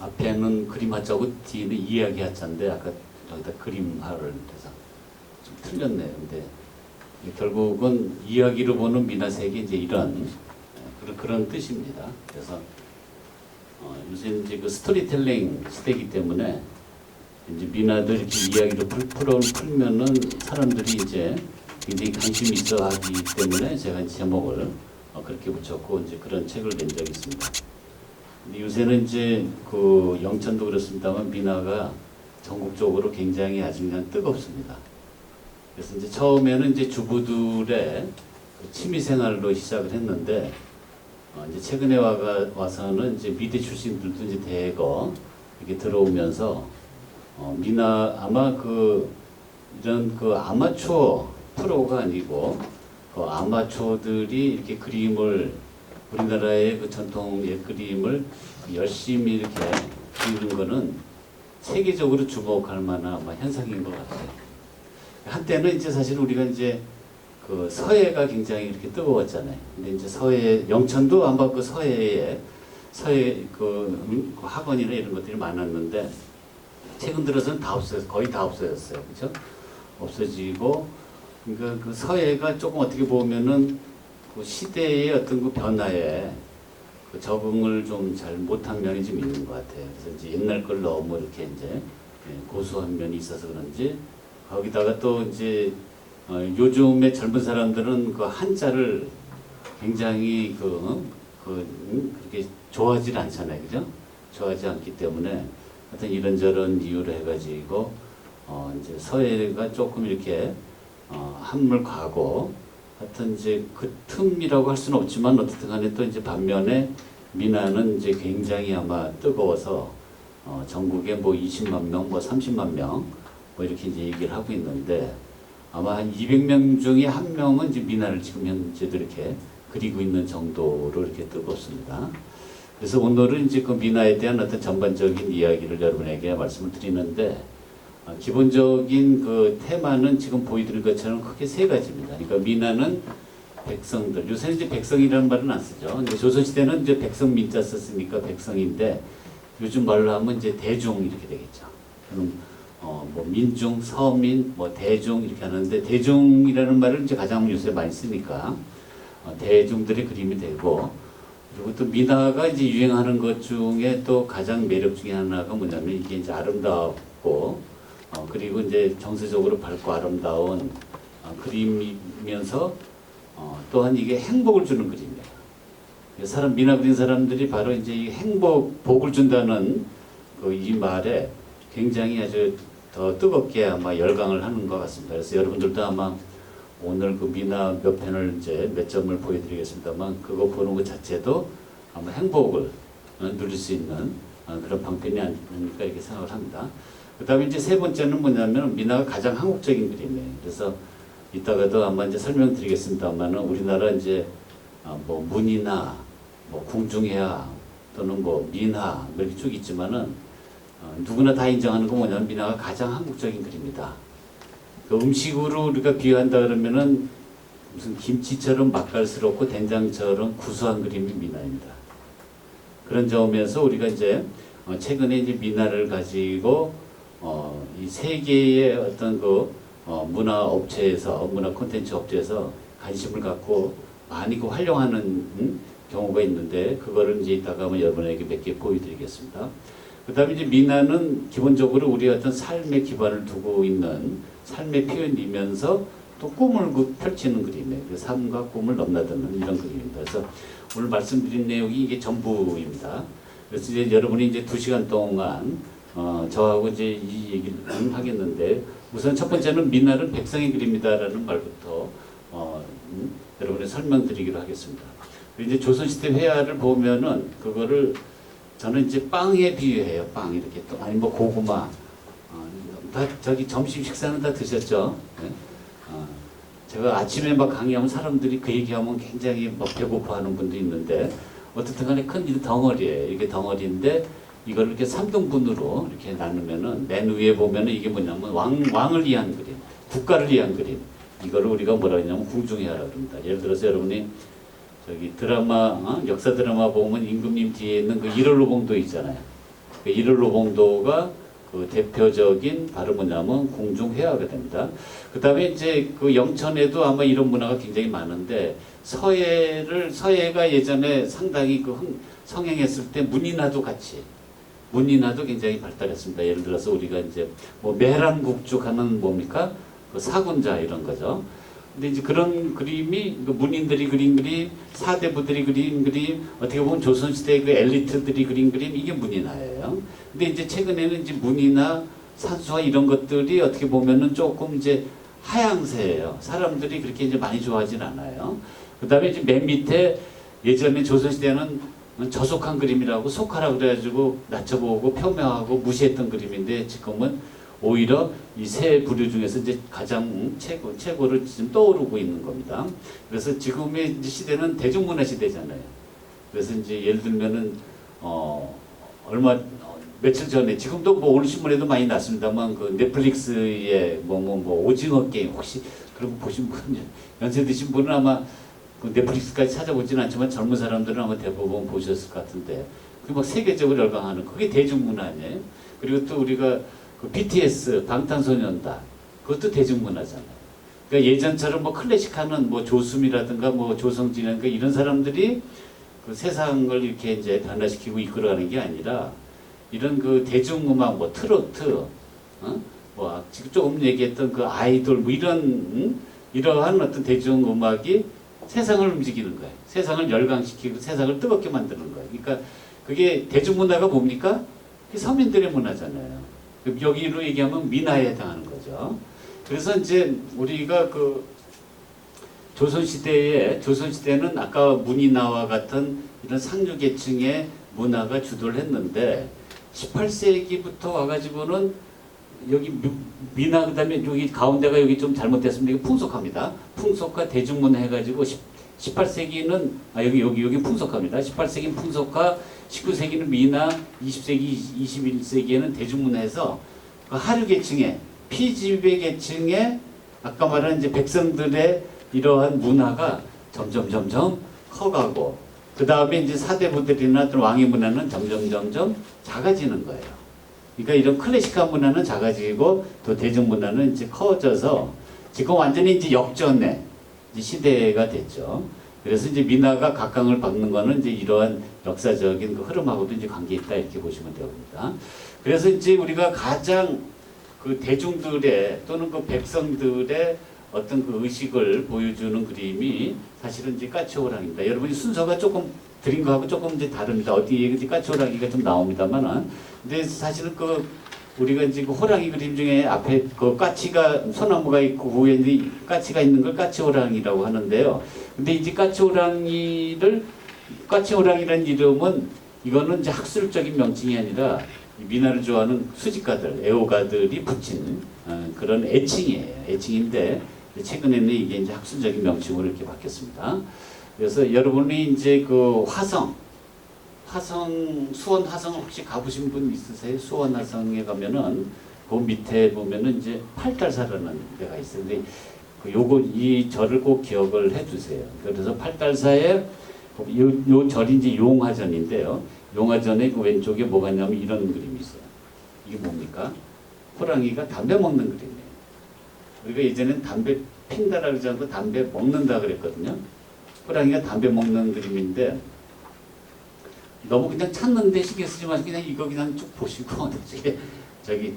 앞에는 그림하자고 뒤에는 이야기하자인데 아까 여기다 그림하를 해서 좀 틀렸네요. 근데 결국은 이야기로 보는 미나 세계 이제 이런 그런 뜻입니다. 그래서 요새 이제 그 스토리텔링 시대이기 때문에 이제 미나들 이렇게 이야기로 풀면은 사람들이 이제 굉장히 관심이 있어 하기 때문에 제가 이제 제목을 그렇게 붙였고 이제 그런 책을 낸 적이 있습니다. 근데 요새는 이제 그 영천도 그렇습니다만 미나가 전국적으로 굉장히 아주 그냥 뜨겁습니다. 그래서 이제 처음에는 이제 주부들의 그 취미생활로 시작을 했는데 이제 최근에 와서는 이제 미대 출신들도 이제 대거 이렇게 들어오면서 미나 아마 이런 아마추어 프로가 아니고 그 아마추어들이 이렇게 그림을 우리나라의 그 전통 옛 그림을 열심히 이렇게 그리는 거는 세계적으로 주목할 만한 아마 현상인 것 같아요. 한때는 이제 사실 우리가 이제 그 서예가 굉장히 이렇게 뜨거웠잖아요. 근데 이제 영천도 아마 그 서예 그 학원이나 이런 것들이 많았는데 최근 들어서는 다 거의 다 없어졌어요. 그렇죠? 없어지고 그러니까 그 서예가 조금 어떻게 보면은 그 시대의 어떤 그 변화에 그 적응을 좀 잘 못한 면이 좀 있는 것 같아요. 그래서 이제 옛날 걸 너무 이렇게 이제 고수한 면이 있어서 그런지 거기다가 또 이제 요즘의 젊은 사람들은 그 한자를 굉장히 그렇게 좋아하지 않잖아요. 그죠? 좋아하지 않기 때문에 하여튼 이런저런 이유로 해가지고 이제 서예가 조금 이렇게 한물 가고 하여튼 이제 그 틈이라고 할 수는 없지만 어떻든 간에 또 이제 반면에 미나는 이제 굉장히 아마 뜨거워서 전국에 뭐 20만 명, 뭐 30만 명 뭐 이렇게 이제 얘기를 하고 있는데 아마 한 200명 중에 한 명은 이제 미나를 지금 현재도 이렇게 그리고 있는 정도로 이렇게 뜨겁습니다. 그래서 오늘은 이제 그 미나에 대한 어떤 전반적인 이야기를 여러분에게 말씀을 드리는데 기본적인 그 테마는 지금 보여드린 것처럼 크게 세 가지입니다. 그러니까 미나는 백성들, 요새는 이제 백성이라는 말은 안 쓰죠. 근데 조선시대는 이제 백성 민자 썼으니까 백성인데 요즘 말로 하면 이제 대중 이렇게 되겠죠. 그럼 뭐 민중, 서민, 뭐 대중 이렇게 하는데 대중이라는 말을 이제 가장 요새 많이 쓰니까 대중들의 그림이 되고 그리고 또 미나가 이제 유행하는 것 중에 또 가장 매력 중에 하나가 뭐냐면 이게 이제 아름답고 그리고 이제 정서적으로 밝고 아름다운 그림이면서 또한 이게 행복을 주는 그림이에요. 미나 그린 사람들이 바로 이제 이 복을 준다는 이 말에 굉장히 아주 더 뜨겁게 아마 열광을 하는 것 같습니다. 그래서 여러분들도 아마 오늘 그 미나 몇 편을 이제 몇 점을 보여드리겠습니다만 그거 보는 것 자체도 아마 행복을 누릴 수 있는 그런 방편이 아닐까 이렇게 생각을 합니다. 그 다음에 이제 세 번째는 뭐냐면 미나가 가장 한국적인 그림이에요. 그래서 이따가도 아마 이제 설명드리겠습니다만은 우리나라 이제 뭐 문이나 뭐 궁중회화 또는 뭐 민화 이렇게 쭉 있지만은 누구나 다 인정하는 건 뭐냐면 미나가 가장 한국적인 그림이다. 그 음식으로 우리가 비유한다 그러면은 무슨 김치처럼 맛깔스럽고 된장처럼 구수한 그림이 미나입니다. 그런 점에서 우리가 이제 최근에 이제 미나를 가지고 이 세계의 어떤 문화 업체에서 문화 콘텐츠 업체에서 관심을 갖고 많이 활용하는 경우가 있는데 그거를 이제 이따가 여러분에게 몇 개 보여드리겠습니다. 그 다음에 이제 미나는 기본적으로 우리 어떤 삶의 기반을 두고 있는 삶의 표현이면서 또 꿈을 펼치는 그림이에요. 그 삶과 꿈을 넘나드는 이런 그림입니다. 그래서 오늘 말씀드린 내용이 이게 전부입니다. 그래서 이제 여러분이 이제 2시간 동안 저하고 이제 이 얘기를 하겠는데 우선 첫 번째는 미나는 백성의 그림이다라는 말부터 여러분에 설명드리기로 하겠습니다. 이제 조선시대 회화를 보면은 그거를 저는 이제 빵에 비유해요. 빵 이렇게 또 아니 뭐 고구마 다 저기 점심 식사는 다 드셨죠? 네? 제가 아침에 막 강의하면 사람들이 그 얘기하면 굉장히 막 배고파하는 분도 있는데 어떻든 간에 큰 덩어리예요. 이게 덩어리인데 이걸 이렇게 3등분으로 이렇게 나누면은 맨 위에 보면은 이게 뭐냐면 왕을 위한 그림, 국가를 위한 그림. 이거를 우리가 뭐라 하냐면 궁중회화라고 합니다. 예를 들어서 여러분이 저기 드라마 역사 드라마 보면 임금님 뒤에 있는 그 일월로봉도 있잖아요. 일일로봉도가 그 대표적인 바로 뭐냐면 공중회화가 됩니다. 그 다음에 이제 그 영천에도 아마 이런 문화가 굉장히 많은데 서예가 예전에 상당히 성행했을 때 문인화도 굉장히 발달했습니다. 예를 들어서 우리가 이제 뭐 매란국죽 하는 뭡니까? 그 사군자 이런 거죠. 근데 이제 그런 그림이 문인들이 그린 그림, 사대부들이 그린 그림, 어떻게 보면 조선시대 그 엘리트들이 그린 그림, 이게 문인화예요. 근데 이제 최근에는 이제 문이나 산수화 이런 것들이 어떻게 보면은 조금 이제 하향세예요. 사람들이 그렇게 이제 많이 좋아하진 않아요. 그 다음에 이제 맨 밑에 예전에 조선시대는 저속한 그림이라고 속하라 그래가지고 낮춰보고 폄훼하고 무시했던 그림인데 지금은 오히려 이 세 부류 중에서 이제 가장 최고를 지금 떠오르고 있는 겁니다. 그래서 지금의 시대는 대중문화 시대잖아요. 그래서 이제 예를 들면은 며칠 전에 지금도 뭐 오늘 신문에도 많이 났습니다만 그 넷플릭스의 뭐 오징어 게임 혹시 그런 거 보신 분 연세 드신 분은 아마 그 넷플릭스까지 찾아보지는 않지만 젊은 사람들은 아마 대부분 보셨을 것 같은데 그게 막 세계적으로 열광하는 그게 대중문화 아니에요? 그리고 또 우리가 그 BTS 방탄소년단 그것도 대중문화잖아요. 그러니까 예전처럼 뭐 클래식하는 뭐 조수미라든가 뭐 조성진이라든가 이런 사람들이 그 세상을 이렇게 이제 변화시키고 이끌어가는 게 아니라 이런 그 대중음악 뭐 트로트 뭐 지금 조금 얘기했던 그 아이돌 뭐 이러한 어떤 대중음악이 세상을 움직이는 거예요. 세상을 열광시키고 세상을 뜨겁게 만드는 거예요. 그러니까 그게 대중문화가 뭡니까? 서민들의 문화잖아요. 여기로 얘기하면 민화에 해당하는 거죠. 그래서 이제 우리가 그 조선시대는 아까 문인화와 같은 이런 상류계층의 문화가 주도를 했는데 18세기부터 와가지고는 여기 민화 그다음에 여기 가운데가 여기 좀 잘못됐습니다. 이거 풍속합니다. 풍속화 대중문화 해가지고 18세기는 여기 풍속화입니다. 18세기는 풍속화, 19세기는 민화, 20세기, 21세기에는 대중문화에서 그 하류계층의 피지배 계층의 아까 말한 이제 백성들의 이러한 문화가 점점 커가고 그 다음에 이제 사대부들이나 왕의 문화는 점점 작아지는 거예요. 그러니까 이런 클래식한 문화는 작아지고 또 대중문화는 이제 커져서 지금 완전히 이제 역전의 이제 시대가 됐죠. 그래서 이제 민화가 각광을 받는 거는 이제 이러한 역사적인 그 흐름하고도 이제 관계 있다 이렇게 보시면 됩니다. 그래서 이제 우리가 가장 그 대중들의 또는 그 백성들의 어떤 그 의식을 보여주는 그림이 사실은 이제 까치호랑입니다. 여러분이 순서가 조금 드린 거하고 조금 이제 다릅니다. 어디에 까치호랑이가 좀 나옵니다만은. 근데 사실은 그 우리가 이제 그 호랑이 그림 중에 앞에 그 까치가 소나무가 있고 위에 이제 까치가 있는 걸 까치호랑이라고 하는데요. 근데 이제 까치호랑이라는 이름은 이거는 이제 학술적인 명칭이 아니라 민화를 좋아하는 수집가들, 애호가들이 붙인 그런 애칭이에요. 애칭인데 최근에는 이게 이제 학술적인 명칭으로 이렇게 바뀌었습니다. 그래서 여러분이 이제 그 수원 화성 혹시 가보신 분 있으세요? 수원 화성에 가면은 그 밑에 보면은 이제 팔달사라는 데가 있어요. 근데 이 절을 꼭 기억을 해주세요. 그래서 팔달사에 요 절이 이제 용화전인데요. 용화전에 그 왼쪽에 뭐가 있냐면 이런 그림이 있어요. 이게 뭡니까? 호랑이가 담배 먹는 그림이에요. 우리가 예전엔 담배 핀다라 그러지 않고 담배 먹는다 그랬거든요. 호랑이가 담배 먹는 그림인데 너무 그냥 찾는데 신경 쓰지 마시고 그냥 이거 그냥 쭉 보시고 저기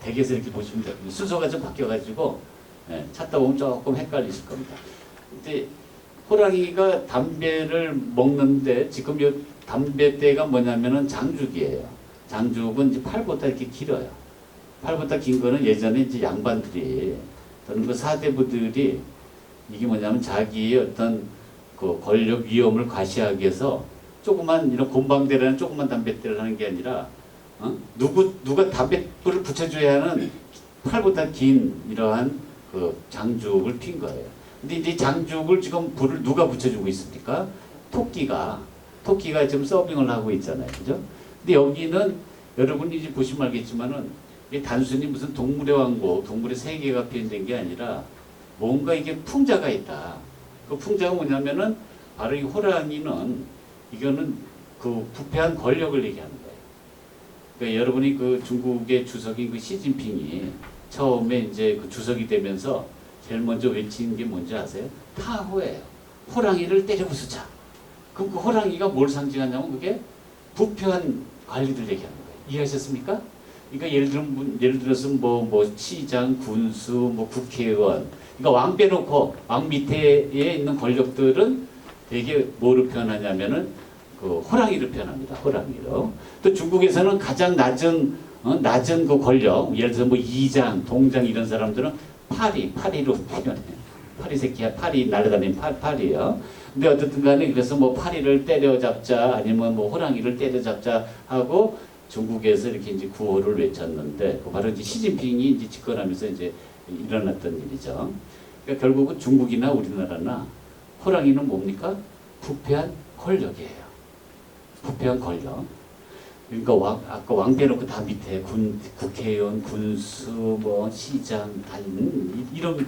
댁에서 이렇게 보시면 돼요. 순서가 좀 바뀌어가지고 찾다 보면 조금 헷갈리실 겁니다. 근데 호랑이가 담배를 먹는데 지금 이 담배대가 뭐냐면은 장죽이에요. 장죽은 이제 팔보다 이렇게 길어요. 팔보다 긴 거는 예전에 이제 양반들이 또는 그 사대부들이 이게 뭐냐면 자기의 어떤 그 권력 위험을 과시하기 위해서 조그만 이런 곰방대라는 조그만 담뱃대를 하는 게 아니라 누가 담뱃불을 붙여줘야 하는 팔보다 긴 이러한 그 장죽을 핀 거예요. 근데 이제 장죽을 지금 불을 누가 붙여주고 있습니까? 토끼가 지금 서빙을 하고 있잖아요. 그죠? 근데 여기는 여러분이 이제 보시면 알겠지만은 이게 단순히 무슨 동물의 왕국, 동물의 세계가 표현된 게 아니라 뭔가 이게 풍자가 있다. 그 풍자가 뭐냐면은 바로 이 호랑이는 이거는 그 부패한 권력을 얘기하는 거예요. 그러니까 여러분이 그 중국의 주석인 그 시진핑이 처음에 이제 그 주석이 되면서 제일 먼저 외친 게 뭔지 아세요? 타호예요. 호랑이를 때려 부수자. 그럼 그 호랑이가 뭘 상징하냐면 그게 부패한 관리들 얘기하는 거예요. 이해하셨습니까? 그러니까 예를 들어서 뭐 시장, 군수, 뭐 국회의원, 그러니까 왕 빼놓고 왕 밑에 있는 권력들은 되게 뭐로 표현하냐면은 그 호랑이를 표현합니다. 호랑이로. 또 중국에서는 가장 낮은 그 권력, 예를 들어서 뭐 이장, 동장 이런 사람들은 파리로 표현해요. 파리 새끼야, 파리 날아다니는 파리요. 근데 어쨌든 간에 그래서 뭐 파리를 때려잡자 아니면 뭐 호랑이를 때려잡자 하고 중국에서 이렇게 이제 구호를 외쳤는데 그 바로 이제 시진핑이 이제 집권하면서 이제 일어났던 일이죠. 그러니까 결국은 중국이나 우리나라나 호랑이는 뭡니까? 부패한 권력이에요. 부패한 권력. 그러니까 아까 왕 빼놓고 다 밑에 국회의원, 군수, 뭐 시장, 이런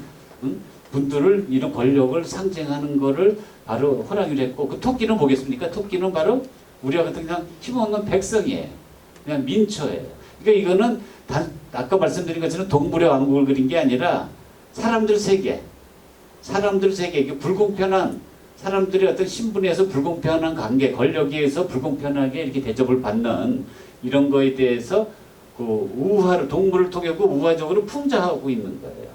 분들을 이런 권력을 상징하는 거를 바로 호랑이를 했고 그 토끼는 뭐겠습니까? 토끼는 바로 우리와 같은 그냥 힘없는 백성이에요. 그냥 민초예요. 그러니까 이거는 아까 말씀드린 것처럼 동물의 왕국을 그린 게 아니라 사람들 세계, 이게 불공평한 사람들이 어떤 신분에서 불공평한 관계, 권력에 의해서 불공평하게 이렇게 대접을 받는 이런 거에 대해서 그 동물을 통해 우화적으로 풍자하고 있는 거예요.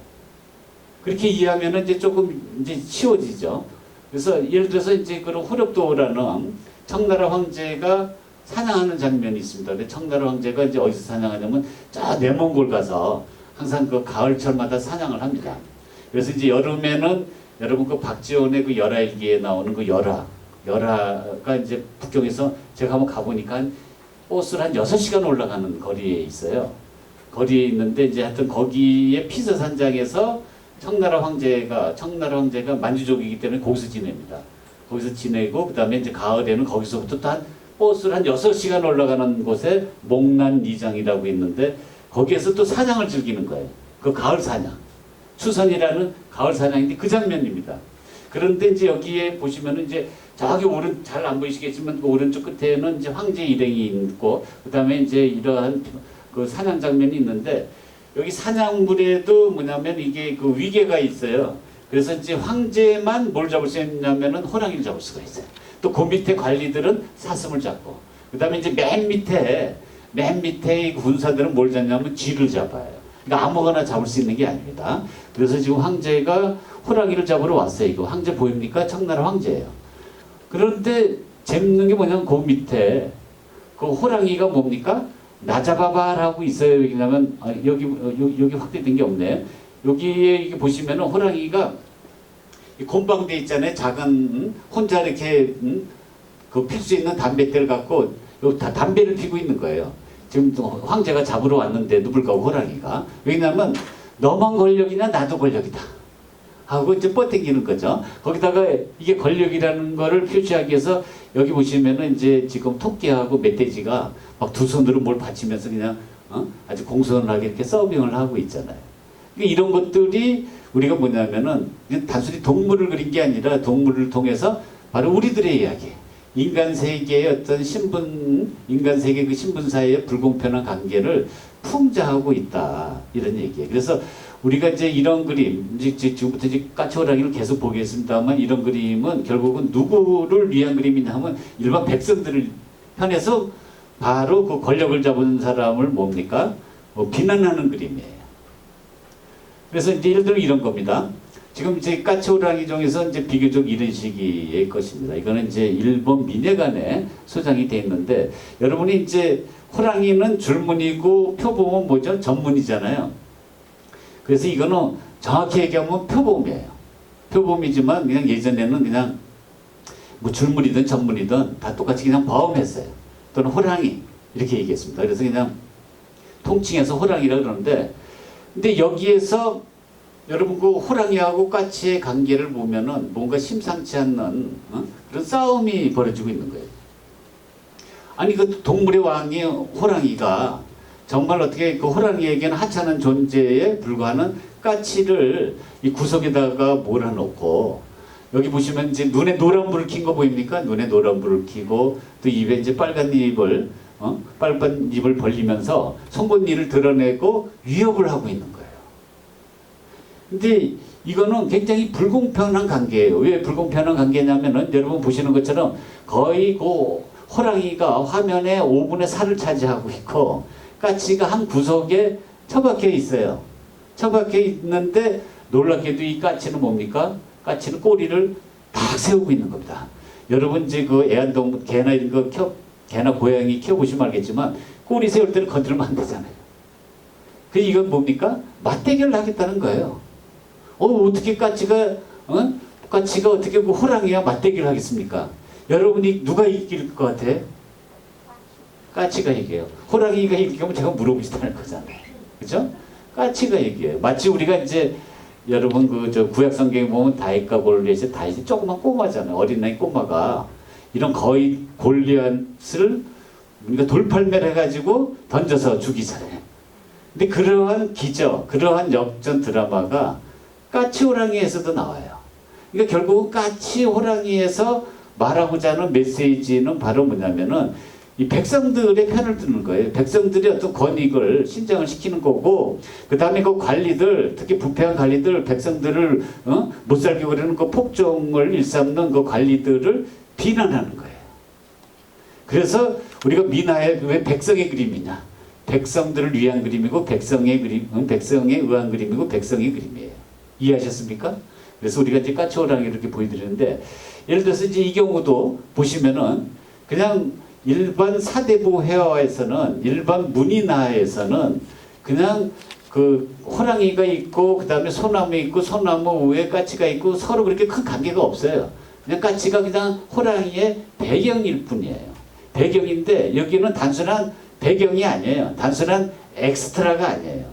그렇게 이해하면 이제 조금 이제 쉬워지죠. 그래서 예를 들어서 이제 그런 호렵도라는 청나라 황제가 사냥하는 장면이 있습니다. 근데 청나라 황제가 이제 어디서 사냥하냐면 저 내몽골 가서 항상 그 가을철마다 사냥을 합니다. 그래서 이제 여름에는 여러분 그 박지원의 그 열화일기에 나오는 그 열화가 이제 북경에서 제가 한번 가보니까 버스를 한 6시간 올라가는 거리에 있어요. 거리에 있는데 이제 하여튼 거기에 피서산장에서 청나라 황제가 만주족이기 때문에 거기서 지냅니다. 거기서 지내고 그다음에 이제 가을에는 거기서부터 또 한 버스를 한 6시간 올라가는 곳에 목난이장이라고 있는데 거기에서 또 사냥을 즐기는 거예요. 그 가을 사냥. 추선이라는 가을 사냥인데 그 장면입니다. 그런데 이제 여기에 보시면은 이제 저기 잘 안 보이시겠지만 그 오른쪽 끝에는 이제 황제 일행이 있고 그다음에 이제 이러한 그 사냥 장면이 있는데 여기 사냥물에도 뭐냐면 이게 그 위계가 있어요. 그래서 이제 황제만 뭘 잡을 수 있냐면은 호랑이를 잡을 수가 있어요. 또 그 밑에 관리들은 사슴을 잡고 그다음에 이제 맨 밑에 군사들은 뭘 잡냐면 쥐를 잡아요. 그러니까 아무거나 잡을 수 있는 게 아닙니다. 그래서 지금 황제가 호랑이를 잡으러 왔어요. 이거 황제 보입니까? 청나라 황제예요. 그런데 재밌는 게 뭐냐면 그 밑에 그 호랑이가 뭡니까? 나 잡아봐라고 있어요. 왜냐면 여기 확대된 게 없네. 여기에 이게 보시면은 호랑이가 곰방대 있잖아요. 작은 혼자 이렇게 그 필 수 있는 담뱃대를 갖고 여기 다 담배를 피고 있는 거예요. 지금 황제가 잡으러 왔는데도 불구하고 호랑이가 왜냐하면 너만 권력이냐 나도 권력이다 하고 이제 뻗당기는 거죠. 거기다가 이게 권력이라는 거를 표시하기 위해서 여기 보시면은 이제 지금 토끼하고 멧돼지가 막 두 손으로 뭘 받치면서 그냥 아주 공손하게 이렇게 서빙을 하고 있잖아요. 그러니까 이런 것들이 우리가 뭐냐면은 단순히 동물을 그린 게 아니라 동물을 통해서 바로 우리들의 이야기, 인간 세계의 어떤 인간 세계 그 신분사회의 불공평한 관계를 풍자하고 있다 이런 얘기예요. 그래서 우리가 이제 이런 그림, 지금부터 이제 까치호랑이를 계속 보겠습니다만 이런 그림은 결국은 누구를 위한 그림이냐 하면 일반 백성들을 편에서 바로 그 권력을 잡은 사람을 뭡니까? 비난하는 그림이에요. 그래서 이제 예를 들어 이런 겁니다. 지금 이제 까치호랑이 중에서 이제 비교적 이런 시기의 것입니다. 이거는 이제 일본 민예관에 소장이 되어 있는데 여러분이 이제 호랑이는 줄무늬고 표범은 뭐죠? 전문이잖아요. 그래서 이거는 정확히 얘기하면 표범이에요. 표범이지만 그냥 예전에는 그냥 뭐 줄무늬든 전문이든 다 똑같이 그냥 범했어요. 또는 호랑이 이렇게 얘기했습니다. 그래서 그냥 통칭해서 호랑이라고 그러는데 근데 여기에서 여러분 그 호랑이하고 까치의 관계를 보면은 뭔가 심상치 않는 그런 싸움이 벌어지고 있는 거예요. 아니 그 동물의 왕이 호랑이가 정말 어떻게 그 호랑이에게는 하찮은 존재에 불과하는 까치를 이 구석에다가 몰아놓고 여기 보시면 이제 눈에 노란 불을 킨 거 보입니까? 눈에 노란 불을 켜고 또 입에 이제 빨간 잎을 빨간 입을 벌리면서 송곳니를 드러내고 위협을 하고 있는 거예요. 근데 이거는 굉장히 불공평한 관계예요. 왜 불공평한 관계냐면은 여러분 보시는 것처럼 거의 그 호랑이가 화면에 5분의 4를 차지하고 있고 까치가 한 구석에 처박혀 있어요. 처박혀 있는데 놀랍게도 이 까치는 뭡니까? 까치는 꼬리를 딱 세우고 있는 겁니다. 여러분 이제 그 애완동물 개나 이런 거 개나 고양이 키워보시면 알겠지만 꼬리 세울 때는 건드리면 안 되잖아요. 그 이건 뭡니까? 맞대결을 하겠다는 거예요. 어떻게 까치가 어떻게 그 호랑이와 맞대결을 하겠습니까? 여러분이 누가 이길 것 같아? 까치가 이겨요. 호랑이가 이기면 제가 물어보시다는 거잖아요. 그죠? 까치가 이겨요. 마치 우리가 이제 여러분 그 구약 성경에 보면 다윗과 골리앗이 다윗이 조그만 꼬마잖아요. 어린아이 꼬마가 이런 거의 골리앗을 우리가 돌팔매를 해가지고 던져서 죽이잖아요. 근데 그러한 기적, 그러한 역전 드라마가 까치 호랑이에서도 나와요. 그러니까 결국은 까치 호랑이에서 말하고자 하는 메시지는 바로 뭐냐면은 이 백성들의 편을 드는 거예요. 백성들이 어떤 권익을 신장을 시키는 거고, 그 다음에 그 관리들, 특히 부패한 관리들, 백성들을 못 살게 그러는 그 폭정을 일삼는 그 관리들을 비난하는 거예요. 그래서 우리가 미나의 왜 백성의 그림이냐? 백성들을 위한 그림이고 백성에 의한 그림이고 백성의 그림이에요. 이해하셨습니까? 그래서 우리가 이제 까치호랑이 이렇게 보여드리는데, 예를 들어서 이제 이 경우도 보시면은 그냥 일반 사대부 회화에서는, 일반 문인화에서는 그냥 그 호랑이가 있고 그 다음에 소나무 있고 소나무 위에 까치가 있고 서로 그렇게 큰 관계가 없어요. 그냥 까치가 그냥 호랑이의 배경일 뿐이에요. 배경인데 여기는 단순한 배경이 아니에요. 단순한 엑스트라가 아니에요.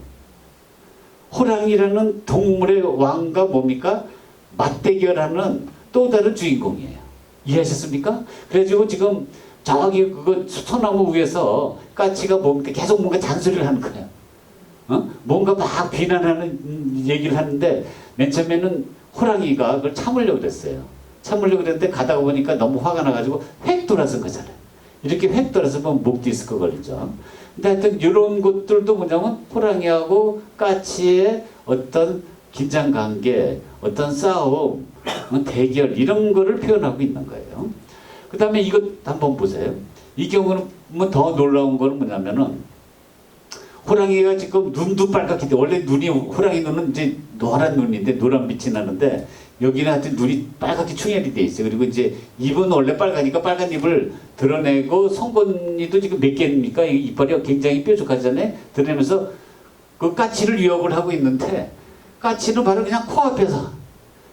호랑이라는 동물의 왕과 뭡니까? 맞대결하는 또 다른 주인공이에요. 이해하셨습니까? 그래가지고 지금 저기 그거 소나무 위에서 까치가 뭡니까? 계속 뭔가 잔소리를 하는 거예요. 뭔가 막 비난하는 얘기를 하는데 맨 처음에는 호랑이가 그걸 참으려고 그랬어요. 참으려고 그랬는데 가다가 보니까 너무 화가 나가지고 획 돌아선 거잖아요. 이렇게 획 돌아서면 목 디스크 걸리죠. 근데 하여튼 이런 것들도 뭐냐면 호랑이하고 까치의 어떤 긴장관계, 어떤 싸움, 대결 이런 거를 표현하고 있는 거예요. 그 다음에 이것 한번 보세요. 이 경우는 뭐 더 놀라운 거는 뭐냐면은 호랑이가 지금 눈도 빨갛게 돼. 원래 눈이 호랑이 눈은 이제 노란 눈인데 노란 빛이 나는데 여기는 하여튼 눈이 빨갛게 충혈이 돼 있어요. 그리고 이제 입은 원래 빨가니까 빨간 입을 드러내고 송곳니도 지금 몇 개입니까? 이빨이 굉장히 뾰족하잖아요. 드러내면서 그 까치를 위협을 하고 있는데 까치는 바로 그냥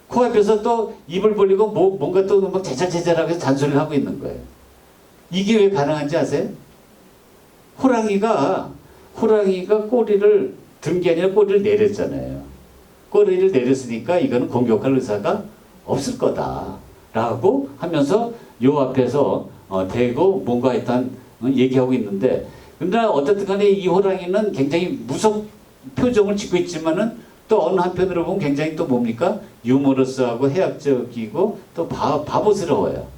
코앞에서 또 입을 벌리고 뭔가 또 막 제잘제잘하게 잔소리를 하고 있는 거예요. 이게 왜 가능한지 아세요? 호랑이가 꼬리를 든 게 아니라 꼬리를 내렸잖아요. 꼬리를 내렸으니까 이거는 공격할 의사가 없을 거다라고 하면서 요 앞에서 대고 뭔가 일단 얘기하고 있는데, 근데 어쨌든 간에 이 호랑이는 굉장히 무섭 표정을 짓고 있지만은 또 어느 한편으로 보면 굉장히 또 뭡니까? 유머러스하고 해학적이고 또 바보스러워요.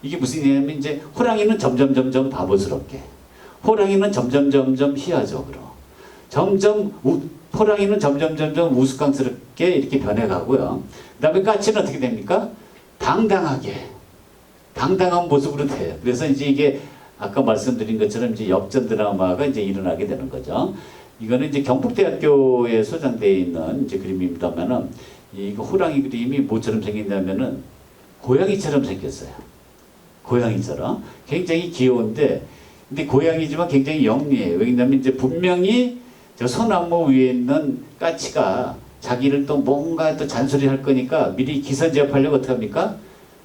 이게 무슨 얘기냐면 이제 호랑이는 점점 바보스럽게, 호랑이는 점점 희화적으로, 호랑이는 점점 우스꽝스럽게 이렇게 변해가고요. 그 다음에 까치는 어떻게 됩니까? 당당한 모습으로 돼요. 그래서 이제 이게 아까 말씀드린 것처럼 이제 역전 드라마가 이제 일어나게 되는 거죠. 이거는 이제 경북대학교에 소장되어 있는 이제 그림입니다만은 이 호랑이 그림이 뭐처럼 생겼냐면은 고양이처럼 생겼어요. 고양이처럼 굉장히 귀여운데, 근데 고양이지만 굉장히 영리해요. 왜냐면 이제 분명히 저 소나무 위에 있는 까치가 자기를 또 뭔가 또 잔소리 할 거니까 미리 기선제압하려고 어떻게 합니까?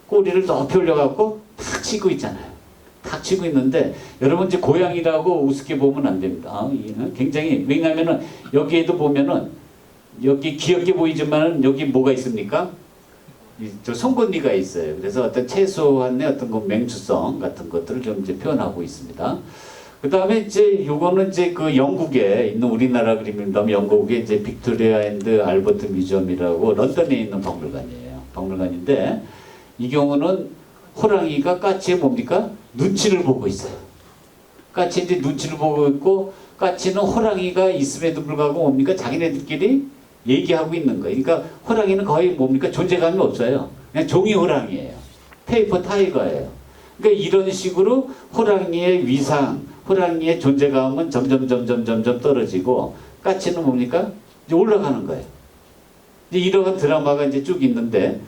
꼬리를 높이 올려갖고 탁 치고 있잖아요. 탁 치고 있는데 여러분 이제 고양이라고 우습게 보면 안 됩니다. 굉장히, 왜냐하면은 여기에도 보면은 여기 귀엽게 보이지만 여기 뭐가 있습니까? 저 송곳니가 있어요. 그래서 어떤 최소한의 어떤 그 맹추성 같은 것들을 좀 이제 표현하고 있습니다. 그 다음에 이제 요거는 이제 그 영국에 있는 우리나라 그림입니다. 영국에 이제 빅토리아 앤드 알버트 뮤지엄이라고 런던에 있는 박물관이에요. 박물관인데 이 경우는 호랑이가 까치의 뭡니까? 눈치를 보고 있어요. 까치 이제 눈치를 보고 있고, 까치는 호랑이가 있음에도 불구하고 뭡니까? 자기네들끼리 얘기하고 있는 거예요. 그러니까 호랑이는 거의 뭡니까? 존재감이 없어요. 그냥 종이 호랑이에요. 페이퍼 타이거예요. 그러니까 이런 식으로 호랑이의 위상, 호랑이의 존재감은 점점 떨어지고, 까치는 뭡니까? 이제 올라가는 거예요. 이제 이런 드라마가 이제 쭉 있는데,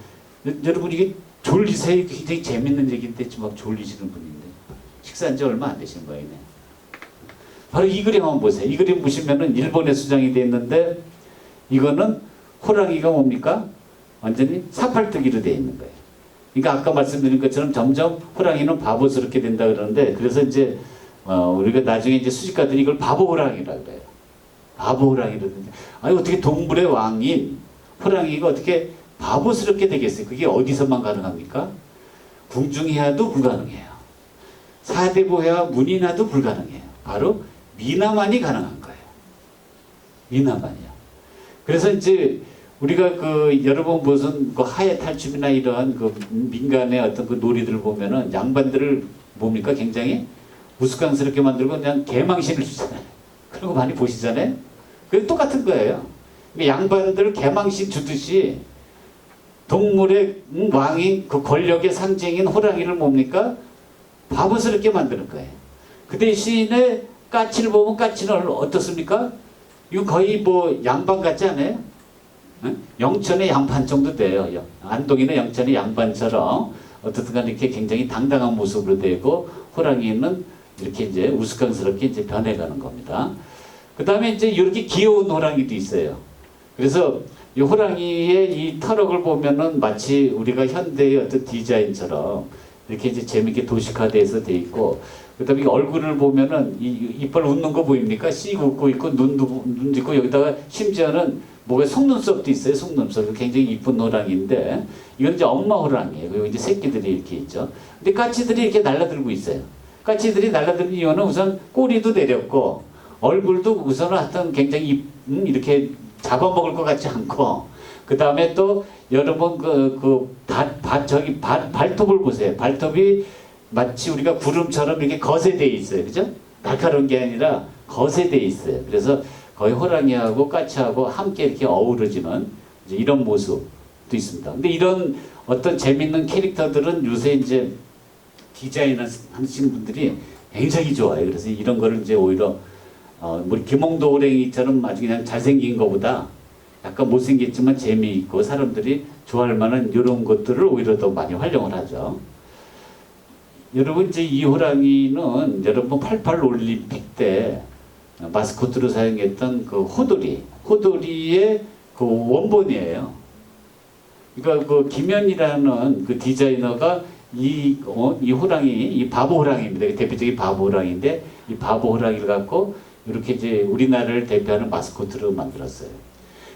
여러분 이게 졸리세요? 굉장히 재밌는 얘기인데 지금 막 졸리시는 분인데 식사한 지 얼마 안 되신 거예요. 바로 이 그림 한번 보세요. 이 그림 보시면은 일본에 수정이 되어 있는데, 이거는 호랑이가 뭡니까? 완전히 사팔뜨기로 되어 있는 거예요. 그러니까 아까 말씀드린 것처럼 점점 호랑이는 바보스럽게 된다 그러는데, 그래서 이제 우리가 나중에 이제 수집가들이 이걸 바보 호랑이라고 그래요. 바보 호랑이라든지. 아니 어떻게 동물의 왕인 호랑이가 어떻게 바보스럽게 되겠어요? 그게 어디서만 가능합니까? 궁중해야도 불가능해요. 사대보해와 문인화도 불가능해요. 바로 미나만이 가능한 거예요. 미나만이요. 그래서 이제 우리가 그 여러분 무슨 그 하해 탈춤이나 이런 그 민간의 어떤 그 놀이들을 보면은 양반들을 뭡니까? 굉장히 우스꽝스럽게 만들고 그냥 개망신을 주잖아요. 그런 거 많이 보시잖아요. 그게 똑같은 거예요. 양반들 개망신 주듯이 동물의 왕인 그 권력의 상징인 호랑이를 뭡니까? 바보스럽게 만드는 거예요. 그 대신에 까치를 보면 까치는 어떻습니까? 이거 거의 뭐 양반 같지 않아요? 응? 영천의 양반 정도 돼요. 안동이나 영천의 양반처럼 어떻든 간에 이렇게 굉장히 당당한 모습으로 되고, 호랑이는 이렇게 이제 우스꽝스럽게 이제 변해가는 겁니다. 그 다음에 이제 이렇게 귀여운 호랑이도 있어요. 그래서 이 호랑이의 이 터럭을 보면은 마치 우리가 현대의 어떤 디자인처럼 이렇게 이제 재밌게 도식화돼서 돼 있고, 그 다음에 얼굴을 보면은 이빨 웃는 거 보입니까? 씩 웃고 있고, 눈도 있고, 여기다가 심지어는 목에 속눈썹도 있어요. 속눈썹. 굉장히 이쁜 호랑이인데, 이건 이제 엄마 호랑이에요. 그리고 이제 새끼들이 이렇게 있죠. 근데 까치들이 이렇게 날라들고 있어요. 까치들이 날라드는 이유는 우선 꼬리도 내렸고, 얼굴도 우선은 하여튼 굉장히 이렇게 잡아먹을 것 같지 않고, 그 다음에 또 여러분 발톱을 보세요. 발톱이 마치 우리가 구름처럼 이렇게 거세되어 있어요. 그죠? 날카로운 게 아니라 거세되어 있어요. 그래서 거의 호랑이하고 까치하고 함께 이렇게 어우러지는 이제 이런 모습도 있습니다. 근데 이런 어떤 재밌는 캐릭터들은 요새 이제 디자인 하시는 분들이 굉장히 좋아요. 그래서 이런 거를 이제 오히려 뭐 김홍도 호랭이처럼 아주 그냥 잘생긴 것보다 약간 못생겼지만 재미있고 사람들이 좋아할 만한 이런 것들을 오히려 더 많이 활용을 하죠. 여러분 이제 이 호랑이는 여러분 88 올림픽 때 마스코트로 사용했던 그 호돌이의 그 원본이에요. 그러니까 그 김현이라는 그 디자이너가 이 호랑이, 이 바보 호랑이입니다. 대표적인 바보 호랑이인데, 이 바보 호랑이를 갖고 이렇게 이제 우리나라를 대표하는 마스코트로 만들었어요.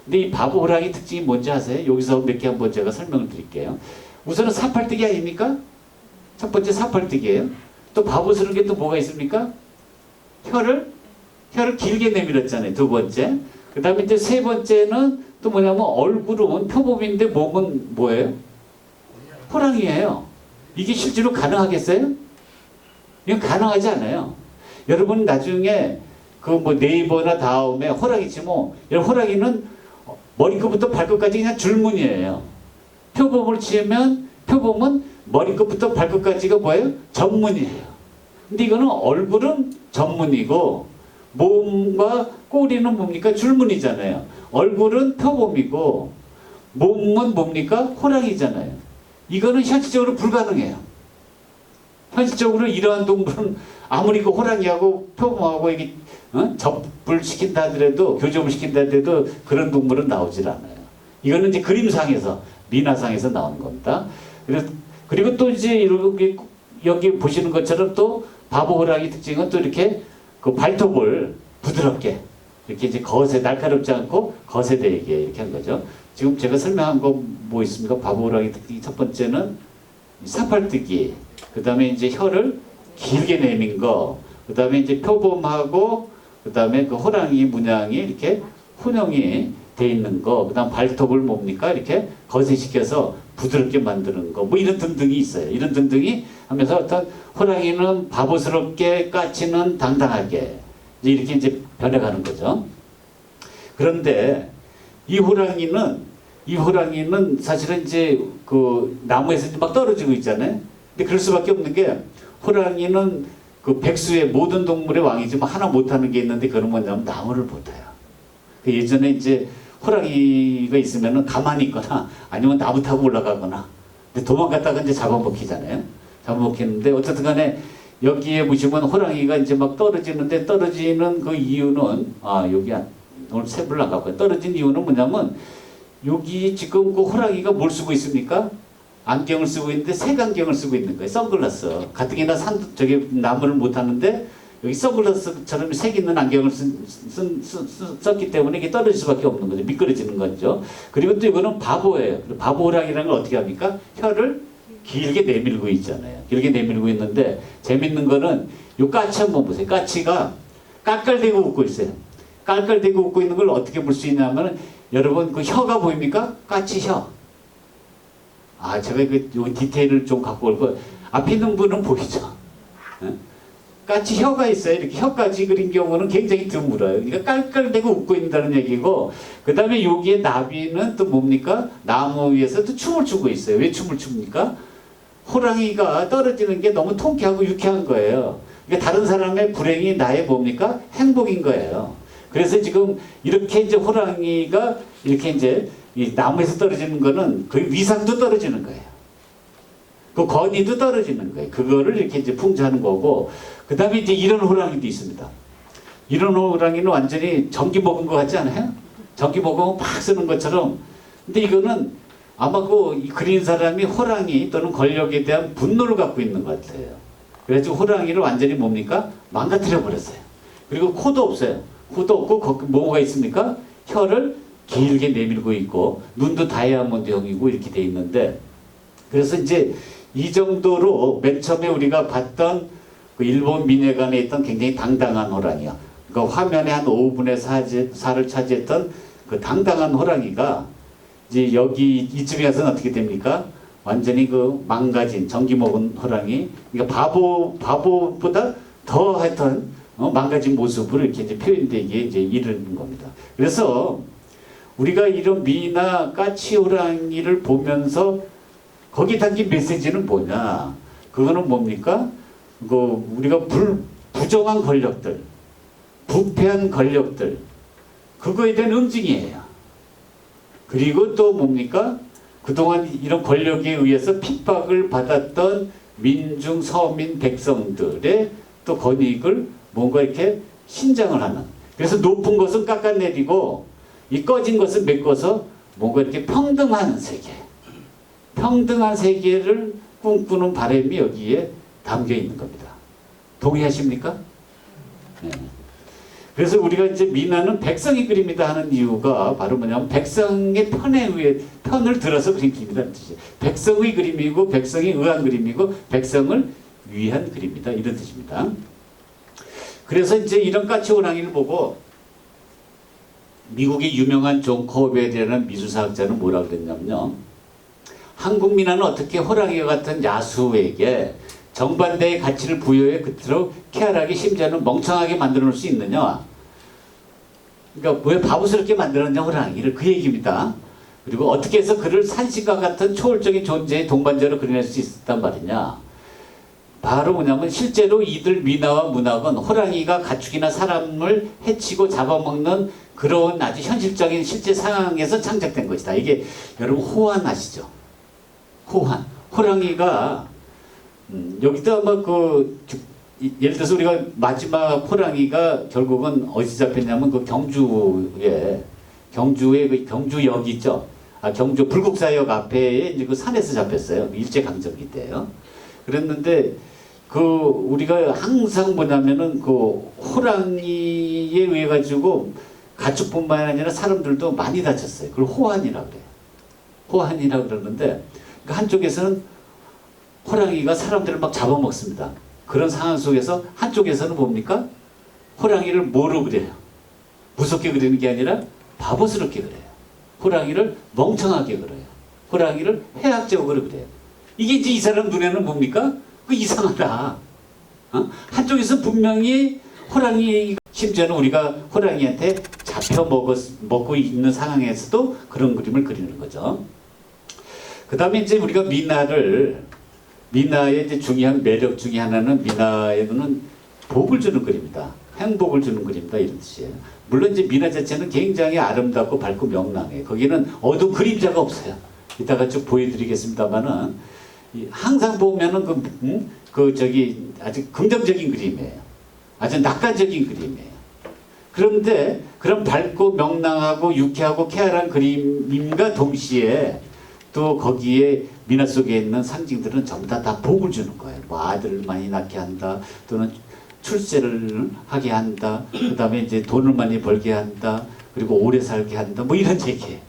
근데 이 바보 호랑이 특징이 뭔지 아세요? 여기서 몇 개 한번 제가 설명을 드릴게요. 우선은 사팔뜨기 아닙니까? 첫 번째 사팔뜨기예요. 또 바보스러운 게 또 뭐가 있습니까? 혀를 길게 내밀었잖아요. 두 번째. 그 다음에 이제 세 번째는 또 뭐냐면 얼굴은 표범인데 몸은 뭐예요? 호랑이에요. 이게 실제로 가능하겠어요? 이건 가능하지 않아요. 여러분 나중에 그 뭐 네이버나 다음에 호랑이 치면, 호랑이는 머리끝부터 발끝까지 그냥 줄무늬예요. 표범을 치면 표범은 머리끝부터 발끝까지가 뭐예요? 전문이에요. 근데 이거는 얼굴은 전문이고 몸과 꼬리는 뭡니까? 줄무늬잖아요. 얼굴은 표범이고 몸은 뭡니까? 호랑이잖아요. 이거는 현실적으로 불가능해요. 현실적으로 이러한 동물은 아무리 그 호랑이하고 표범하고 이게 접을 시킨다 하더라도, 교접을 시킨다 하더라도 그런 동물은 나오질 않아요. 이거는 이제 그림상에서, 민화상에서 나오는 겁니다. 그리고 또 이제 여기 보시는 것처럼 또 바보 호랑이 특징은 또 이렇게 그 발톱을 부드럽게 이렇게 이제 날카롭지 않고 거세되게 이렇게 한 거죠. 지금 제가 설명한 거 뭐 있습니까? 바보 호랑이 특징 첫 번째는 사팔뜨기, 그 다음에 이제 혀를 길게 내민 거, 그 다음에 이제 표범하고, 그 다음에 그 호랑이 문양이 이렇게 혼용이 돼 있는 거, 그 다음 발톱을 뭡니까? 이렇게 거세시켜서 부드럽게 만드는 거, 뭐 이런 등등이 있어요. 이런 등등이 하면서 어떤 호랑이는 바보스럽게, 까치는 당당하게 이제 이렇게 이제 변해가는 거죠. 그런데 이 호랑이는 사실은 이제 그 나무에서 이제 막 떨어지고 있잖아요. 근데 그럴 수밖에 없는 게 호랑이는 그 백수의 모든 동물의 왕이지만 하나 못하는 게 있는데 그건 뭐냐면 나무를 못 타요. 그 예전에 이제 호랑이가 있으면은 가만히 있거나 아니면 나무 타고 올라가거나 근데 도망갔다가 이제 잡아먹히잖아요. 잡아먹히는데 어쨌든 간에 여기에 보시면 호랑이가 이제 막 떨어지는데 떨어지는 그 이유는 여기 오늘 샘플을 안 갖고 떨어진 이유는 뭐냐면 여기 지금 그 호랑이가 뭘 쓰고 있습니까? 안경을 쓰고 있는데 색안경을 쓰고 있는 거예요. 선글라스. 가뜩이나 저기 나무를 못 하는데 여기 선글라스처럼 색 있는 안경을 썼기 때문에 이게 떨어질 수밖에 없는 거죠. 미끄러지는 거죠. 그리고 또 이거는 바보예요. 바보 호랑이라는 걸 어떻게 합니까? 혀를 길게 내밀고 있잖아요. 길게 내밀고 있는데 재밌는 거는 요 까치 한번 보세요. 까치가 깔깔대고 웃고 있어요. 깔깔대고 웃고 있는 걸 어떻게 볼 수 있냐면 여러분 그 혀가 보입니까? 까치 혀. 제가 요 디테일을 좀 갖고 올 거. 앞에 있는 분은 보이죠? 까치 혀가 있어요. 이렇게 혀까지 그린 경우는 굉장히 드물어요. 그러니까 깔깔대고 웃고 있다는 얘기고, 그 다음에 여기에 나비는 또 뭡니까? 나무 위에서 또 춤을 추고 있어요. 왜 춤을 춥니까? 호랑이가 떨어지는 게 너무 통쾌하고 유쾌한 거예요. 그러니까 다른 사람의 불행이 나의 뭡니까? 행복인 거예요. 그래서 지금 이렇게 이제 호랑이가 이렇게 이제 이 나무에서 떨어지는 거는 그 위상도 떨어지는 거예요. 그 권위도 떨어지는 거예요. 그거를 이렇게 이제 풍자하는 거고, 그 다음에 이제 이런 호랑이도 있습니다. 이런 호랑이는 완전히 전기 먹은 것 같지 않아요? 전기 먹으면 팍 쓰는 것처럼. 근데 이거는 아마 그 그린 사람이 호랑이 또는 권력에 대한 분노를 갖고 있는 것 같아요. 그래서 호랑이를 완전히 뭡니까? 망가뜨려 버렸어요. 그리고 코도 없어요. 코도 없고 거기 뭐가 있습니까? 혀를 길게 내밀고 있고 눈도 다이아몬드형이고 이렇게 돼 있는데, 그래서 이제 이 정도로 맨 처음에 우리가 봤던 그 일본 민회관에 있던 굉장히 당당한 호랑이야. 그러니까 화면의 한 5분의 4를 차지했던 그 당당한 호랑이가 이제 여기 이쯤에 가서는 어떻게 됩니까? 완전히 그 망가진 전기 먹은 호랑이. 그러니까 바보보다 더 하여튼 망가진 모습으로 이렇게 이제 표현되기에 이제 이르는 겁니다. 그래서 우리가 이런 미나 까치 호랑이를 보면서 거기에 담긴 메시지는 뭐냐? 그거는 뭡니까? 우리가 부정한 권력들, 부패한 권력들, 그거에 대한 응징이에요. 그리고 또 뭡니까? 그동안 이런 권력에 의해서 핍박을 받았던 민중, 서민, 백성들의 또 권익을 뭔가 이렇게 신장을 하는. 그래서 높은 것은 깎아내리고 이 꺼진 것은 메꿔서 뭔가 이렇게 평등한 세계, 평등한 세계를 꿈꾸는 바람이 여기에 담겨 있는 겁니다. 동의하십니까? 네. 그래서 우리가 이제 미나는 백성이 그립니다 하는 이유가 바로 뭐냐면 백성의 편을 들어서 그린 그림이라는 뜻이에요. 백성의 그림이고 백성이 의한 그림이고 백성을 위한 그림이다 이런 뜻입니다. 그래서 이제 이런 까치 호랑이를 보고 미국의 유명한 존 코벨이라는 미술사학자는 뭐라 그랬냐면요. 한국 민화는 어떻게 호랑이와 같은 야수에게 정반대의 가치를 부여해 그토록 쾌활하게 심지어는 멍청하게 만들어 놓을 수 있느냐. 그러니까 왜 바보스럽게 만들었냐 호랑이를, 그 얘기입니다. 그리고 어떻게 해서 그를 산신과 같은 초월적인 존재의 동반자로 그려낼 수 있었단 말이냐. 바로 뭐냐면 실제로 이들 민화와 문학은 호랑이가 가축이나 사람을 해치고 잡아먹는 그런 아주 현실적인 실제 상황에서 창작된 것이다. 이게 여러분 호환 아시죠? 호환. 호랑이가 여기도 아마 예를 들어서 우리가 마지막 호랑이가 결국은 어디 잡혔냐면 그 경주의 그 경주역 있죠. 경주 불국사역 앞에 이제 그 산에서 잡혔어요. 일제강점기 때요. 그랬는데 우리가 항상 뭐냐면은 그 호랑이에 의해 가지고 가축뿐만 아니라 사람들도 많이 다쳤어요. 그걸 호환이라 그래요. 호환이라 그러는데 한쪽에서는 호랑이가 사람들을 막 잡아먹습니다. 그런 상황 속에서 한쪽에서는 뭡니까? 호랑이를 뭐로 그려요? 무섭게 그리는 게 아니라 바보스럽게 그려요. 호랑이를 멍청하게 그려요. 호랑이를 해악적으로 그려요. 이게 이제 이 사람 눈에는 뭡니까? 그 이상하다. 한쪽에서 분명히 호랑이, 심지어는 우리가 호랑이한테 잡혀 먹고 있는 상황에서도 그런 그림을 그리는 거죠. 그 다음에 이제 우리가 미나의 이제 중요한 매력 중에 하나는 미나에는 복을 주는 그림이다. 행복을 주는 그림이다. 이런 뜻이에요. 물론 이제 미나 자체는 굉장히 아름답고 밝고 명랑해요. 거기는 어두운 그림자가 없어요. 이따가 쭉 보여드리겠습니다만은 항상 보면은 아주 긍정적인 그림이에요. 아주 낙관적인 그림이에요. 그런데 그런 밝고 명랑하고 유쾌하고 쾌활한 그림과 동시에 또 거기에 미나 속에 있는 상징들은 전부 다 복을 주는 거예요. 뭐 아들을 많이 낳게 한다, 또는 출세를 하게 한다, 그 다음에 이제 돈을 많이 벌게 한다, 그리고 오래 살게 한다, 뭐 이런 얘기예요.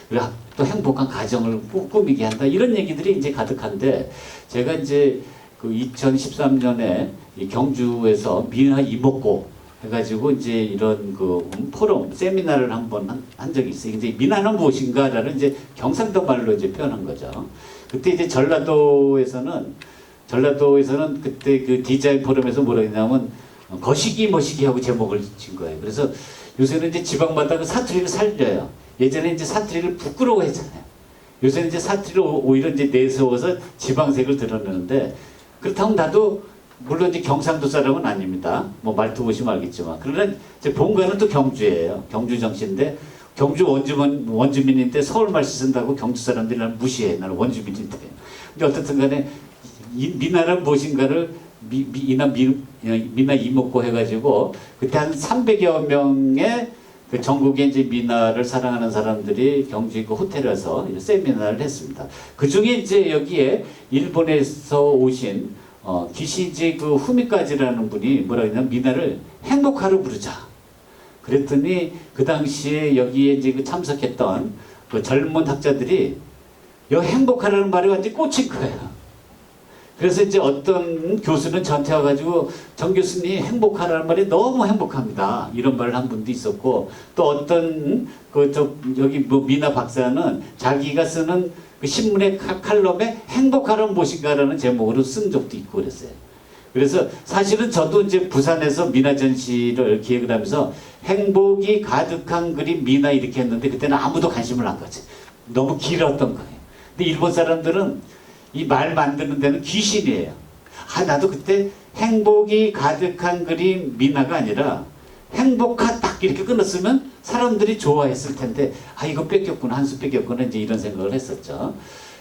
그리고 또 행복한 가정을 꾸미게 한다, 이런 얘기들이 이제 가득한데, 제가 이제 그 2013년에 경주에서 미나 이목고 해가지고 이제 이런 그 포럼 세미나를 한번 한 적이 있어요. 이제 미나는 무엇인가라는 이제 경상도 말로 이제 표현한 거죠. 그때 이제 전라도에서는 그때 그 디자인 포럼에서 뭐라 했냐면 거시기 머시기 하고 제목을 진 거예요. 그래서 요새는 이제 지방마다 그 사투리를 살려요. 예전에 이제 사투리를 부끄러워했잖아요. 요새는 이제 사투리를 오히려 이제 내세워서 지방색을 드러내는데, 그렇다면 나도 물론 이제 경상도 사람은 아닙니다. 뭐 말투 보시면 알겠지만. 그러나 제 본가는 또 경주예요. 경주 정신인데, 경주 원주민인데 서울말씨 쓴다고 경주 사람들이 나를 무시해. 나는 원주민인데. 근데 어떻든 간에 미나는 무엇인가를 미나 이목고 해가지고 그때 한 300여 명의 그 전국에 이제 미나를 사랑하는 사람들이 경주 그 호텔에서 세미나를 했습니다. 그 중에 이제 여기에 일본에서 오신 기시지 그 후미까지라는 분이 뭐라 그러냐면 미나를 행복하러 부르자. 그랬더니 그 당시에 여기에 이제 그 참석했던 그 젊은 학자들이 여 행복하라는 말에 완전히 꽂힌 거예요. 그래서 이제 어떤 교수는 저한테 와가지고 정 교수님 행복하라는 말이 너무 행복합니다. 이런 말을 한 분도 있었고, 또 어떤 여기 뭐 미나 박사는 자기가 쓰는 그 신문의 칼럼에 행복하라는 무엇인가라는 제목으로 쓴 적도 있고 그랬어요. 그래서 사실은 저도 이제 부산에서 미나 전시를 기획을 하면서 행복이 가득한 그림 미나 이렇게 했는데 그때는 아무도 관심을 안 가지. 너무 길었던 거예요. 근데 일본 사람들은 이 말 만드는 데는 귀신이에요. 나도 그때 행복이 가득한 그림 미나가 아니라 행복하 딱 이렇게 끊었으면 사람들이 좋아했을 텐데, 이거 뺏겼구나, 한 수 뺏겼구나, 이제 이런 생각을 했었죠.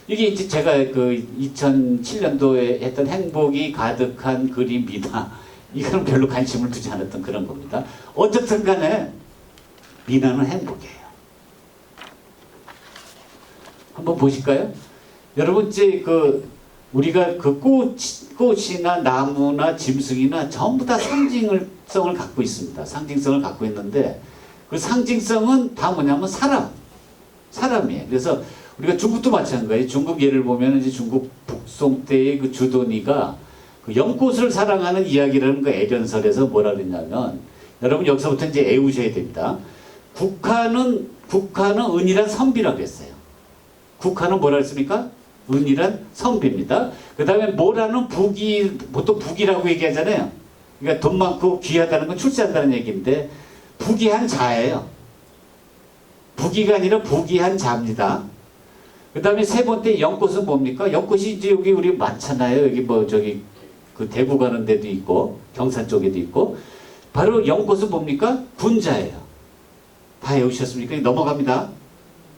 이게 이제 제가 그 2007년도에 했던 행복이 가득한 그림 미나, 이거는 별로 관심을 두지 않았던 그런 겁니다. 어쨌든 간에 미나는 행복이에요. 한번 보실까요? 여러분, 이제 우리가 그 꽃이나 나무나 짐승이나 전부 다 상징성을 갖고 있습니다. 상징성을 갖고 있는데, 그 상징성은 다 뭐냐면 사람이에요. 그래서 우리가 중국도 마찬가지예요. 중국 예를 보면 이제 중국 북송 때의 그 주도니가 그 연꽃을 사랑하는 이야기라는 그 애전설에서 뭐라 그랬냐면, 여러분 여기서부터 이제 애우셔야 됩니다. 국화는 은이란 선비라고 그랬어요. 국화는 뭐라 그랬습니까? 은이란 선비입니다. 그 다음에 모라는 보통 북이라고 얘기하잖아요. 그러니까 돈 많고 귀하다는 건 출세한다는 얘기인데, 부귀한 자예요. 부귀가 아니라 부귀한 자입니다. 그 다음에 세 번째 연꽃은 뭡니까? 연꽃이 이제 여기 우리 많잖아요. 여기 뭐 그 대구 가는 데도 있고 경산 쪽에도 있고. 바로 연꽃은 뭡니까? 군자예요. 다 외우셨습니까? 넘어갑니다.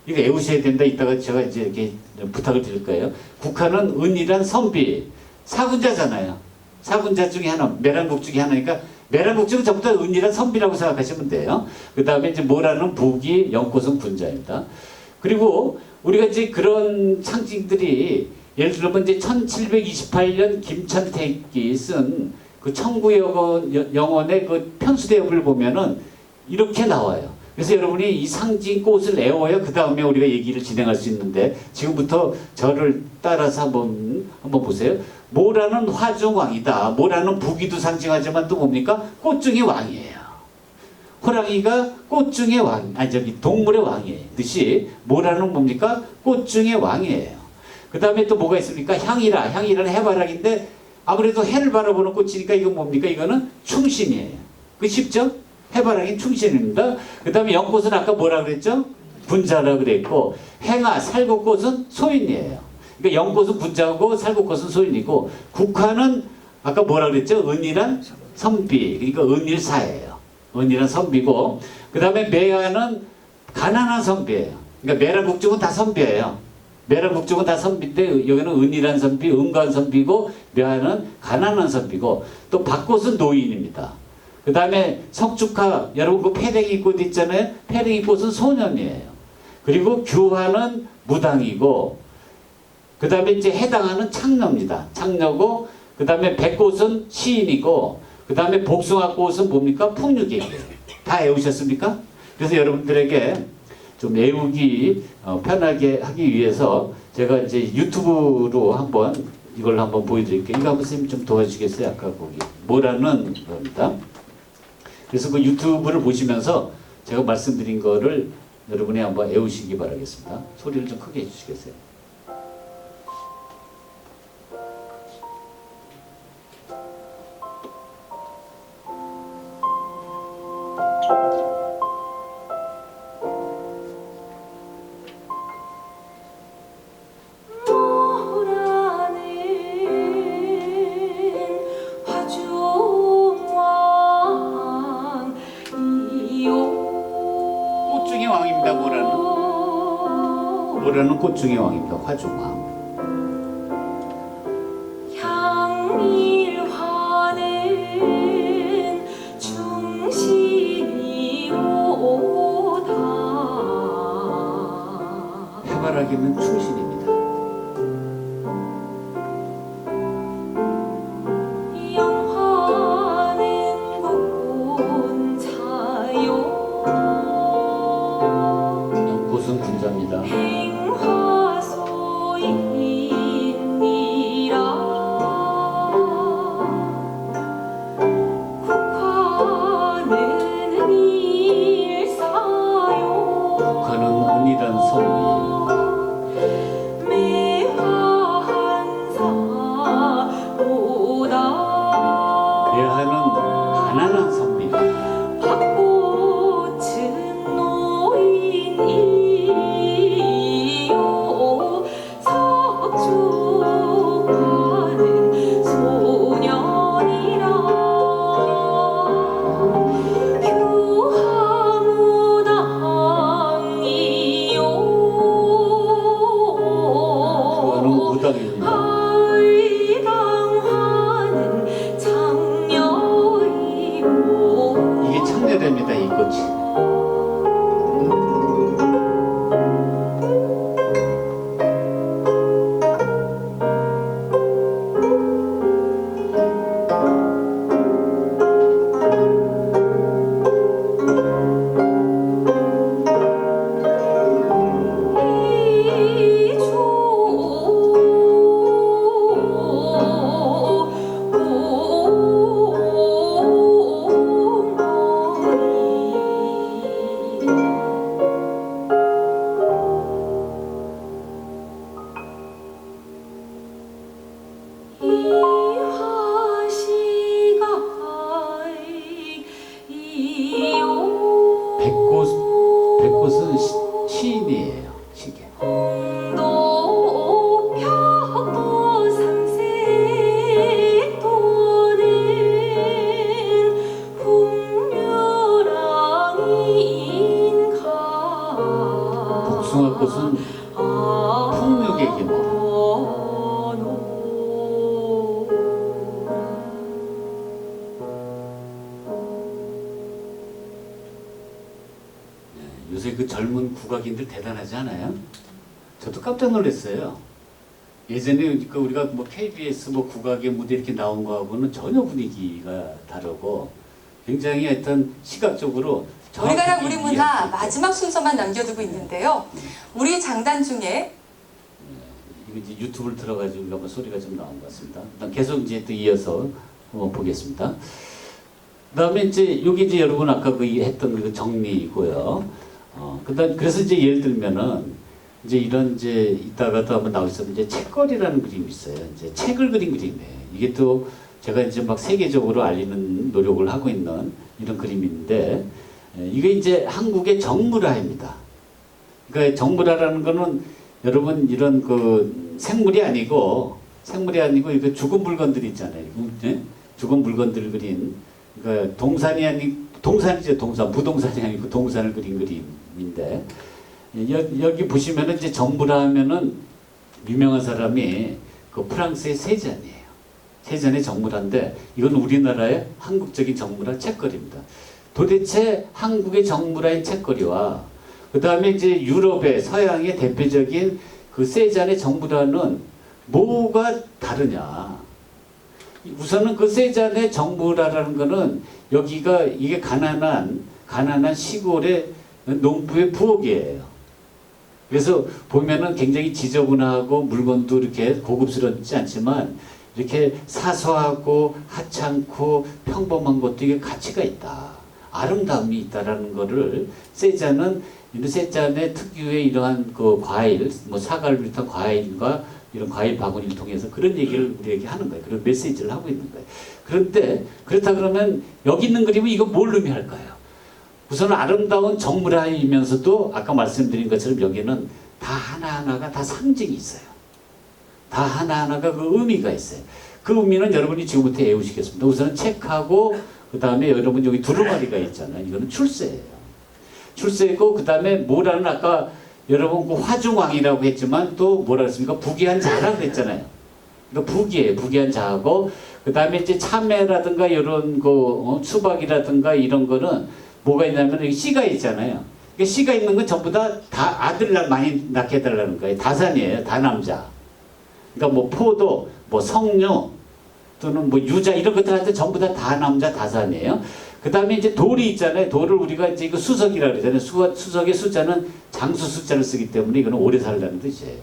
이거 외우셔야 된다. 이따가 제가 이제 이렇게 부탁을 드릴 거예요. 국화는 은이란 선비, 사군자잖아요. 사군자 중에 하나, 매란국 중에 하나니까 매란국중은 전부 다 은이란 선비라고 생각하시면 돼요. 그 다음에 이제 모라는 부귀, 연꽃은 군자입니다. 그리고 우리가 이제 그런 상징들이 예를 들면 이제 1728년 김천택이 쓴 그 청구영원의 그 편수대업을 보면은 이렇게 나와요. 그래서 여러분이 이 상징 꽃을 애워야 그 다음에 우리가 얘기를 진행할 수 있는데, 지금부터 저를 따라서 한번 보세요. 모라는 화중왕이다. 모라는 부귀도 상징하지만 또 뭡니까? 꽃 중의 왕이에요. 호랑이가 꽃 중의 왕, 동물의 왕이에요. 듯이 모라는 뭡니까? 꽃 중의 왕이에요. 그 다음에 또 뭐가 있습니까? 향이라. 향이라는 해바라기인데 아무래도 해를 바라보는 꽃이니까 이건 뭡니까? 이거는 충신이에요. 그 쉽죠? 해바라기는 충신입니다. 그 다음에 연꽃은 아까 뭐라 그랬죠? 분자라 그랬고, 행화, 살구꽃은 소인이에요. 그러니까 연꽃은 분자고 살구꽃은 소인이고, 국화는 아까 뭐라 그랬죠? 은이란 선비. 그러니까 은일사예요. 은이란 선비고, 그 다음에 매화는 가난한 선비예요. 그러니까 매랑 국중은 다 선비예요. 매랑 국중은 다 선비인데 여기는 은이란 선비, 은관 선비고, 매화는 가난한 선비고, 또 밭꽃은 노인입니다. 그 다음에 석축화, 여러분 그 패랭이 꽃 있잖아요. 패랭이 꽃은 소년이에요. 그리고 규화는 무당이고, 그 다음에 이제 해당하는 창녀입니다. 창녀고, 그 다음에 백꽃은 시인이고, 그 다음에 복숭아꽃은 뭡니까? 풍류객이에요. 다 외우셨습니까? 그래서 여러분들에게 좀 외우기 편하게 하기 위해서 제가 이제 유튜브로 한번 이걸 한번 보여드릴게요. 이거 한번 선생님 좀 도와주시겠어요? 아까 거기 뭐라는 겁니다. 그래서 그 유튜브를 보시면서 제가 말씀드린 거를 여러분이 한번 외우시기 바라겠습니다. 소리를 좀 크게 해주시겠어요? 모라는 꽃 중의 왕입니다. 화중왕. 향일화는 충신이로다. 해바라기는 충신입니다. 영화는 군자요. 연꽃은 군자입니다. 이게 창녀됩니다. 이 꽃이. 백꽃은 시인이에요. 시계. 복숭아꽃은 풍류객입니다. 요새 그 젊은 국악인들 대단하지 않아요? 저도 깜짝 놀랐어요. 예전에 그 우리가 뭐 KBS 뭐 국악의 무대 이렇게 나온 거하고는 전혀 분위기가 다르고 굉장히 하여튼 시각적으로 우리나라 우리 문화 마지막 순서만 남겨두고 있는데요. 우리 장단 중에 이거 이제 유튜브를 들어가지고 한번 소리가 좀 나온 것 같습니다. 일단 계속 이제 또 이어서 보겠습니다. 그다음에 이제 여기 이제 여러분 아까 그 했던 그 정리이고요. 그다음 그래서 이제 예를 들면은 이제 이런 이제 이따가도 한번 나오셨는데 이제 책거리라는 그림이 있어요. 이제 책을 그린 그림이에요. 이게 또 제가 이제 막 세계적으로 알리는 노력을 하고 있는 이런 그림인데 이게 이제 한국의 정물화입니다. 그러니까 정물화라는 거는 여러분 이런 그 생물이 아니고 이거 죽은 물건들 있잖아요. 예? 죽은 물건들 그린 그러니까 동산이죠. 동산 부동산이 아니고 동산을 그린 그림인데 여기 보시면은 이제 정물화하면은 유명한 사람이 그 프랑스의 세잔이에요. 세잔의 정물화인데 이건 우리나라의 한국적인 정물화 책거리입니다. 도대체 한국의 정물화인 책거리와 그 다음에 이제 유럽의 서양의 대표적인 그 세잔의 정물화는 뭐가 다르냐? 우선은 그 세잔의 정물화라는 거는 여기가 이게 가난한 시골의 농부의 부엌이에요. 그래서 보면은 굉장히 지저분하고 물건도 이렇게 고급스럽지 않지만 이렇게 사소하고 하찮고 평범한 것도 이게 가치가 있다. 아름다움이 있다라는 거를 세잔의 특유의 이러한 그 과일, 뭐 사과를 비롯한 과일과 이런 과일 바구니를 통해서 그런 얘기를 우리에게 하는 거예요. 그런 메시지를 하고 있는 거예요. 그런데 그렇다 그러면 여기 있는 그림은 이거 뭘 의미할까요? 우선 아름다운 정물화이면서도 아까 말씀드린 것처럼 여기는 다 하나하나가 다 상징이 있어요. 다 하나하나가 그 의미가 있어요. 그 의미는 여러분이 지금부터 외우시겠습니다. 우선은 책하고 그 다음에 여러분 여기 두루마리가 있잖아요. 이거는 출세예요. 출세고 그 다음에 뭐라는 아까 여러분 그 화중왕이라고 했지만 또 뭐라 했습니까? 부귀한자라고 했잖아요. 그러니까 부귀예요. 부귀한자하고 그 다음에 이제 참외라든가 이런 그 수박이라든가 이런 거는 뭐가 있냐면 여기 씨가 있잖아요. 그러니까 씨가 있는 건 전부 다 아들 많이 낳게 해달라는 거예요. 다산이에요. 다남자. 그러니까 뭐 포도, 뭐 석류 또는 뭐 유자 이런 것들한테 전부 다 다남자 다산이에요. 그 다음에 이제 돌이 있잖아요. 돌을 우리가 이제 이거 수석이라고 그러잖아요. 수석의 숫자는 장수 숫자를 쓰기 때문에 이거는 오래 살라는 뜻이에요.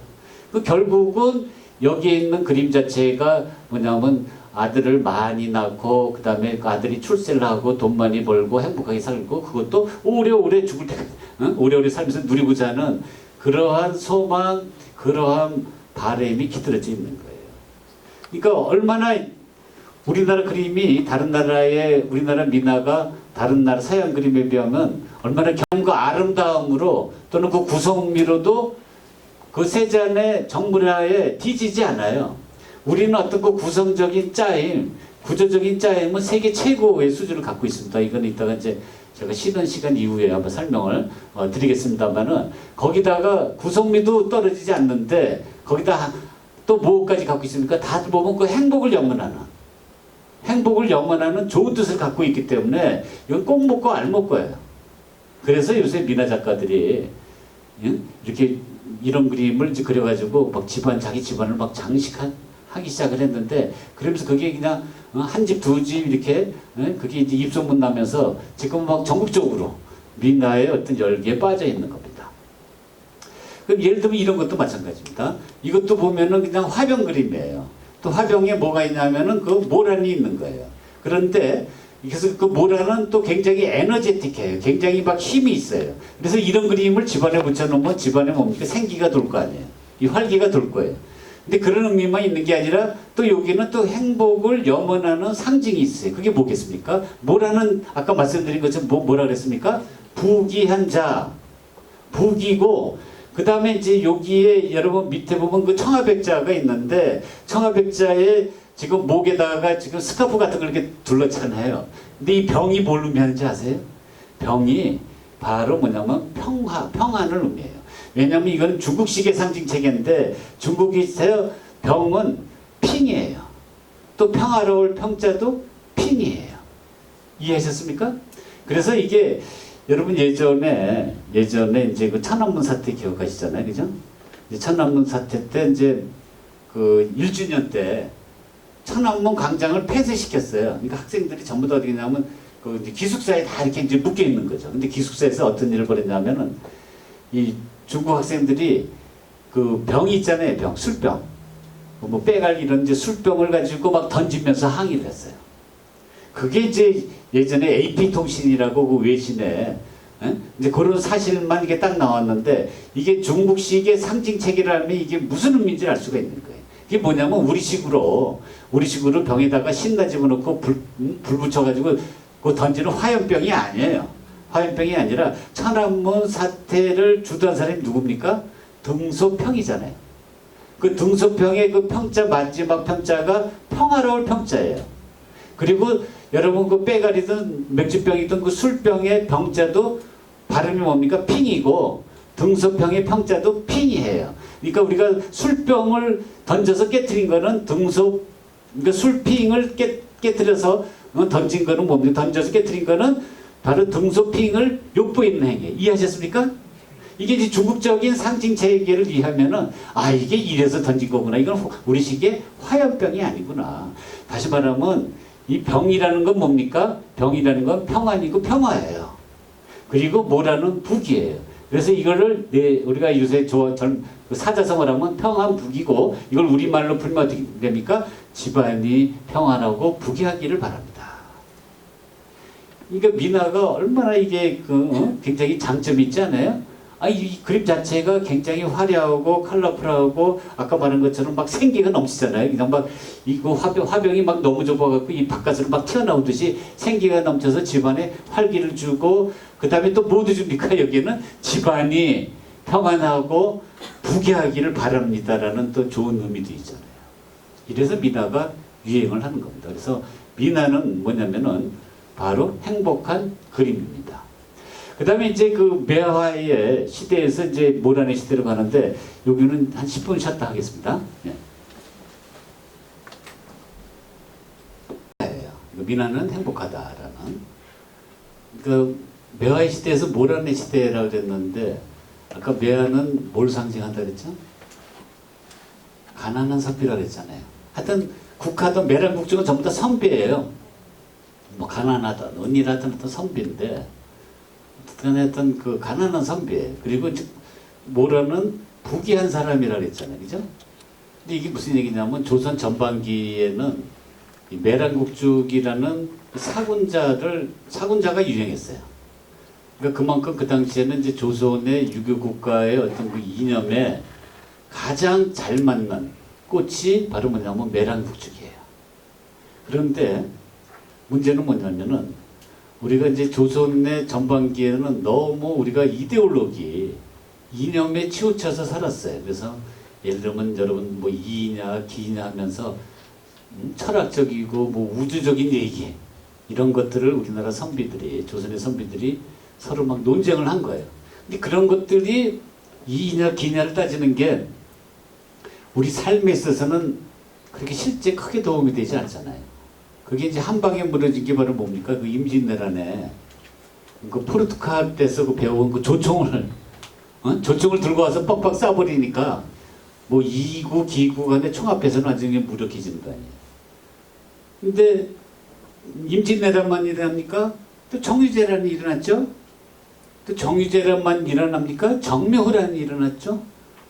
그 결국은 여기에 있는 그림 자체가 뭐냐면 아들을 많이 낳고 그 다음에 그 아들이 출세를 하고 돈 많이 벌고 행복하게 살고 그것도 오래오래 죽을 때까지 오래오래 살면서 누리고자 하는 그러한 소망, 그러한 바람이 깃들어져 있는 거예요. 그러니까 얼마나 우리나라 그림이 다른 나라의 우리나라 민화가 다른 나라 서양 그림에 비하면 얼마나 경과 아름다움으로 또는 그 구성미로도 그 세잔의 정물화에 뒤지지 않아요. 우리는 어떤 그 구성적인 짜임, 구조적인 짜임은 세계 최고의 수준을 갖고 있습니다. 이건 이따가 이제 제가 쉬는 시간 이후에 한번 설명을 드리겠습니다만은 거기다가 구성미도 떨어지지 않는데 거기다 또 뭐까지 갖고 있습니까? 다들 보면 그 행복을 영원하는 좋은 뜻을 갖고 있기 때문에 이건 꼭 먹고 알 먹고예요. 그래서 요새 민화 작가들이 이렇게 이런 그림을 이제 그려가지고 막 자기 집안을 막 장식하기 시작을 했는데 그러면서 그게 그냥 한 집 두 집 이렇게 그게 이제 입소문 나면서 지금 막 전국적으로 민화의 어떤 열기에 빠져 있는 겁니다. 그럼 예를 들면 이런 것도 마찬가지입니다. 이것도 보면은 그냥 화병 그림이에요. 또 화병에 뭐가 있냐면은 그 모란이 있는 거예요. 그런데 그래서 그 모란은 또 굉장히 에너제틱해요. 굉장히 막 힘이 있어요. 그래서 이런 그림을 집안에 붙여놓으면 집안에 뭡니까? 생기가 돌 거 아니에요. 이 활기가 돌 거예요. 근데 그런 의미만 있는 게 아니라 또 여기는 또 행복을 염원하는 상징이 있어요. 그게 뭐겠습니까? 모란은 아까 말씀드린 것처럼 뭐라 그랬습니까? 부귀한 자. 부귀고 그 다음에 이제 여기에 여러분 밑에 보면 그 청아백자가 있는데 청아백자에 지금 목에다가 지금 스카프 같은 걸 이렇게 둘렀잖아요. 근데 이 병이 뭘 의미하는지 아세요? 병이 바로 뭐냐면 평안을 의미해요. 왜냐하면 이건 중국식의 상징체계인데 중국에서 병은 핑이에요. 또 평화로울 평자도 핑이에요. 이해하셨습니까? 그래서 이게 여러분 예전에 이제 그 천안문 사태 기억하시잖아요, 그죠? 이제 천안문 사태 때 이제 그 1주년 때 천안문 광장을 폐쇄시켰어요. 그러니까 학생들이 전부 다 어디 냐면 그 이제 기숙사에 다 이렇게 이제 묶여 있는 거죠. 근데 기숙사에서 어떤 일을 벌였냐면은 이 중국 학생들이 그 병이 있잖아요, 술병. 뭐 빼갈 이런 이제 술병을 가지고 막 던지면서 항의를 했어요. 그게 이제 예전에 AP통신이라고 그 외신에 예? 이제 그런 사실만 이게 딱 나왔는데 이게 중국식의 상징책이라면 이게 무슨 의미인지 알 수가 있는 거예요. 이게 뭐냐면 우리식으로 병에다가 신나 집어넣고 불 붙여가지고 그 던지는 화염병이 아니에요. 화염병이 아니라 천안문 사태를 주도한 사람이 누굽니까? 등소평이잖아요. 그 등소평의 그 평자 마지막 평자가 평화로울 평자예요. 그리고 여러분 그 빼가리든 맥주병이든 그 술병의 병자도 발음이 뭡니까? 핑이고 등소평의 평자도 핑이에요. 그러니까 우리가 술병을 던져서 깨트린 거는 그러니까 술핑을 깨트려서 던진 거는 뭡니까? 던져서 깨트린 거는 바로 등소핑을 욕보이는 행위. 이해하셨습니까? 이게 이제 중국적인 상징 체계를 이해하면은 이게 이래서 던진 거구나. 이건 우리식의 화염병이 아니구나. 다시 말하면 이 병이라는 건 뭡니까? 병이라는 건 평안이고 평화예요. 그리고 뭐라는 북이에요. 그래서 이거를 우리가 요새 사자성어를 하면 평안북이고 이걸 우리말로 풀면 어떻게 됩니까? 집안이 평안하고 부귀하기를 바랍니다. 그러니까 민화가 얼마나 이게 굉장히 장점이 있지 않아요? 이 그림 자체가 굉장히 화려하고 컬러풀하고 아까 말한 것처럼 막 생기가 넘치잖아요. 그냥 막 이거 화병이 막 너무 좁아갖고 이 바깥으로 막 튀어나오듯이 생기가 넘쳐서 집안에 활기를 주고 그 다음에 또 뭐 줍니까? 여기는 집안이 평안하고 부귀하기를 바랍니다라는 또 좋은 의미도 있잖아요. 이래서 민화가 유행을 하는 겁니다. 그래서 민화는 뭐냐면은 바로 행복한 그림입니다. 그 다음에 이제 그 매화의 시대에서 이제 모란의 시대로 가는데 여기는 한 10분 쉬었다 하겠습니다. 예. 민화는 행복하다라는 그 매화의 시대에서 모란의 시대라고 그랬는데 아까 매화는 뭘 상징한다 그랬죠? 가난한 선비라고 그랬잖아요. 하여튼 국하든 매란국주는 전부 다 선비예요. 뭐 가난하다, 은이라든 어떤 선비인데 어떤 그 가난한 선비예요. 그리고 모란은 부귀한 사람이라고 그랬잖아요. 그죠? 근데 이게 무슨 얘기냐면 조선 전반기에는 이 매란국죽이라는 사군자가 유행했어요. 그러니까 그만큼 그 당시에는 이제 조선의 유교 국가의 어떤 그 이념에 가장 잘 맞는 꽃이 바로 뭐냐면 매란국죽이에요. 그런데 문제는 뭐냐면은 우리가 이제 조선의 전반기에는 너무 우리가 이념에 치우쳐서 살았어요. 그래서 예를 들면 여러분 뭐 이냐 기냐 하면서 철학적이고 뭐 우주적인 얘기 이런 것들을 우리나라 선비들이 조선의 선비들이 서로 막 논쟁을 한 거예요. 근데 그런 것들이 이냐 기냐를 따지는 게 우리 삶에 있어서는 그렇게 실제 크게 도움이 되지 않잖아요. 그게 이제 한 방에 무너진 게 바로 뭡니까? 그 임진왜란에 그 포르투갈 때서 그 배워온 그 조총을 들고 와서 뻑뻑 쏴버리니까 뭐 이구 기구 간의 총 앞에서는 완전히 무력해지는 거 아니에요. 근데 임진왜란만 일어납니까? 또 정유재란이 일어났죠? 또 정유재란만 일어납니까? 정묘호란이 일어났죠?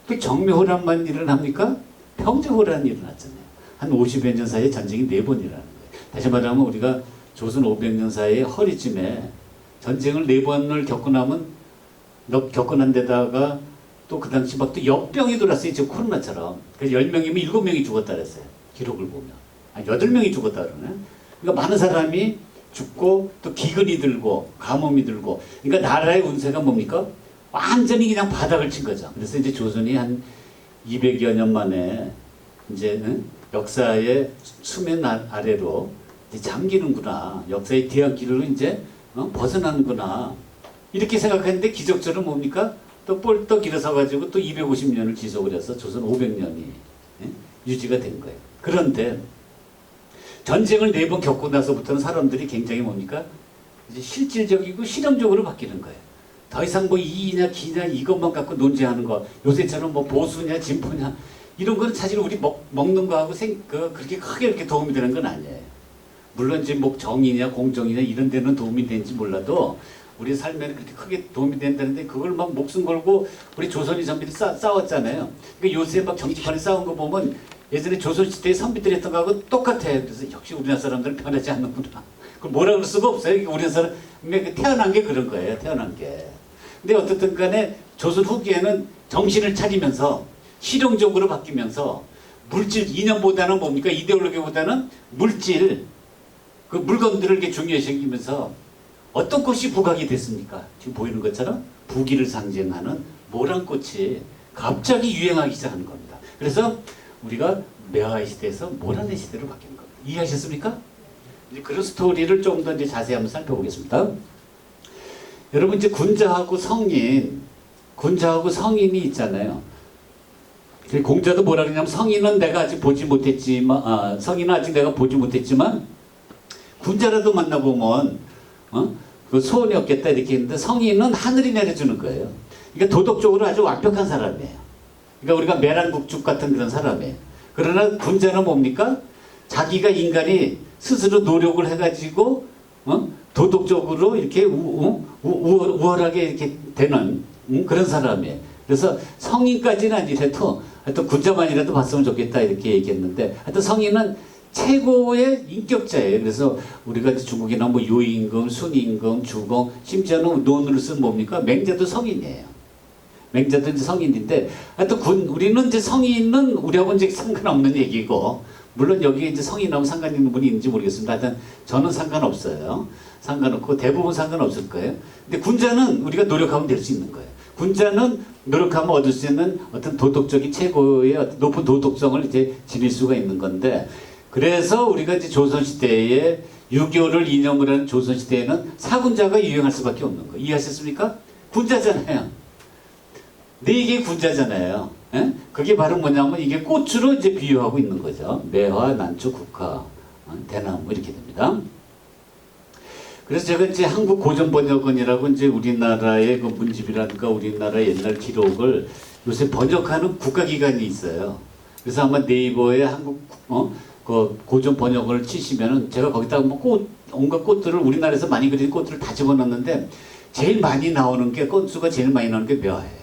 또 정묘호란만 일어납니까? 평정호란이 일어났잖아요. 한 50여 년 사이에 전쟁이 4번 일어나는 거예요. 다시 말하면 우리가 조선 500년 사이에 허리쯤에 전쟁을 4번을 겪고 난 데다가 또 그 당시 막 또 역병이 돌았어요. 지금 코로나처럼. 그래서 10명이면 7명이 죽었다 그랬어요. 기록을 보면. 8명이 죽었다 그러네. 그러니까 많은 사람이 죽고 또 기근이 들고 가뭄이 들고 그러니까 나라의 운세가 뭡니까? 완전히 그냥 바닥을 친 거죠. 그래서 이제 조선이 한 200여 년 만에 이제 역사의 수면 아래로 이제 잠기는구나. 역사의 뒤안길로 이제 벗어나는구나. 이렇게 생각했는데 기적적으로 뭡니까? 또 뻘떡 일어서가지고 또 250년을 지속을 해서 조선 500년이 유지가 된 거예요. 그런데 전쟁을 4번 겪고 나서부터는 사람들이 굉장히 뭡니까? 이제 실질적이고 실험적으로 바뀌는 거예요. 더 이상 뭐 이냐 기냐 이것만 갖고 논쟁하는 거 요새처럼 뭐 보수냐 진보냐 이런 거는 사실 우리 먹는 거하고 그렇게 크게 이렇게 도움이 되는 건 아니에요. 물론 이제 뭐 정의냐 공정이냐 이런 데는 도움이 되는지 몰라도 우리 삶에는 그렇게 크게 도움이 된다는데 그걸 막 목숨 걸고 우리 조선이 선비들이 싸웠잖아요. 그러니까 요새 막 정치판에 싸운 거 보면 예전에 조선시대에 선비들이 했던 거하고 똑같아요. 그래서 역시 우리나라 사람들은 변하지 않는구나. 그 뭐라 그럴 수가 없어요. 우리나라 태어난 게 그런 거예요. 태어난 게. 근데 어떻든 간에 조선 후기에는 정신을 차리면서 실용적으로 바뀌면서 물질 이념보다는 뭡니까? 이데올로기보다는 물질 그 물건들을 이렇게 중요시 여기면서 어떤 꽃이 부각이 됐습니까? 지금 보이는 것처럼 부귀를 상징하는 모란꽃이 갑자기 유행하기 시작하는 겁니다. 그래서 우리가 매화의 시대에서 모란의 시대로 바뀌는 겁니다. 이해하셨습니까? 이제 그런 스토리를 좀 더 이제 자세히 한번 살펴보겠습니다. 여러분 이제 군자하고 성인이 있잖아요. 공자도 뭐라 그러냐면 성인은 내가 아직 보지 못했지만 성인은 아직 내가 보지 못했지만 군자라도 만나보면 그 소원이 없겠다 이렇게 했는데 성인은 하늘이 내려주는 거예요. 그러니까 도덕적으로 아주 완벽한 사람이에요. 그러니까 우리가 매란국죽 같은 그런 사람이에요. 그러나 군자는 뭡니까? 자기가 인간이 스스로 노력을 해가지고 도덕적으로 이렇게 우월하게 이렇게 되는 그런 사람이에요. 그래서 성인까지는 아니라도 하여튼 군자만이라도 봤으면 좋겠다 이렇게 얘기했는데 하여튼 성인은 최고의 인격자예요. 그래서 우리가 중국이나 뭐 요임금, 순임금, 주공, 심지어는 논을 쓴 뭡니까? 맹자도 성인이에요. 맹자도 이제 성인인데 하여튼 우리는 이제 성인은 우리하고 이제 상관없는 얘기고 물론 여기에 이제 성인하고 상관 있는 분이 있는지 모르겠습니다. 하여튼 저는 상관없어요. 상관없고 대부분 상관없을 거예요. 근데 군자는 우리가 노력하면 될 수 있는 거예요. 군자는 노력하면 얻을 수 있는 어떤 도덕적인 최고의 높은 도덕성을 이제 지닐 수가 있는 건데 그래서 우리가 이제 조선시대에 유교를 이념을 하는 조선시대에는 사군자가 유행할 수밖에 없는 거예요. 이해하셨습니까? 군자잖아요. 네 군자잖아요. 예? 그게 바로 뭐냐면 이게 꽃으로 이제 비유하고 있는 거죠. 매화, 난초, 국화, 대나무 이렇게 됩니다. 그래서 제가 이제 한국 고전 번역원이라고 이제 우리나라의 그 문집이라든가 우리나라 옛날 기록을 요새 번역하는 국가기관이 있어요. 그래서 아마 네이버에 한국 그 고전 번역을 치시면은 제가 거기다가 뭐 온갖 꽃들을 우리나라에서 많이 그린 꽃들을 다 집어넣는데 제일 많이 나오는 게 꽃수가 제일 많이 나오는 게 매화예요.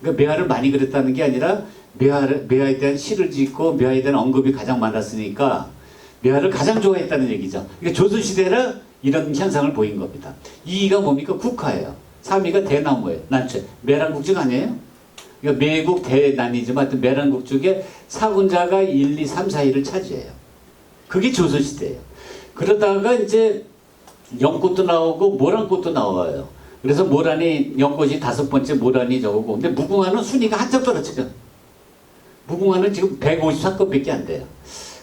그러니까 매화를 많이 그렸다는 게 아니라 매화에 대한 시를 짓고 매화에 대한 언급이 가장 많았으니까 매화를 가장 좋아했다는 얘기죠. 그러니까 조선시대라 이런 현상을 보인 겁니다. 2위가 뭡니까? 국화예요. 3위가 대나무예요. 난초. 매란국죽 아니에요? 그러니까 매국 대난이지만 하여튼 매란국죽의 사군자가 1, 2, 3, 4위를 차지해요. 그게 조선시대예요. 그러다가 이제 연꽃도 나오고 모란꽃도 나와요. 그래서 모란이 연꽃이 5번째 모란이 저거고 근데 무궁화는 순위가 한참 떨어져요. 무궁화는 지금 154건밖에 안 돼요.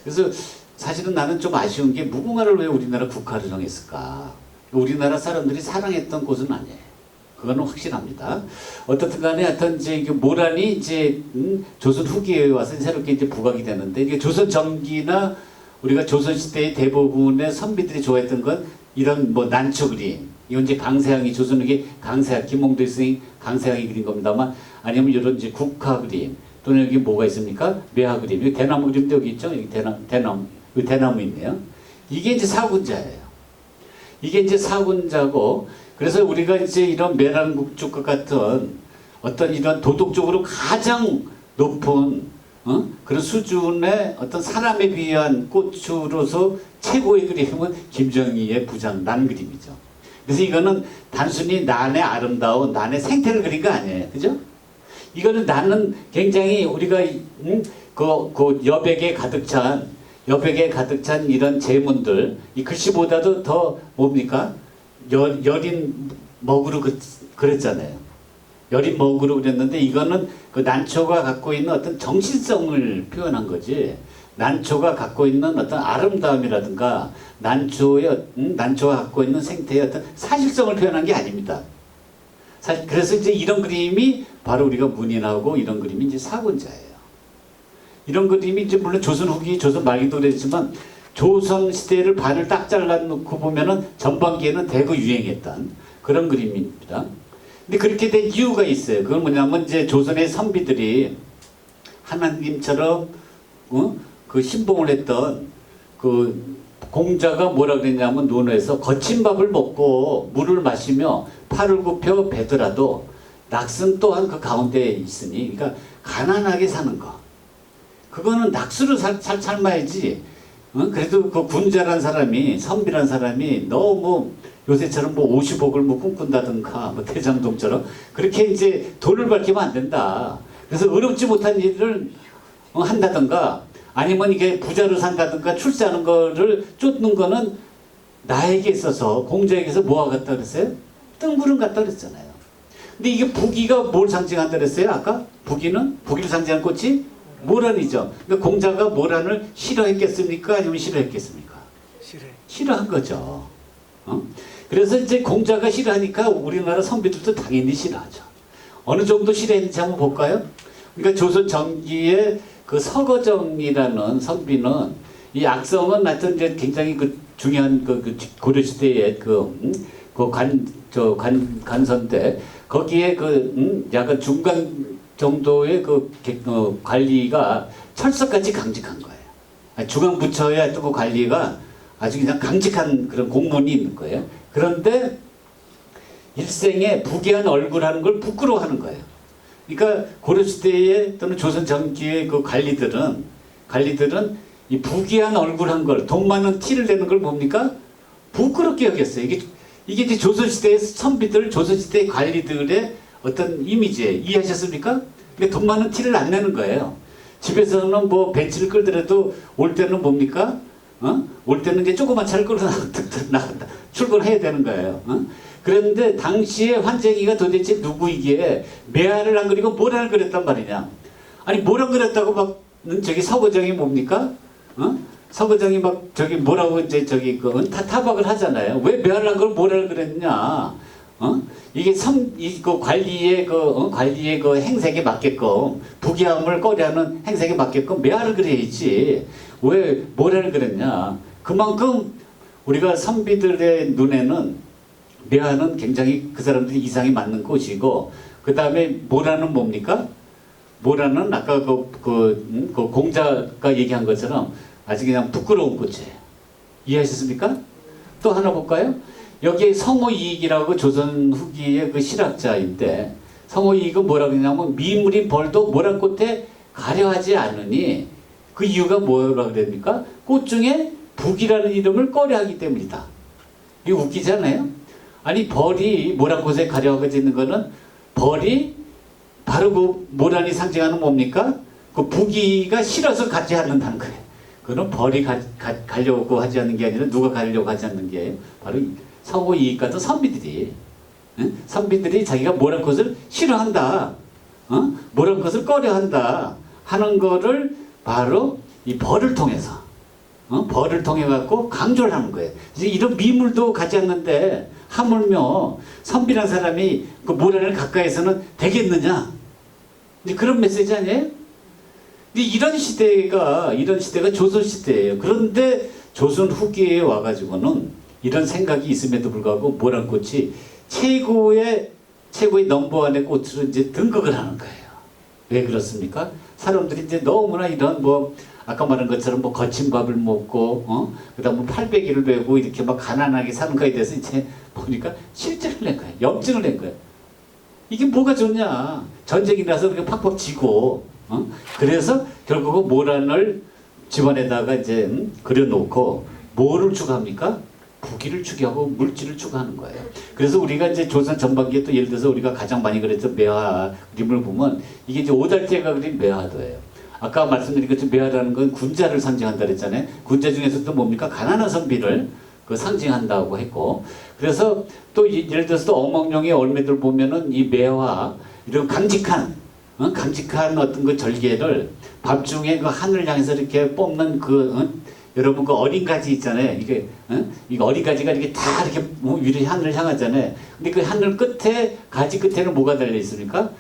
그래서 사실은 나는 좀 아쉬운 게 무궁화를 왜 우리나라 국화로 정했을까? 우리나라 사람들이 사랑했던 꽃은 아니에요. 그거는 확실합니다. 어떻든 간에 하여튼 이제 모란이 이제 조선 후기에 와서 새롭게 이제 부각이 되는데 이게 조선 전기나 우리가 조선 시대의 대부분의 선비들이 좋아했던 건 이런 뭐 난초 그림. 이건 이제 강세항이 조선 후기 강세항 김홍도 스님 강세항이 그린 겁니다만 아니면 이런 이제 국화 그림 또는 여기 뭐가 있습니까? 매화 그림. 여기 대나무 그림도 여기 있죠. 여기 대나무 있네요. 이게 이제 사군자예요. 이게 이제 사군자고 그래서 우리가 이제 이런 매란국죽과 같은 어떤 이런 도덕적으로 가장 높은 그런 수준의 어떤 사람에 비한 꽃으로서 최고의 그림은 김정희의 부장 난 그림이죠. 그래서 이거는 단순히 난의 아름다운 난의 생태를 그린 거 아니에요. 그죠? 이거는 나는 굉장히 우리가 그 여백에 가득 찬 이런 제문들 이 글씨보다도 더 뭡니까? 여린 먹으로 그랬잖아요. 여린 먹으로 그랬는데 이거는 그 난초가 갖고 있는 어떤 정신성을 표현한 거지. 난초가 갖고 있는 어떤 아름다움이라든가 난초가 갖고 있는 생태의 어떤 사실성을 표현한 게 아닙니다. 그래서 이제 이런 그림이 바로 우리가 문인하고 이런 그림이 이제 사군자예요. 이런 그림이 이제 물론 조선 후기, 조선 말기도 그랬지만 조선 시대를 반을 딱 잘라놓고 보면은 전반기에는 대거 유행했던 그런 그림입니다. 근데 그렇게 된 이유가 있어요. 그건 뭐냐면 이제 조선의 선비들이 하나님처럼 그 신봉을 했던 그 공자가 뭐라 그랬냐면 논어에서 거친 밥을 먹고 물을 마시며 팔을 굽혀 배더라도 낙은 또한 그 가운데에 있으니 그러니까 가난하게 사는 거. 그거는 낙수로 삶아야지 그래도 그 군자란 사람이, 선비란 사람이 너무 요새처럼 뭐 50억을 뭐 꿈꾼다든가 뭐 대장동처럼 그렇게 이제 돈을 밝히면 안 된다. 그래서 어렵지 못한 일을 한다든가 아니면 이게 부자로 산다든가 출세하는 거를 쫓는 거는 나에게 있어서 공자에게서 뭐가 같다 그랬어요? 뜬구름 같다 그랬잖아요. 근데 이게 부귀가 뭘 상징한다 그랬어요? 아까 부귀를 상징한 꽃이 모란이죠. 그러니까 공자가 모란을 싫어했겠습니까? 아니면 싫어했겠습니까? 싫어한 거죠. 그래서 이제 공자가 싫어하니까 우리나라 선비들도 당연히 싫어하죠. 어느 정도 싫어했는지 한번 볼까요? 그러니까 조선 전기의 그 서거정이라는 선비는 이 악성은 하여튼 이제 굉장히 그 중요한 그 고려시대의 간선 때 거기에 약간 중간 정도의 관리가 철석같이 강직한 거예요. 중앙부처의 하여튼 그 관리가 아주 그냥 강직한 그런 공무원이 있는 거예요. 그런데 일생에 부귀한 얼굴 하는 걸 부끄러워하는 거예요. 그러니까 고려시대의 또는 조선 전기의 그 관리들은 이 부귀한 얼굴 한 걸, 돈 많은 티를 내는 걸 뭡니까? 부끄럽게 여겼어요. 이게 이제 조선시대의 선비들, 조선시대의 관리들의 어떤 이미지에 이해하셨습니까? 그러니까 돈 많은 티를 안 내는 거예요. 집에서는 뭐 벤츠를 끌더라도 올 때는 뭡니까? 올 때는 이제 조그만 차를 끌고 나간다. 출근해야 되는 거예요. 그런데 당시에 환쟁이가 도대체 누구이기에 매화를 안 그리고 모란을 그렸단 말이냐. 아니 모란 그렸다고 막 저기 서거정이 뭡니까? 서거정이 막 저기 뭐라고 이제 저기 타박을 하잖아요. 왜 매화를 안 그리고 모란을 그렸냐? 이게 그 관리의 관리의 그 행색에 맞게끔 부귀함을 꺼려하는 행색에 맞게끔 매화를 그려야지. 왜 모란을 그렸냐? 그만큼 우리가 선비들의 눈에는 매화는 굉장히 그 사람들이 이상이 맞는 꽃이고, 그 다음에 모란은 뭡니까? 모란은 아까 그 공자가 얘기한 것처럼 아주 그냥 부끄러운 꽃이에요. 이해하셨습니까? 또 하나 볼까요? 여기에 성호이익이라고 조선 후기의 그 실학자인데, 성호이익은 뭐라고 했냐면 미물인 벌도 모란꽃에 가려하지 않으니 그 이유가 뭐라고 그럽니까? 꽃 중에 북이라는 이름을 꺼려하기 때문이다. 이거 웃기지 않아요? 아니 벌이 모란꽃에 가려하고 있는 거는 벌이 바로 그 모란이 상징하는 뭡니까? 그 부귀가 싫어서 갖지 않는다는 거예요. 그건 벌이 가려고 하지 않는 게 아니라 누가 가려고 하지 않는 게 바로 성호이익 같은 선비들이, 선비들이 자기가 모란꽃을 싫어한다, 모란꽃을 꺼려한다 하는 거를 바로 이 벌을 통해서, 벌을 통해 갖고 강조를 하는 거예요. 이제 이런 미물도 가지 않는데 하물며 선비란 사람이 그 모란을 가까이서는 되겠느냐? 이제 그런 메시지 아니에요? 근데 이런 시대가 조선 시대예요. 그런데 조선 후기에 와가지고는 이런 생각이 있음에도 불구하고 모란꽃이 최고의 넘버원의 꽃으로 이제 등극을 하는 거예요. 왜 그렇습니까? 사람들이 이제 너무나 이런 아까 말한 것처럼 거친 밥을 먹고, 그다음 800일을 배우고 이렇게 막 가난하게 사는 거에 대해서 이제 보니까 실증을 낸 거예요. 염증을 낸 거예요. 이게 뭐가 좋냐? 전쟁이 나서 이렇게 팍팍 지고, 그래서 결국은 모란을 집안에다가 이제 그려놓고 뭐를 추구합니까? 부귀를 추구하고 물질을 추구하는 거예요. 그래서 우리가 이제 조선 전반기에 또 예를 들어서 우리가 가장 많이 그랬던 매화 그림을 보면 이게 이제 오달태가 그린 매화도예요. 아까 말씀드린 것처럼 매화라는 건 군자를 상징한다 그랬잖아요. 군자 중에서도 뭡니까? 가난한 선비를 상징한다고 했고, 그래서 또 예를 들어서 또 어몽룡의 얼매들 보면은 이 매화 이런 강직한 어떤 그 절개를 밤중에 그 하늘 향해서 이렇게 뽑는 여러분 그 어린 가지 있잖아요. 이게 어린 가지가 이렇게 다 이렇게 위로 하늘을 향하잖아요. 근데 그 하늘 끝에 가지 끝에는 뭐가 달려 있습니까?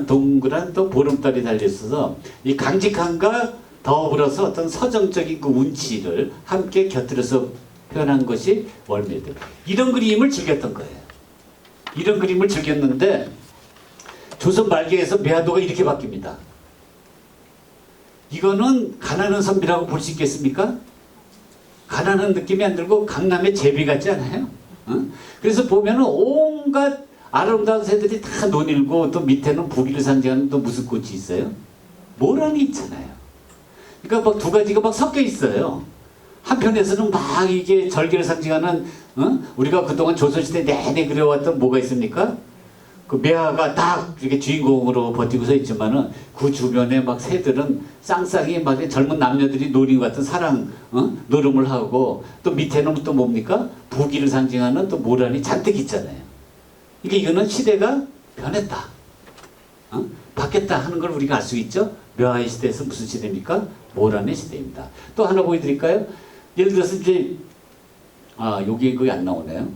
동그란 또 보름달이 달려 있어서 이 강직함과 더불어서 어떤 서정적인 그 운치를 함께 곁들여서 표현한 것이 월매들. 이런 그림을 즐겼던 거예요. 이런 그림을 즐겼는데 조선 말기에서 매화도가 이렇게 바뀝니다. 이거는 가난한 선비라고 볼 수 있겠습니까? 가난한 느낌이 안 들고 강남의 제비 같지 않아요? 그래서 보면은 온갖 아름다운 새들이 다 논일고 또 밑에는 부귀를 상징하는 또 무슨 꽃이 있어요? 모란이 있잖아요. 그러니까 막 두 가지가 막 섞여 있어요. 한편에서는 막 이게 절개를 상징하는 우리가 그동안 조선시대 내내 그려왔던 뭐가 있습니까? 그 매화가 딱 이렇게 주인공으로 버티고 서 있지만은 그 주변에 막 새들은 쌍쌍이 막 젊은 남녀들이 노린 것 같은 사랑 노름을 하고 또 밑에는 또 뭡니까? 부귀를 상징하는 또 모란이 잔뜩 있잖아요. 이게 이거는 시대가 변했다. 바뀌었다 하는 걸 우리가 알 수 있죠. 묘화의 시대에서 무슨 시대입니까? 모란의 시대입니다. 또 하나 보여드릴까요? 예를 들어서 이제 여기 거기 안 나오네요.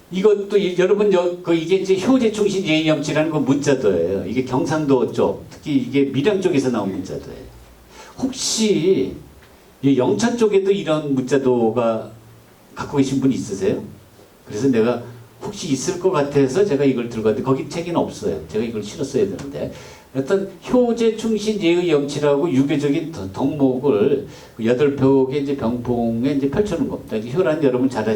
이것도 여러분 이게 이제 효제 충신 예의염치라는 그 문자도예요. 이게 경상도 쪽, 특히 이게 밀양 쪽에서 나온 문자도예요. 혹시 이 영천 쪽에도 이런 문자도가 갖고 계신 분 있으세요? 그래서 내가 혹시 있을 것 같아서 제가 이걸 들고 왔는데 거기 책에는 없어요. 제가 이걸 실었어야 되는데 어떤 효제 충신 예의 염치라고 유교적인 덕목을 8벽의 이제 병풍에 이제 펼쳐놓은 겁니다. 효란 여러분 잘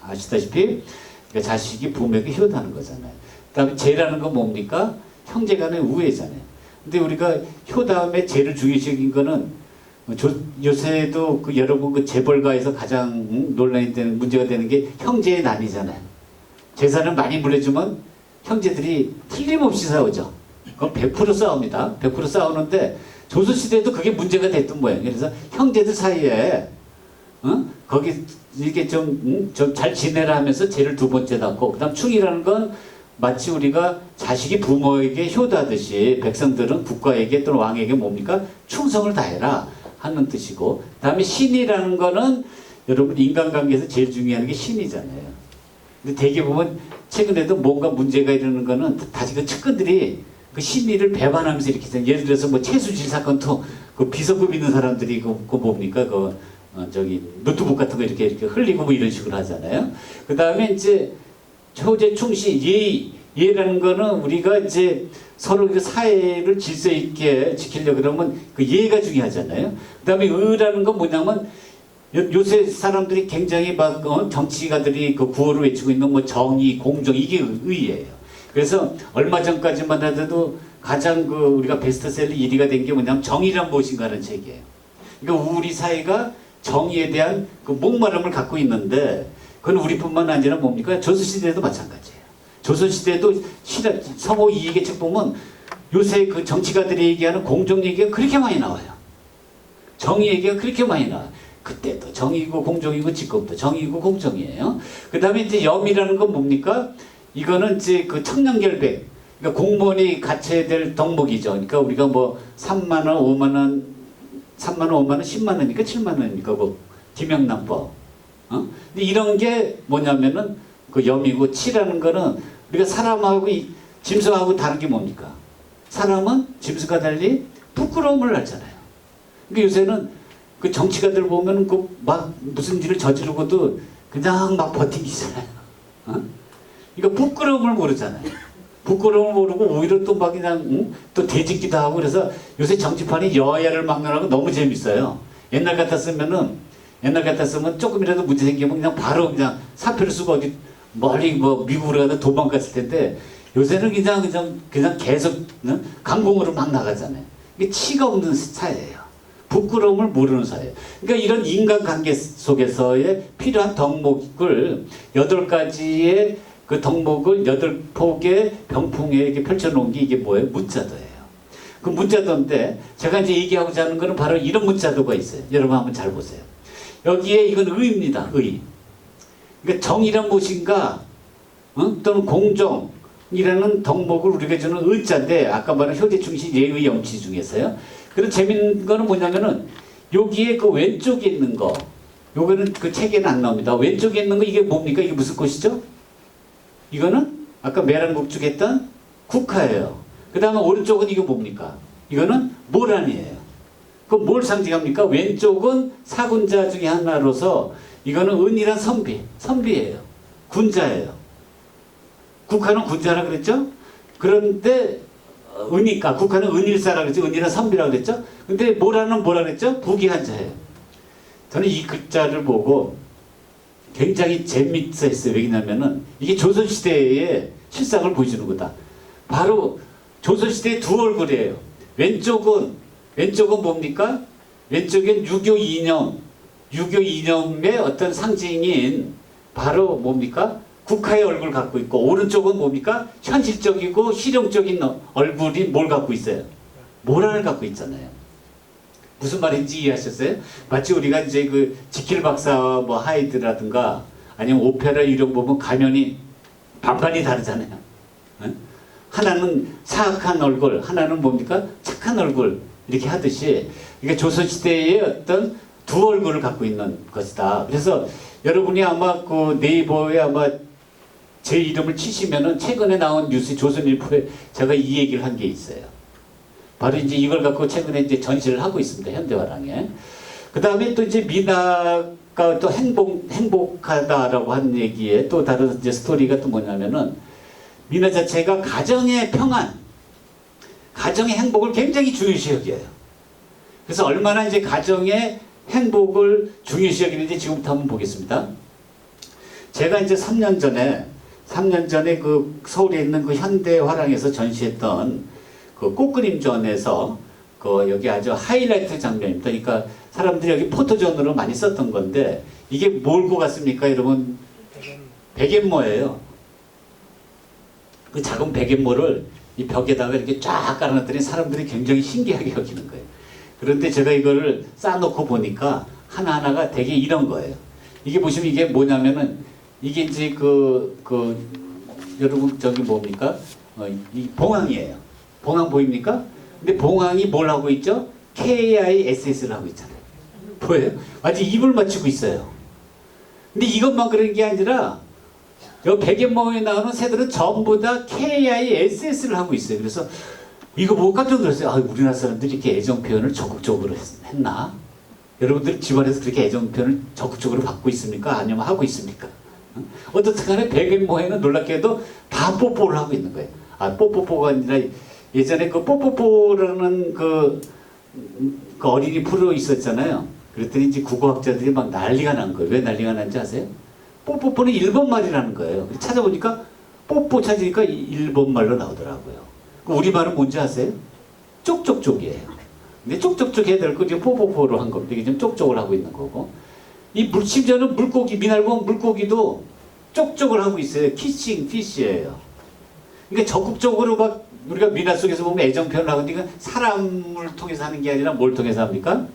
아시다시피 그러니까 자식이 부모에게 효다는 거잖아요. 그다음에 제라는 건 뭡니까? 형제간의 우애잖아요. 근데 우리가 효 다음에 제를 중요시킨 거는 요새도 그 여러분 그 재벌가에서 가장 논란이 되는 문제가 되는 게 형제의 난이잖아요. 재산을 많이 물려주면 형제들이 틀림없이 싸우죠. 그건 100% 싸웁니다. 100% 싸우는데 조선시대에도 그게 문제가 됐던 모양이에요. 그래서 형제들 사이에 거기 이게 좀 잘 지내라 하면서 죄를 2번째 낳고 그다음 충이라는 건 마치 우리가 자식이 부모에게 효도하듯이 백성들은 국가에게 또는 왕에게 뭡니까? 충성을 다해라 하는 뜻이고 그다음에 신이라는 거는 여러분 인간관계에서 제일 중요한 게 신이잖아요. 근데 대개 보면 최근에도 뭔가 문제가 일어나는 거는 다시 그 측근들이 그 신의를 배반하면서 이렇게 된 예를 들어서 뭐 최수질 사건도 그 비서급 있는 사람들이 그 뭡니까 저기 노트북 같은 거 이렇게 흘리고 뭐 이런 식으로 하잖아요. 그 다음에 이제 효제 충신 예라는 거는 우리가 이제 서로 그 사회를 질서 있게 지키려 그러면 그 예가 중요하잖아요. 그 다음에 의라는 건 뭐냐면 요새 사람들이 굉장히 막 정치가들이 그 구호를 외치고 있는 뭐 정의, 공정 이게 의예요. 그래서 얼마 전까지만 하더라도 가장 그 우리가 베스트셀러 1위가 된 게 뭐냐면 정의란 무엇인가 하는 책이에요. 그러니까 우리 사회가 정의에 대한 그 목마름을 갖고 있는데 그건 우리뿐만 아니라 뭡니까? 조선시대에도 마찬가지예요. 조선시대에도 서모 이익의 책 보면 요새 그 정치가들이 얘기하는 공정 얘기가 그렇게 많이 나와요. 정의 얘기가 그렇게 많이 나와요. 그때도 정의고 공정이고 지금도 정의고 공정이에요. 그 다음에 이제 염이라는 건 뭡니까? 이거는 이제 그 청렴결백. 그러니까 공무원이 갖춰야 될 덕목이죠. 그러니까 우리가 뭐 3만 원, 5만 원, 3만 원, 5만 원, 10만 원이니까 7만 원이니까 그 김영란법. 근데 이런 게 뭐냐면은 그 염이고 치라는 거는 우리가 사람하고 짐승하고 다른 게 뭡니까? 사람은 짐승과 달리 부끄러움을 알잖아요. 그러니까 요새는 그 정치가들 보면 그 막 무슨 일을 저지르고도 그냥 막 버티기잖아요. 그러니까 부끄러움을 모르잖아요. 부끄러움을 모르고 오히려 또 막 그냥 또 대짓기도 하고 그래서 요새 정치판이 여야를 막론하고 너무 재밌어요. 옛날 같았으면 조금이라도 문제 생기면 그냥 바로 그냥 사표를 쓰고 어디 멀리 뭐 미국으로 가다 도망갔을 텐데 요새는 그냥 계속 강공으로 막 나가잖아요. 이게 치가 없는 사회예요. 부끄러움을 모르는 사회. 그러니까 이런 인간관계 속에서의 필요한 덕목을 8가지의 그 덕목을 8폭의 병풍에 이렇게 펼쳐놓은 게 이게 뭐예요? 문자도예요. 그 문자도인데 제가 이제 얘기하고자 하는 거는 바로 이런 문자도가 있어요. 여러분 한번 잘 보세요. 여기에 이건 의입니다. 의. 그러니까 정의란 무엇인가 또는 공정이라는 덕목을 우리가 주는 의자인데 아까 말한 효제 충신 예의 염치 중에서요. 그런 재밌는 거는 뭐냐면은 여기에 그 왼쪽에 있는 거 요거는 그 책에는 안 나옵니다. 왼쪽에 있는 거 이게 뭡니까? 이게 무슨 꽃이죠? 이거는 아까 매란국죽했던 국화예요. 그 다음에 오른쪽은 이거 뭡니까? 이거는 모란이에요. 그럼 뭘 상징합니까? 왼쪽은 사군자 중에 하나로서 이거는 은이란 선비예요. 군자예요. 국화는 군자라 그랬죠? 그런데 은이니까 국화는 은일사라 그랬죠. 은이란 선비라 그랬죠. 근데 모란은 뭐라 그랬죠? 부귀한자예요. 저는 이 글자를 보고 굉장히 재밌었어요. 왜냐면은 이게 조선시대의 실상을 보여주는 거다. 바로 조선시대의 두 얼굴이에요. 왼쪽은 뭡니까? 왼쪽엔 유교 이념의 어떤 상징인 바로 뭡니까? 국가의 얼굴 갖고 있고, 오른쪽은 뭡니까? 현실적이고 실용적인 얼굴이 뭘 갖고 있어요? 모란을 갖고 있잖아요. 무슨 말인지 이해하셨어요? 마치 우리가 이제 그 지킬 박사 뭐 하이드라든가 아니면 오페라 유령 보면 가면이 반반이 다르잖아요. 응? 하나는 사악한 얼굴, 하나는 뭡니까? 착한 얼굴, 이렇게 하듯이 이게 조선시대의 어떤 두 얼굴을 갖고 있는 것이다. 그래서 여러분이 아마 그 네이버에 아마 제 이름을 치시면은 최근에 나온 뉴스 조선일보에 제가 이 얘기를 한 게 있어요. 바로 이제 이걸 갖고 최근에 이제 전시를 하고 있습니다. 현대화랑에. 그 다음에 또 이제 미나가 또 행복하다라고 한 얘기에 또 다른 이제 스토리가 또 뭐냐면은 미나 자체가 가정의 평안, 가정의 행복을 굉장히 중요시 여겨요. 그래서 얼마나 이제 가정의 행복을 중요시 여기는지 지금부터 한번 보겠습니다. 제가 이제 3년 전에 그 서울에 있는 그 현대화랑에서 전시했던 그 꽃그림전에서 그 여기 아주 하이라이트 장면입니다. 그러니까 사람들이 여기 포토존으로 많이 썼던 건데 이게 뭘 것 같습니까, 여러분? 백앤모예요. 그 작은 백앤모를 이 벽에다가 이렇게 쫙 깔아놨더니 사람들이 굉장히 신기하게 여기는 거예요. 그런데 제가 이거를 쌓아놓고 보니까 하나하나가 되게 이런 거예요. 이게 보시면 이게 뭐냐면은 이게 이제 여러분 저기 뭡니까? 이 봉황이에요. 봉황 보입니까? 근데 봉황이 뭘 하고 있죠? KISS를 하고 있잖아요. 보여요? 아직 입을 맞추고 있어요. 근데 이것만 그런 게 아니라 여기 백앤모에 나오는 새들은 전부 다 KISS를 하고 있어요. 그래서 이거 보고 깜짝 놀랐어요. 아, 우리나라 사람들이 이렇게 애정 표현을 적극적으로 했나? 여러분들 집안에서 그렇게 애정 표현을 적극적으로 받고 있습니까? 아니면 하고 있습니까? 어떻든 간에 백앤모에는 놀랍게도 다 뽀뽀를 하고 있는 거예요. 아, 뽀뽀뽀가 아니라 예전에 그 뽀뽀뽀라는 그 어린이 프로 있었잖아요. 그랬더니 이제 국어학자들이 막 난리가 난 거예요. 왜 난리가 난지 아세요? 뽀뽀뽀는 일본말이라는 거예요. 찾아보니까 뽀뽀 찾으니까 일본말로 나오더라고요. 우리말은 뭔지 아세요? 쪽쪽쪽이에요. 근데 쪽쪽쪽 해야 될 거 지금 뽀뽀뽀로 한 겁니다. 이게 지금 쪽쪽을 하고 있는 거고. 심지어는 물고기, 미나리본 물고기도 쪽쪽을 하고 있어요. 키싱 피쉬예요. 그러니까 적극적으로 막 우리가 미나 속에서 보면 애정 표현을 하고 있는 건 사람을 통해서 하는 게 아니라 뭘 통해서 합니까?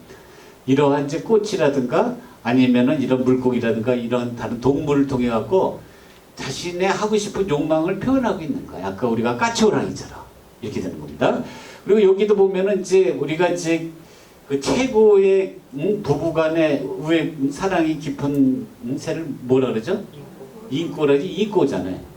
이러한 이제 꽃이라든가 아니면은 이런 물고기라든가 이런 다른 동물을 통해 갖고 자신의 하고 싶은 욕망을 표현하고 있는 거예요. 아까 우리가 까치호랑이처럼 이렇게 되는 겁니다. 그리고 여기도 보면은 이제 우리가 이제 그 최고의 부부간의 사랑이 깊은 새를 뭐라 그러죠? 인꼬라지 인꼬잖아요.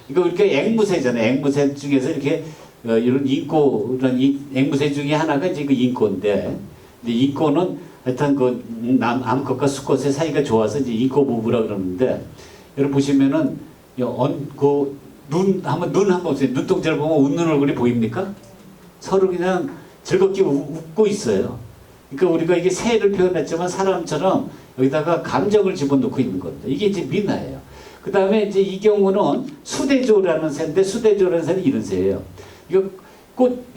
그러니까 우리가 앵무새잖아요. 앵무새 중에서 이렇게 이런 인꼬란 앵무새 중에 하나가 이제 그 인꼬인데, 근데 인꼬는 하여튼 그 암컷과 수컷의 사이가 좋아서 이제 인꼬 부부라 그러는데, 여러분 보시면은 눈 한번 보세요. 눈동자를 보면 웃는 얼굴이 보입니까? 서로 그냥 즐겁게 웃고 있어요. 그러니까 우리가 이게 새를 표현했지만 사람처럼 여기다가 감정을 집어넣고 있는 겁니다. 이게 이제 미나예요. 그 다음에 이제 이 경우는 수대조라는 새인데, 수대조라는 새는 이런 새예요. 이거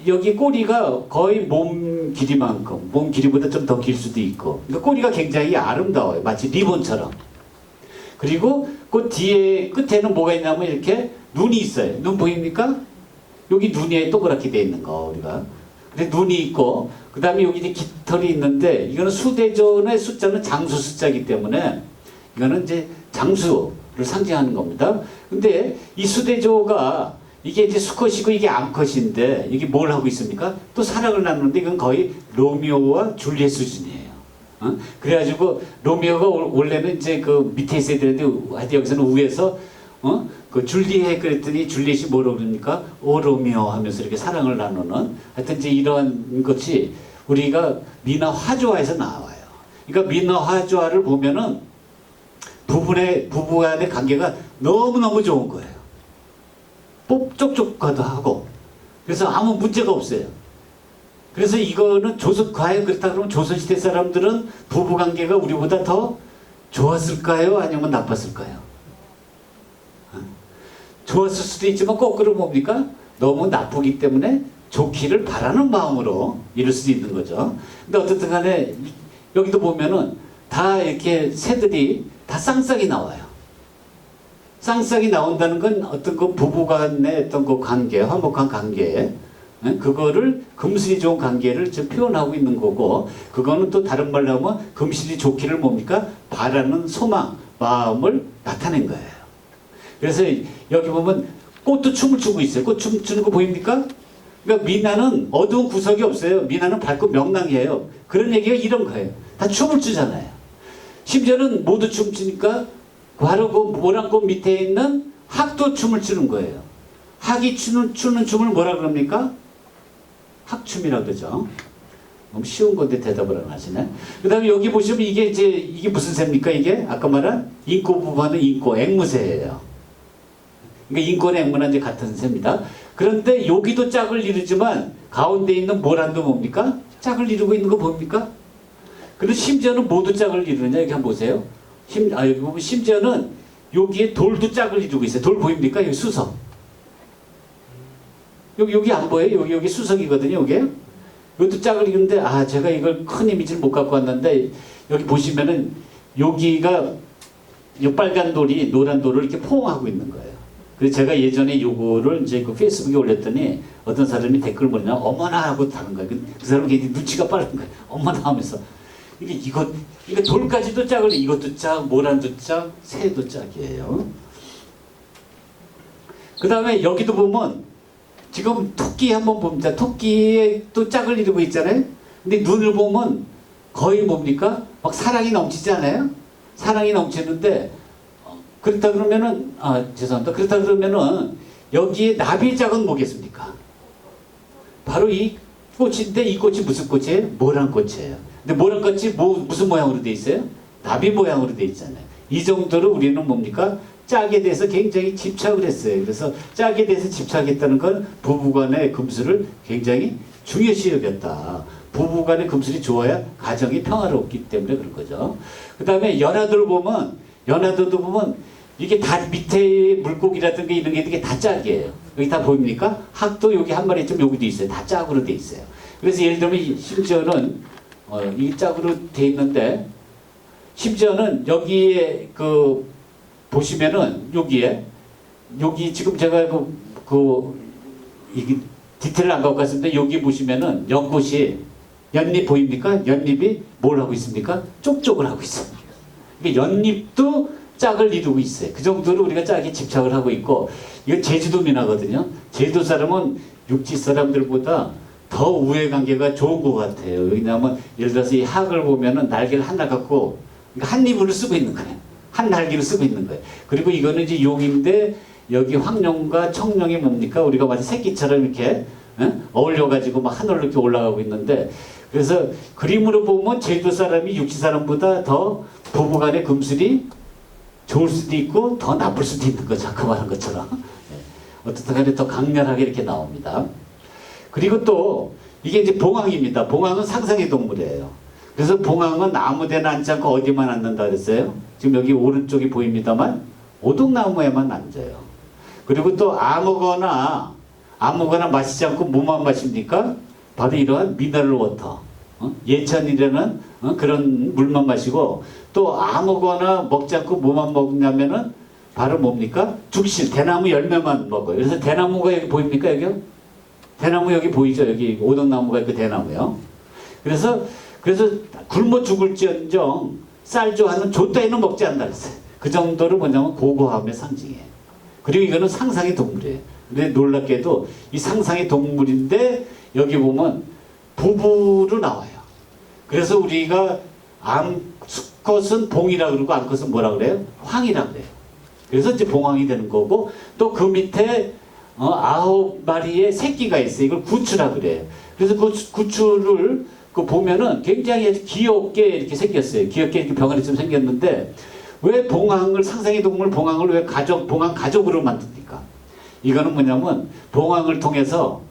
여기 꼬리가 거의 몸 길이만큼, 몸 길이보다 좀 더 길 수도 있고, 그러니까 꼬리가 굉장히 아름다워요. 마치 리본처럼. 그리고 그 뒤에 끝에는 뭐가 있냐면 이렇게 눈이 있어요. 눈 보입니까? 여기 눈이 동그랗게 돼 있는 거, 우리가. 근데 눈이 있고, 그 다음에 여기 이제 깃털이 있는데, 이거는 수대전의 숫자는 장수 숫자이기 때문에, 이거는 이제 장수를 상징하는 겁니다. 근데 이 수대조가 이게 이제 수컷이고 이게 암컷인데, 이게 뭘 하고 있습니까? 또 사랑을 나누는데, 이건 거의 로미오와 줄리엣 수준이에요. 그래가지고, 로미오가 원래는 이제 그 밑에 있어야 되는데, 하여튼 여기서는 위에서, 그 줄리엣 그랬더니 줄리엣이 뭐라고 그럽니까? 오 로미오 하면서 이렇게 사랑을 나누는, 하여튼 이제 이러한 것이 우리가 미나 화조화에서 나와요. 그러니까 미나 화조화를 보면은 부부 간의 관계가 너무너무 좋은 거예요. 쪽쪽과도 하고. 그래서 아무 문제가 없어요. 그래서 이거는 과연 그렇다 그러면 조선시대 사람들은 부부 관계가 우리보다 더 좋았을까요? 아니면 나빴을까요? 좋았을 수도 있지만 거꾸로 뭡니까? 너무 나쁘기 때문에 좋기를 바라는 마음으로 이룰 수 있는 거죠. 근데 어쨌든 간에 여기도 보면은 다 이렇게 새들이 다 쌍쌍이 나와요. 쌍쌍이 나온다는 건 어떤 그 부부 간의 어떤 그 관계, 화목한 관계, 그거를 금슬이 좋은 관계를 지금 표현하고 있는 거고, 그거는 또 다른 말로 하면 금슬이 좋기를 뭡니까? 바라는 소망, 마음을 나타낸 거예요. 그래서 여기 보면 꽃도 춤을 추고 있어요. 꽃 춤추는 거 보입니까? 그러니까 미나는 어두운 구석이 없어요. 미나는 밝고 명랑해요. 그런 얘기가 이런 거예요. 다 춤을 추잖아요. 심지어는 모두 춤추니까 바로 그 모란꽃 밑에 있는 학도 춤을 추는 거예요. 학이 추는 춤을 뭐라 그럽니까? 학춤이라고 그러죠. 너무 쉬운 건데 대답을 안 하시네. 그 다음에 여기 보시면 이게 무슨 새입니까? 이게 아까 말한 인꼬 부부하는 인꼬, 앵무새예요. 그러니까 인꼬는 앵무는 이제 같은 새입니다. 그런데 여기도 짝을 이루지만 가운데 있는 모란도 뭡니까? 짝을 이루고 있는 거 뭡니까? 그리고 심지어는 모두 짝을 이루느냐? 여기 한번 보세요. 여기 보면 심지어는 여기에 돌도 짝을 이루고 있어요. 돌 보입니까? 여기 수석. 여기 안 보여요? 여기 수석이거든요. 이게. 이것도 짝을 이루는데 제가 이걸 큰 이미지를 못 갖고 왔는데 여기 보시면은 여기가 이 빨간 돌이 노란 돌을 이렇게 포옹하고 있는 거예요. 그래서 제가 예전에 요거를 이제 그 페이스북에 올렸더니 어떤 사람이 댓글 뭐냐 어머나 하고 다는 거예요. 그 사람은 굉장히 눈치가 빠른 거예요. 어머나 하면서 이거 돌까지도 짝을 이것도 짝, 모란도 짝, 새도 짝이에요. 그 다음에 여기도 보면 지금 토끼 한번 봅니다. 토끼에 또 짝을 이루고 있잖아요. 근데 눈을 보면 거의 뭡니까? 막 사랑이 넘치지 않아요? 사랑이 넘치는데 그렇다 그러면은 죄송합니다. 그렇다 그러면은 여기에 나비의 짝은 뭐겠습니까? 바로 이 꽃인데 이 꽃이 무슨 꽃이에요? 모란 꽃이에요. 근데 모란 꽃이 무슨 모양으로 돼 있어요? 나비 모양으로 돼 있잖아요. 이 정도로 우리는 뭡니까? 짝에 대해서 굉장히 집착을 했어요. 그래서 짝에 대해서 집착했다는 건 부부간의 금슬을 굉장히 중요시 여겼다. 부부간의 금슬이 좋아야 가정이 평화롭기 때문에 그런 거죠. 그 다음에 연하들 보면 연하들도 보면 이게 다 밑에 물고기라든가 이런 게 이게 다 짝이에요. 여기 다 보입니까? 학도 여기 한 마리쯤 여기도 있어요. 다 짝으로 돼 있어요. 그래서 예를 들면 심지어는 이 짝으로 돼 있는데 심지어는 여기에 보시면은 여기 지금 제가 이게 디테일을 안 갖고 갔습니다. 여기 보시면은 연꽃이 연잎 보입니까? 연잎이 뭘 하고 있습니까? 쪽쪽을 하고 있습니다. 연잎도 짝을 이루고 있어요. 그 정도로 우리가 짝에 집착을 하고 있고 이건 제주도 민화거든요. 제주도 사람은 육지 사람들보다 더 우애관계가 좋은 것 같아요. 왜냐하면 예를 들어서 이 학을 보면은 날개를 하나 갖고 한 입으로 쓰고 있는 거예요. 한 날개로 쓰고 있는 거예요. 그리고 이거는 이제 용인데 여기 황룡과 청룡이 뭡니까? 우리가 마치 새끼처럼 이렇게 어울려가지고 막 하늘로 이렇게 올라가고 있는데 그래서 그림으로 보면 제주도 사람이 육지 사람보다 더 부부간의 금슬이 좋을 수도 있고 더 나쁠 수도 있는 거죠. 아까 말한 것처럼. 어떻든 간에 더 강렬하게 이렇게 나옵니다. 그리고 또 이게 이제 봉황입니다. 봉황은 상상의 동물이에요. 그래서 봉황은 아무 데나 앉지 않고 어디만 앉는다 그랬어요? 지금 여기 오른쪽이 보입니다만 오동나무에만 앉아요. 그리고 또 아무거나 마시지 않고 뭐만 마십니까? 바로 이러한 미네랄 워터, 예천이라는 그런 물만 마시고 또 아무거나 먹지 않고 뭐만 먹냐면은 바로 뭡니까? 죽실, 대나무 열매만 먹어요. 그래서 대나무가 여기 보입니까? 여기요? 대나무 여기 보이죠? 여기 오동나무가 있고 대나무요. 그래서 굶어 죽을지언정 쌀조하는 조따위는 먹지 않는다 그랬어요. 그 정도로 뭐냐면 고고함의 상징이에요. 그리고 이거는 상상의 동물이에요. 근데 놀랍게도 이 상상의 동물인데 여기 보면 부부로 나와요. 그래서 우리가 암컷은 봉이라 그러고 암컷은 뭐라 그래요? 황이라 그래요. 그래서 이제 봉황이 되는 거고 또 그 밑에 9마리의 새끼가 있어요. 이걸 구추라 그래요. 그래서 그 구추를 보면은 굉장히 아주 귀엽게 이렇게 생겼어요. 귀엽게 이렇게 병아리처럼 생겼는데 왜 상상의 동물 봉황을 왜 봉황 가족으로 만듭니까? 이거는 뭐냐면 봉황을 통해서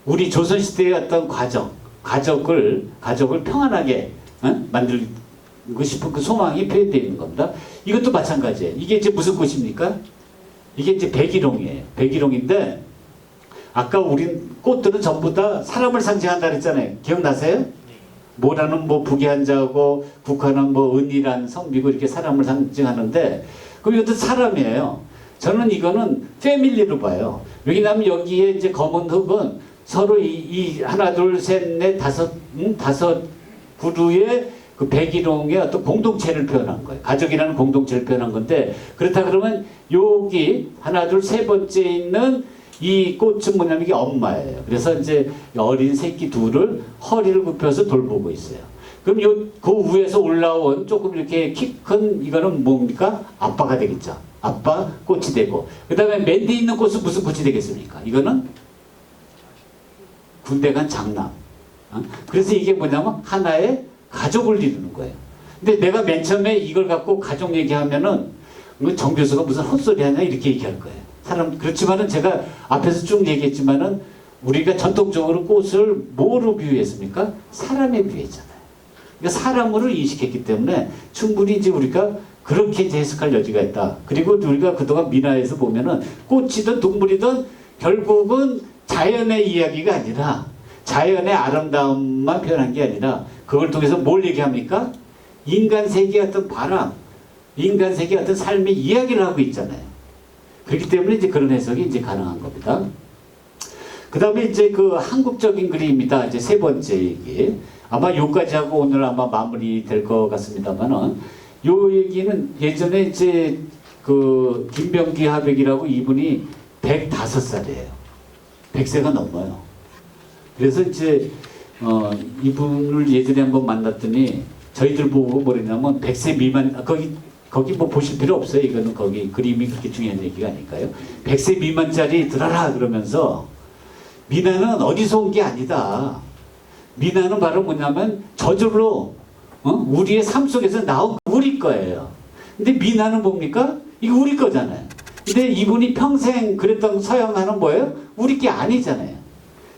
우리 조선시대의 어떤 가족을 평안하게 만들고 싶은 그 소망이 표현되어 있는 겁니다. 이것도 마찬가지예요. 이게 이제 무슨 꽃입니까? 이게 이제 백일홍이에요. 백일홍인데 아까 우린 꽃들은 전부 다 사람을 상징한다 그랬잖아요. 기억나세요? 모라는 뭐 부귀한자고 국화는 뭐 은이란 성비고 이렇게 사람을 상징하는데 그럼 이것도 사람이에요. 저는 이거는 패밀리로 봐요. 왜냐하면 여기에 이제 검은 흙은 서로 이 하나 둘 셋 넷 다섯 그루의 그 백일홍의 어떤 공동체를 표현한 거예요. 가족이라는 공동체를 표현한 건데 그렇다 그러면 여기 하나 둘 세 번째 있는 이 꽃은 뭐냐면 이게 엄마예요. 그래서 이제 어린 새끼 둘을 허리를 굽혀서 돌보고 있어요. 그럼 그 위에서 올라온 조금 이렇게 키 큰 이거는 뭡니까? 아빠가 되겠죠. 아빠 꽃이 되고 그 다음에 맨 뒤에 있는 꽃은 무슨 꽃이 되겠습니까? 이거는 군대 간 장남. 그래서 이게 뭐냐면 하나의 가족을 이루는 거예요. 근데 내가 맨 처음에 이걸 갖고 가족 얘기하면은 정 교수가 무슨 헛소리 하냐 이렇게 얘기할 거예요. 그렇지만은 제가 앞에서 쭉 얘기했지만은 우리가 전통적으로 꽃을 뭐로 비유했습니까? 사람에 비유했잖아요. 그러니까 사람으로 인식했기 때문에 충분히 이제 우리가 그렇게 이제 해석할 여지가 있다. 그리고 우리가 그동안 민화에서 보면은 꽃이든 동물이든 결국은 자연의 이야기가 아니라 자연의 아름다움만 표현한 게 아니라 그걸 통해서 뭘 얘기합니까? 인간 세계의 어떤 바람, 인간 세계의 어떤 삶의 이야기를 하고 있잖아요. 그렇기 때문에 이제 그런 해석이 이제 가능한 겁니다. 그 다음에 이제 그 한국적인 그림입니다. 이제 세 번째 얘기. 아마 요까지 하고 오늘 아마 마무리 될 것 같습니다만은 요 얘기는 예전에 이제 그 김병기 화백이라고 이분이 105살이에요. 100세가 넘어요. 그래서 이제 이분을 예전에 한번 만났더니 저희들 보고 뭐랬냐면 100세 미만 거기 뭐 보실 필요 없어요. 이거는 거기 그림이 그렇게 중요한 얘기가 아닐까요? 100세 미만짜리 들어라 그러면서 미나는 어디서 온 게 아니다. 미나는 바로 뭐냐면 저절로 우리의 삶 속에서 나온 우리 거예요. 근데 미나는 뭡니까? 이거 우리 거잖아요. 근데 이분이 평생 그랬던 서양화는 뭐예요? 우리 게 아니잖아요.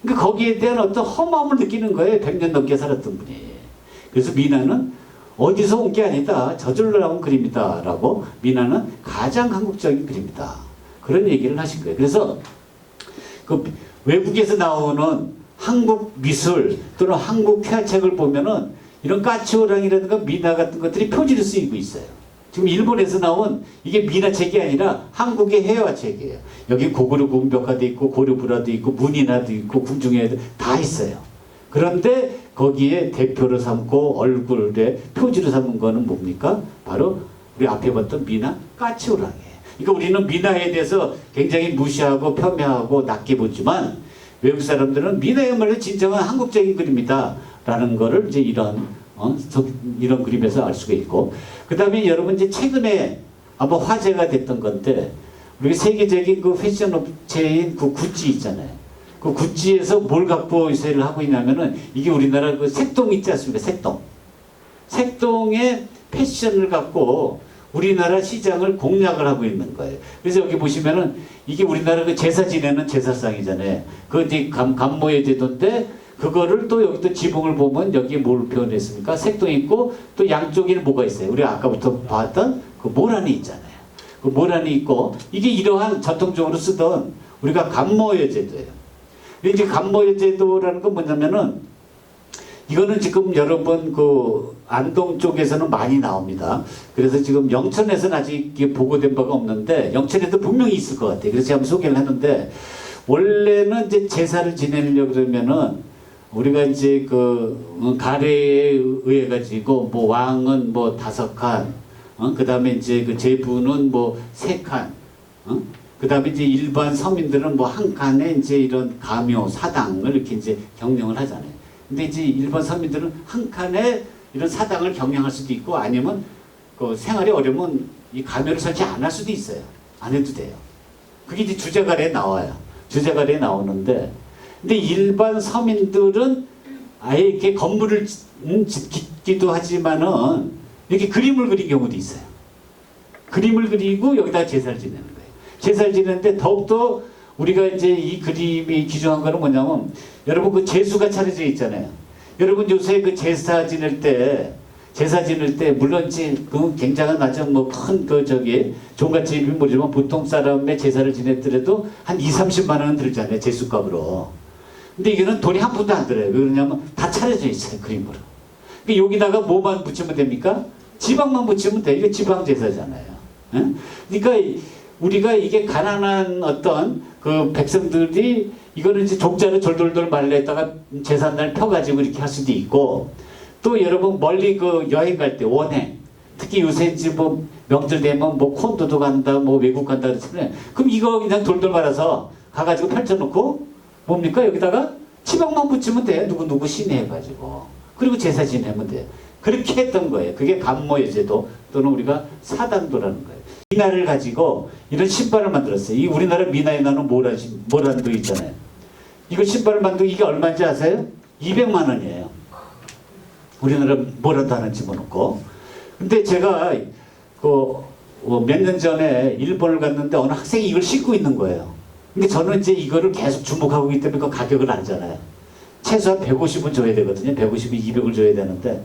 그러니까 거기에 대한 어떤 허무함을 느끼는 거예요. 100년 넘게 살았던 분이. 그래서 미나는 어디서 온 게 아니다. 저절로 나온 그림이다. 라고 미나는 가장 한국적인 그림이다. 그런 얘기를 하신 거예요. 그래서 그 외국에서 나오는 한국 미술 또는 한국 회화책을 보면은 이런 까치호랑이라든가 미나 같은 것들이 표지로 쓰이고 있어요. 지금 일본에서 나온 이게 미나책이 아니라 한국의 회화책이에요. 여기 고구려 궁벽화도 있고 고려불화도 있고 문인화도 있고 궁중회도 다 있어요. 그런데 거기에 대표로 삼고 얼굴에 표지로 삼은 거는 뭡니까? 바로 우리 앞에 봤던 미나 까치호랑이에요. 그러니까 우리는 미나에 대해서 굉장히 무시하고 폄훼하고 낮게 보지만 외국 사람들은 미나야말로 진정한 한국적인 그림이다 라는 거를 이제 이런 그림에서 알 수가 있고 그 다음에 여러분 이제 최근에 아마 화제가 됐던 건데 우리 세계적인 그 패션 업체인 그 구찌 있잖아요. 그 구찌에서 뭘 갖고 유세를 하고 있냐면은 이게 우리나라 그 색동 있지 않습니까? 색동의 패션을 갖고 우리나라 시장을 공략을 하고 있는 거예요. 그래서 여기 보시면은 이게 우리나라 그 제사 지내는 제사상이잖아요. 그 이제 감모의 제도인데 그거를 또 여기 또 지붕을 보면 여기에 뭘 표현했습니까? 색동이 있고 또 양쪽에는 뭐가 있어요? 우리가 아까부터 봤던 그 모란이 있잖아요. 그 모란이 있고 이게 이러한 전통적으로 쓰던 우리가 감모의 제도예요. 이제 감모의 제도라는 건 뭐냐면은 이거는 지금 여러분 그 안동 쪽에서는 많이 나옵니다. 그래서 지금 영천에서는 아직 이게 보고된 바가 없는데 영천에도 분명히 있을 것 같아요. 그래서 제가 한번 소개를 했는데 원래는 이제 제사를 지내려고 그러면은 우리가 이제 그 가래에 의해 가지고 뭐 왕은 뭐 5칸, 그 다음에 이제 그 제부는 뭐 3칸, 그 다음에 이제 일반 서민들은 뭐 한 칸에 이제 이런 가묘 사당을 이렇게 이제 경영을 하잖아요. 근데 이제 일반 서민들은 한 칸에 이런 사당을 경영할 수도 있고 아니면 그 생활이 어려우면 이 가묘를 설치 안 할 수도 있어요. 안 해도 돼요. 그게 이제 주제가래에 나와요. 주제가래에 나오는데 근데 일반 서민들은 아예 이렇게 건물을 짓기도 하지만은 이렇게 그림을 그린 경우도 있어요. 그림을 그리고 여기다 제사를 지내는 거예요. 제사를 지내는데 더욱더 우리가 이제 이 그림이 기준한 거는 뭐냐면 여러분 그 제수가 차려져 있잖아요. 여러분 요새 그 제사 지낼 때 제사 지낼 때 물론 이제 그 굉장한 아주 뭐 큰 그 저기 종갓집이 모르지만 보통 사람의 제사를 지냈더라도 한 2, 30만 원은 들잖아요. 제수값으로. 근데 이거는 돈이 한 푼도 안 들어요. 왜 그러냐면 다 차려져 있어요. 그림으로. 그러니까 여기다가 뭐만 붙이면 됩니까? 지방만 붙이면 돼. 이거 지방 제사잖아요. 응? 그러니까 우리가 이게 가난한 어떤 그 백성들이 이거는 이제 종자를 돌돌돌 말려다가 제삿날 펴가지고 이렇게 할 수도 있고, 또 여러분 멀리 그 여행 갈 때 원행, 특히 요새 이제 뭐 명절 되면 뭐 콘도도 간다, 뭐 외국 간다 그러잖아요. 그럼 이거 그냥 돌돌 말아서 가가지고 펼쳐놓고 뭡니까? 여기다가 지방만 붙이면 돼. 누구 신해가지고. 그리고 제사 지내면 돼. 그렇게 했던 거예요. 그게 간모의 제도 또는 우리가 사단도라는 거예요. 미나를 가지고 이런 신발을 만들었어요. 이 우리나라 미나에 나오는 모란도 있잖아요. 이거 신발을 만들고 이게 얼마인지 아세요? 200만 원이에요. 우리나라 모란도 하나 집어넣고. 근데 제가 몇 년 전에 일본을 갔는데 어느 학생이 이걸 신고 있는 거예요. 근데 저는 이제 이거를 계속 주목하고 있기 때문에 그 가격을 알잖아요. 최소한 150은 줘야 되거든요. 150이 200을 줘야 되는데.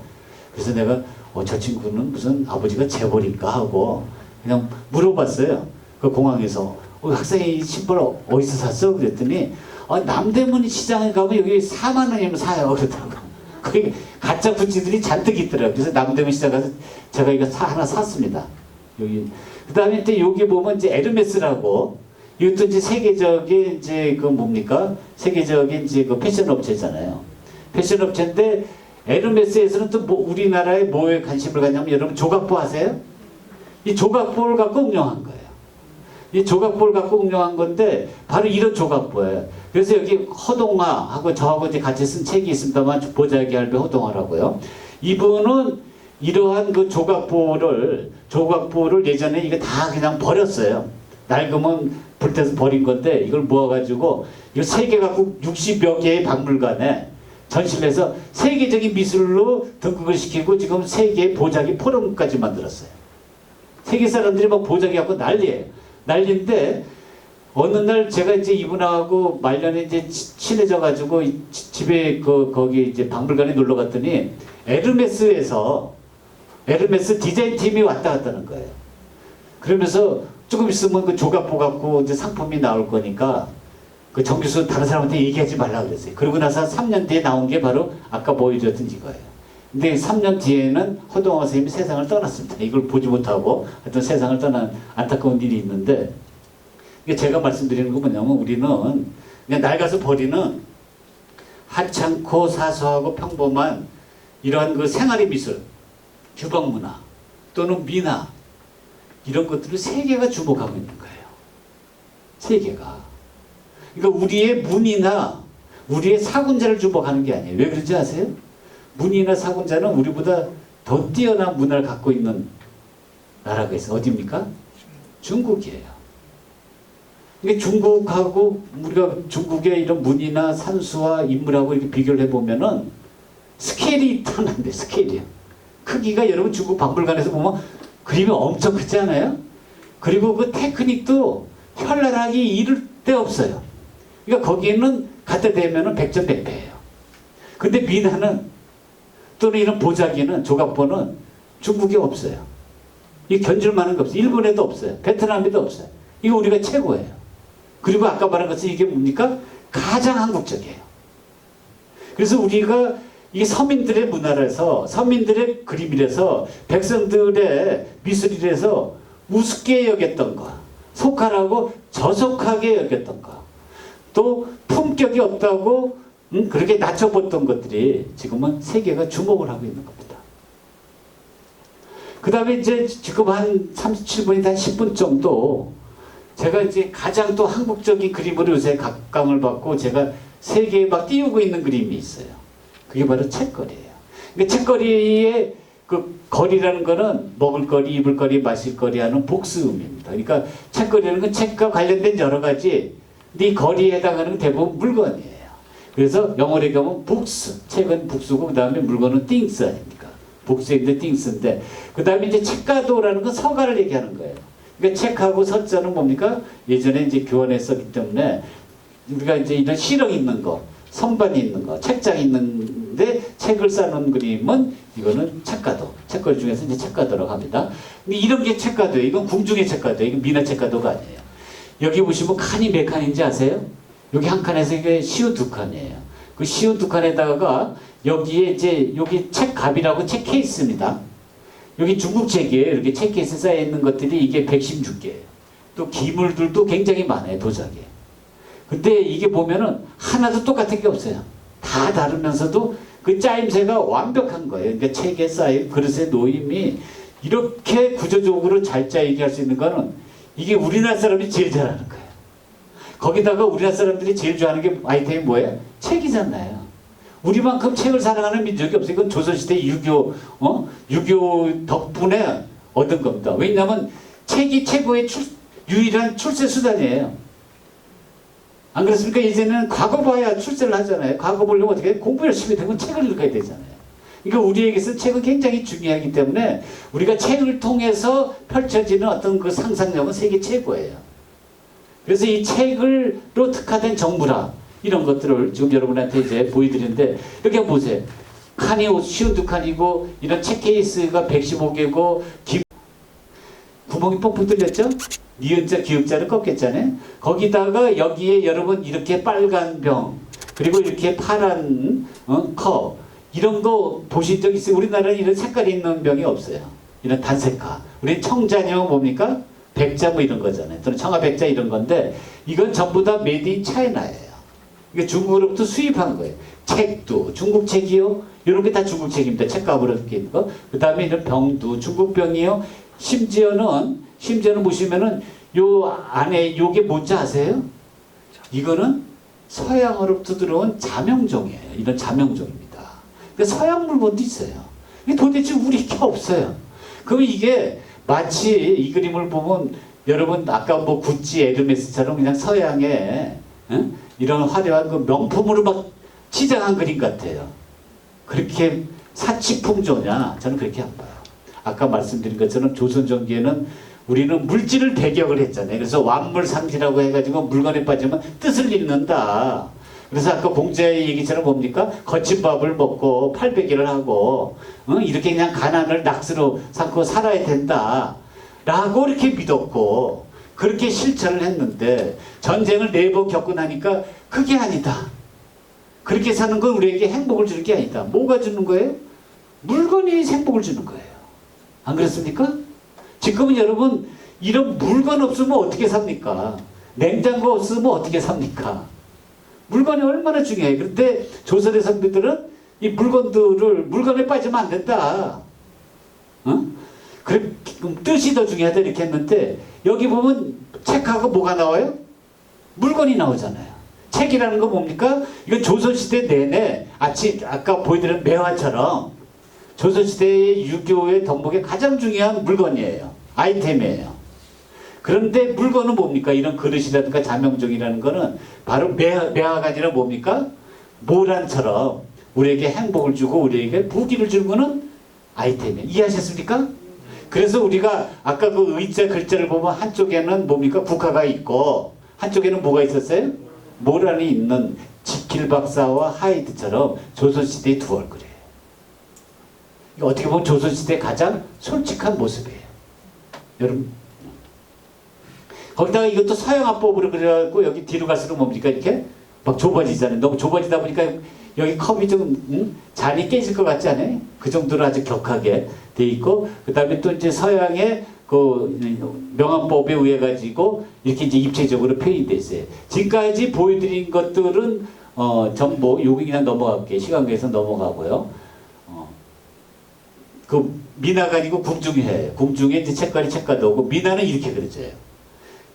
그래서 내가 저 친구는 무슨 아버지가 재벌일까 하고 그냥 물어봤어요. 그 공항에서 학생이 이 신발 어디서 샀어? 그랬더니 남대문 시장에 가면 여기 4만 원이면 사요. 그러더라고. 거기 가짜 굿즈들이 잔뜩 있더라고요. 그래서 남대문 시장 가서 제가 이거 하나 샀습니다. 여기. 그 다음에 또 여기 보면 이제 에르메스라고, 이것도 이제 세계적인 이제 그 뭡니까? 세계적인 이제 그 패션 업체잖아요. 패션 업체인데 에르메스에서는 또 뭐 우리나라에 뭐에 관심을 갖냐면 여러분 조각보 아세요? 이 조각보를 갖고 응용한 거예요. 이 조각보를 갖고 응용한 건데 바로 이런 조각보예요. 그래서 여기 허동화하고 저하고 이제 같이 쓴 책이 있습니다만 보자기 할배 허동화라고요. 이분은 이러한 그 조각보를 예전에 이거 다 그냥 버렸어요. 낡으면 불태서 버린 건데 이걸 모아가지고 이거 세계 각국 60여 개의 박물관에 전시를 해서 세계적인 미술로 등극을 시키고 지금 세계 보자기 포럼까지 만들었어요. 세계 사람들이 막 보자기 갖고 난리예요. 난리인데 어느 날 제가 이제 이분하고 말년에 이제 친해져 가지고 집에 거기 이제 박물관에 놀러 갔더니 에르메스 디자인 팀이 왔다 갔다는 거예요. 그러면서 조금 있으면 그 조각보 갖고 이제 상품이 나올 거니까 그 정규수 다른 사람한테 얘기하지 말라 그랬어요. 그러고 나서 3년 뒤에 나온 게 바로 아까 보여줬던 이거예요. 근데 3년 뒤에는 허동화 선생님이 세상을 떠났습니다. 이걸 보지 못하고 하여튼 세상을 떠난 안타까운 일이 있는데, 제가 말씀드리는 건 뭐냐면 우리는 그냥 낡아서 버리는 하찮고 사소하고 평범한 이러한 그 생활의 미술, 규범문화 또는 미나 이런 것들을 세계가 주목하고 있는 거예요. 세계가. 그러니까 우리의 문이나 우리의 사군자를 주목하는 게 아니에요. 왜 그런지 아세요? 문이나 사군자는 우리보다 더 뛰어난 문화를 갖고 있는 나라가 있어요. 어디입니까? 중국이에요. 그러니까 중국하고 우리가 중국의 이런 문이나 산수와 인물하고 이렇게 비교를 해보면은 스케일이 탁난데 스케일이요. 크기가 여러분 중국 박물관에서 보면 그림이 엄청 크지 않아요? 그리고 그 테크닉도 현란하게 이를 데 없어요. 그러니까 거기는 갖다 대면은 100점 100패예요. 근데 미나는 또는 이런 보자기는 조각보는 중국에 없어요. 이 견줄 만한 게 없어요. 일본에도 없어요. 베트남에도 없어요. 이거 우리가 최고예요. 그리고 아까 말한 것은 이게 뭡니까? 가장 한국적이에요. 그래서 우리가 이게 서민들의 문화라서, 서민들의 그림이라서, 백성들의 미술이라서 우습게 여겼던 거, 속하라고 저속하게 여겼던 거, 또 품격이 없다고 그렇게 낮춰봤던 것들이 지금은 세계가 주목을 하고 있는 겁니다. 그 다음에 이제 지금 한 37분이나 한 10분 정도 제가 이제 가장 또 한국적인 그림으로 요새 각광을 받고 제가 세계에 막 띄우고 있는 그림이 있어요. 그게 바로 책거리예요. 그러니까 책거리의 그 거리라는 거는 먹을거리, 입을거리, 마실거리 하는 복수음입니다. 그러니까 책거리라는 건 책과 관련된 여러 가지 이 거리에 해당하는 대부분 물건이에요. 그래서 영어로 가면 북스, 책은 북스고 그 다음에 물건은 things 아닙니까? 북스인데 things인데 그 다음에 이제 책가도라는 건 서가를 얘기하는 거예요. 그러니까 책하고 서자는 뭡니까? 예전에 이제 교환했었기 때문에 우리가 이제 이런 실형 있는 거, 선반이 있는 거, 책장이 있는데 책을 쌓는 그림은 이거는 책가도. 책걸 중에서 이제 책가도라고 합니다. 근데 이런 게 책가도예요. 이건 궁중의 책가도예요. 이건 미나 책가도가 아니에요. 여기 보시면 칸이 몇 칸인지 아세요? 여기 한 칸에서 이게 시우 두 칸이에요. 그 시우 두 칸에다가 여기에 이제 여기 책갑이라고 책 케이스입니다. 여기 중국 책이에요. 이렇게 책 케이스 쌓여 있는 것들이 이게 116개예요. 또 기물들도 굉장히 많아요. 도자기. 근데 이게 보면은 하나도 똑같은 게 없어요. 다 다르면서도 그 짜임새가 완벽한 거예요. 그러니까 책에 쌓인 그릇의 놓임이 이렇게 구조적으로 잘 짜이게 할 수 있는 거는 이게 우리나라 사람이 제일 잘하는 거예요. 거기다가 우리나라 사람들이 제일 좋아하는 게 아이템이 뭐예요? 책이잖아요. 우리만큼 책을 사랑하는 민족이 없어요. 이건 조선시대 유교 덕분에 얻은 겁니다. 왜냐하면 책이 최고의 유일한 출세 수단이에요. 안 그렇습니까? 이제는 과거 봐야 출세를 하잖아요. 과거 보려면 어떻게 공부 열심히 되면 책을 읽어야 되잖아요. 그러니까 우리에게서 책은 굉장히 중요하기 때문에 우리가 책을 통해서 펼쳐지는 어떤 그 상상력은 세계 최고예요. 그래서 이 책을로 특화된 정부라 이런 것들을 지금 여러분한테 이제 보여드리는데 이렇게 보세요. 칸이 쉬운 두 칸이고 이런 책 케이스가 115개고 구멍이 뻥뻥 뚫렸죠? 니은자 기역자를 꺾였잖아요. 거기다가 여기에 여러분 이렇게 빨간 병 그리고 이렇게 파란 컵 이런 거 보신 적 있어요? 우리나라는 이런 색깔이 있는 병이 없어요. 이런 단색화. 우리 청자녀 뭡니까? 백자 뭐 이런 거잖아요. 또는 청아백자 이런 건데 이건 전부 다 메이드 인 차이나예요. 이게 중국으로부터 수입한 거예요. 책도 중국 책이요. 이런 게 다 중국 책입니다. 책값으로 이렇게 있는 거. 그 다음에 이런 병도 중국 병이요. 심지어는 보시면은 요 안에 요게 뭔지 아세요? 이거는 서양으로부터 들어온 자명종이에요. 이런 자명종입니다. 그러니까 서양 물건도 있어요. 이게 도대체 우리 게 없어요. 그럼 이게 마치 이 그림을 보면 여러분 아까 뭐 구찌 에르메스처럼 그냥 서양의 이런 화려한 그 명품으로 막 치장한 그림 같아요. 그렇게 사치풍조냐? 저는 그렇게 안 봐요. 아까 말씀드린 것처럼 조선전기에는 우리는 물질을 배격을 했잖아요. 그래서 완물상지라고 해가지고 물건에 빠지면 뜻을 잃는다. 그래서 아까 공자의 얘기처럼 뭡니까? 거친 밥을 먹고 팔베기를 하고 이렇게 그냥 가난을 낚시로 삼고 살아야 된다. 라고 이렇게 믿었고 그렇게 실천을 했는데 전쟁을 4번 겪고 나니까 그게 아니다. 그렇게 사는 건 우리에게 행복을 주는 게 아니다. 뭐가 주는 거예요? 물건이 행복을 주는 거예요. 안 그렇습니까? 지금은 여러분 이런 물건 없으면 어떻게 삽니까? 냉장고 없으면 어떻게 삽니까? 물건이 얼마나 중요해요. 그런데 조선의 선비들은 이 물건에 빠지면 안 된다. 그래, 뜻이 더 중요하다 이렇게 했는데 여기 보면 책하고 뭐가 나와요? 물건이 나오잖아요. 책이라는 거 뭡니까? 이건 조선시대 내내 아까 보여드린 매화처럼 조선시대의 유교의 덕목의 가장 중요한 물건이에요. 아이템이에요. 그런데 물건은 뭡니까? 이런 그릇이라든가 자명종이라는 거는 바로 매화가 아니라 뭡니까? 모란처럼 우리에게 행복을 주고 우리에게 부귀를 주는 거는 아이템이에요. 이해하셨습니까? 그래서 우리가 아까 그 의자 글자를 보면 한쪽에는 뭡니까? 국화가 있고 한쪽에는 뭐가 있었어요? 모란이 있는 지킬 박사와 하이드처럼 조선시대의 두 얼굴이에요. 어떻게 보면 조선시대의 가장 솔직한 모습이에요. 여러분 거기다가 이것도 서양화법으로 그래갖고 여기 뒤로 갈수록 뭡니까? 이렇게 막 좁아지잖아요. 너무 좁아지다 보니까 여기 컵이 좀 잔이 깨질 것 같지 않아요? 그 정도로 아주 격하게 돼 있고 그 다음에 또 이제 서양의 그 명암법에 의해 가지고 이렇게 이제 입체적으로 표현돼 있어요. 지금까지 보여드린 것들은 전부 여기 그냥 넘어갈게요. 시간 관계에서 넘어가고요. 그 미나가 아니고 궁중해. 궁중에 이제 책가도 오고 미나는 이렇게 그려져요.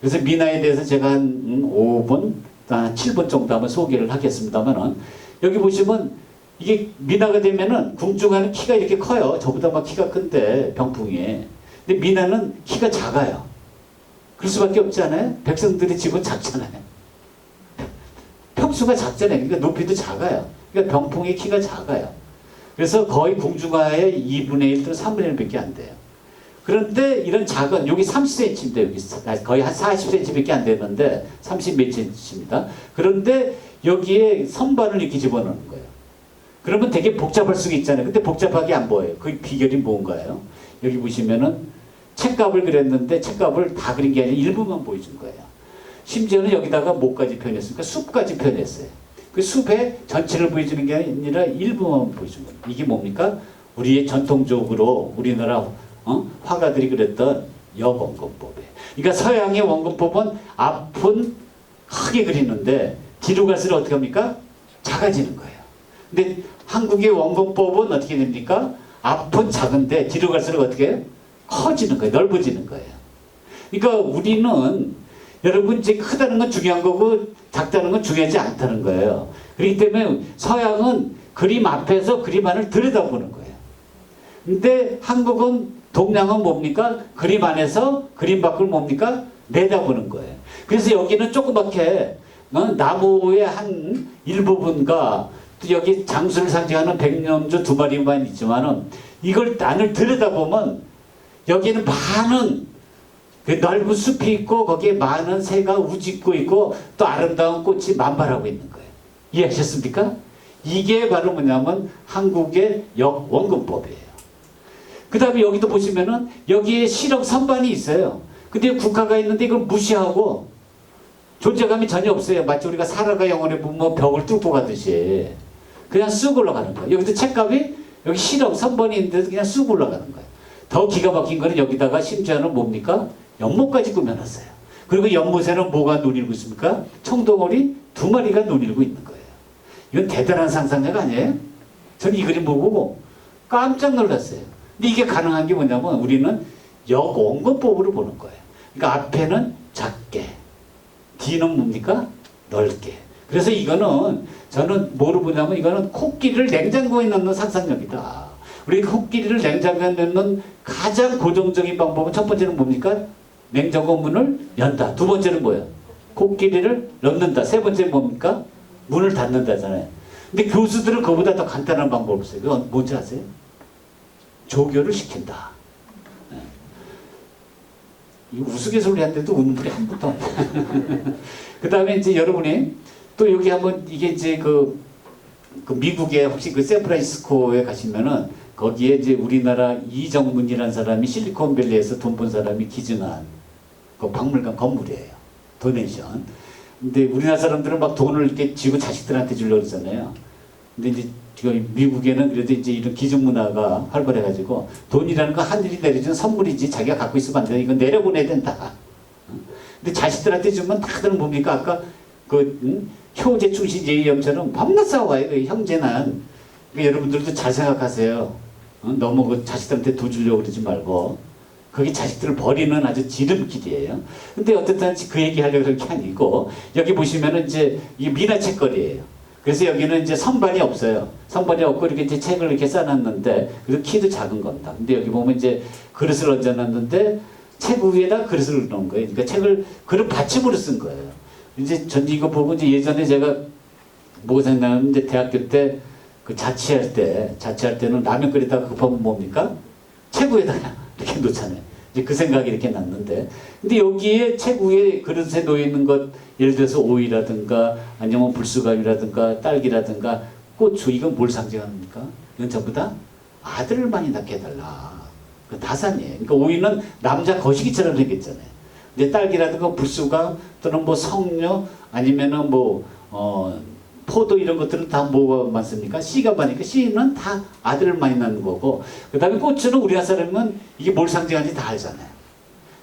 그래서 미나에 대해서 제가 한 5분, 한 7분 정도 한번 소개를 하겠습니다만은 여기 보시면 이게 미나가 되면은 궁중하는 키가 이렇게 커요. 저보다 막 키가 큰데 병풍이. 근데 미나는 키가 작아요. 그럴 수밖에 없잖아요. 백성들의 집은 작잖아요. 평수가 작잖아요. 그러니까 높이도 작아요. 그러니까 병풍의 키가 작아요. 그래서 거의 궁중화의 2분의 1 또는 3분의 1밖에 안 돼요. 그런데 이런 작은 여기 30cm입니다. 여기 거의 한 40cm밖에 안 되는데 30몇 cm입니다. 그런데 여기에 선반을 이렇게 집어넣는 거예요. 그러면 되게 복잡할 수가 있잖아요. 근데 복잡하게 안 보여요. 그 비결이 뭔가요? 여기 보시면은 책값을 그렸는데 책값을 다 그린 게 아니라 일부만 보여준 거예요. 심지어는 여기다가 뭐까지 표현했으니까 숲까지 표현했어요. 그 숲의 전체를 보여주는 게 아니라 일부만 보여준 거예요. 이게 뭡니까? 우리의 전통적으로 우리나라 화가들이 그렸던 역원근법이에요. 그러니까 서양의 원근법은 앞은 크게 그리는데 뒤로 갈수록 어떻게 합니까? 작아지는 거예요. 근데 한국의 원근법은 어떻게 됩니까? 앞은 작은데 뒤로 갈수록 어떻게 해요? 커지는 거예요. 넓어지는 거예요. 그러니까 우리는 여러분 이제 크다는 건 중요한 거고 작다는 건 중요하지 않다는 거예요. 그렇기 때문에 서양은 그림 앞에서 그림 안을 들여다보는 거예요. 근데 한국은 동양은 뭡니까? 그림 안에서 그림 밖을 뭡니까? 내다보는 거예요. 그래서 여기는 조그맣게 나무의 한 일부분과 또 여기 장수를 상징하는 백령주 두 마리만 있지만은 이걸 안을 들여다보면 여기는 많은 그 넓은 숲이 있고 거기에 많은 새가 우짖고 있고 또 아름다운 꽃이 만발하고 있는 거예요. 이해하셨습니까? 이게 바로 뭐냐면 한국의 역원근법이에요. 그 다음에 여기도 보시면은 여기에 시력 선반이 있어요. 근데 국화가 있는데 이걸 무시하고 존재감이 전혀 없어요. 마치 우리가 살아가 영혼에 보면 벽을 뚫고 가듯이 그냥 쑥 올라가는 거예요. 여기도 책값이 여기 시력 선반이 있는데도 그냥 쑥 올라가는 거예요. 더 기가 막힌 거는 여기다가 심지어는 뭡니까? 연못까지 꾸며놨어요. 그리고 연못에는 뭐가 눈일고 있습니까? 청동오리 두 마리가 눈일고 있는 거예요. 이건 대단한 상상력 아니에요? 저는 이 그림 보고 깜짝 놀랐어요. 근데 이게 가능한 게 뭐냐면 우리는 역원근법으로 보는 거예요. 그러니까 앞에는 작게, 뒤는 뭡니까? 넓게. 그래서 이거는 저는 뭐로 보냐면 이거는 코끼리를 냉장고에 넣는 상상력이다. 우리 코끼리를 냉장고에 넣는 가장 고정적인 방법은 첫 번째는 뭡니까? 냉장고 문을 연다. 두 번째는 뭐예요? 코끼리를 넣는다. 세 번째는 뭡니까? 문을 닫는다잖아요. 근데 교수들은 그보다 더 간단한 방법을 써요. 그건 뭔지 아세요? 조교를 시킨다. 네. 이 우스갯소리한데도 우는 분이 한 분도 없어요. 그 다음에 이제 여러분이 또 여기 한번 이게 이제 그 미국에 혹시 그 샌프란시스코에 가시면은 거기에 이제 우리나라 이정문이라는 사람이 실리콘밸리에서 돈 번 사람이 기증한 그 박물관 건물이에요. 도네이션. 근데 우리나라 사람들은 막 돈을 이렇게 쥐고 자식들한테 주려고 그러잖아요. 근데 이제 미국에는 그래도 이제 이런 기증 문화가 활발해가지고 돈이라는 건 하늘이 내려준 선물이지 자기가 갖고 있으면 안 돼. 이건 내려보내야 된다. 근데 자식들한테 주면 다들 뭡니까? 아까 효제 충신 예의염처럼 밤낮 싸워요. 그 형제는. 그러니까 여러분들도 잘 생각하세요. 너무 그 자식들한테 돈 주려고 그러지 말고. 그게 자식들을 버리는 아주 지름길이에요. 근데 어쨌든 그 얘기 하려고 그런 게 아니고, 여기 보시면은 이제 이 미나책거리예요. 그래서 여기는 이제 선반이 없어요. 선반이 없고 이렇게 이제 책을 이렇게 쌓아놨는데, 그리고 키도 작은 겁니다. 근데 여기 보면 이제 그릇을 얹어놨는데, 책 위에다 그릇을 넣은 거예요. 그러니까 책을 그릇 받침으로 쓴 거예요. 이제 전 이거 보고 이제 예전에 제가 뭐가 생각나는데 대학교 때 그 자취할 때는 라면 끓이다가 급하면 뭡니까? 책 위에다가 이렇게 놓잖아요. 이제 그 생각이 이렇게 났는데, 근데 여기에 책 위에 그릇에 놓여 있는 것, 예를 들어서 오이라든가 아니면 불수감이라든가 딸기라든가 고추, 이건 뭘 상징합니까? 이건 전부 다 아들을 많이 낳게 해달라. 그 다산이에요. 그러니까 오이는 남자 거시기처럼 생겼잖아요. 근데 딸기라든가 불수감 또는 뭐 석류 아니면은 포도 이런 것들은 다 뭐가 많습니까? 씨가 많으니까 씨는 다 아들을 많이 낳는 거고, 그 다음에 고추는 우리나라 사람은 이게 뭘 상징하는지 다 알잖아요.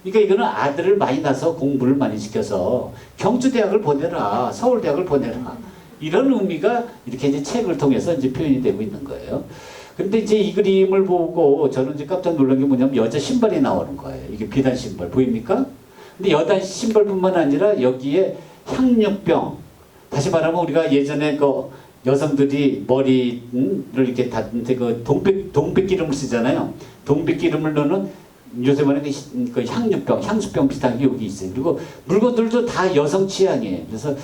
그러니까 이거는 아들을 많이 낳아서 공부를 많이 시켜서 경주대학을 보내라, 서울대학을 보내라, 이런 의미가 이렇게 이제 책을 통해서 이제 표현이 되고 있는 거예요. 근데 이제 이 그림을 보고 저는 이제 깜짝 놀란 게 뭐냐면 여자 신발이 나오는 거예요. 이게 비단 신발 보입니까? 근데 여자 신발뿐만 아니라 여기에 향유병, 다시 말하면 우리가 예전에 그 여성들이 머리를 이렇게 닿는데 그 동백 기름을 쓰잖아요. 동백 기름을 넣는 요새 말하는 그 향유병, 향수병 비슷한 게 여기 있어요. 그리고 물건들도 다 여성 취향이에요. 그래서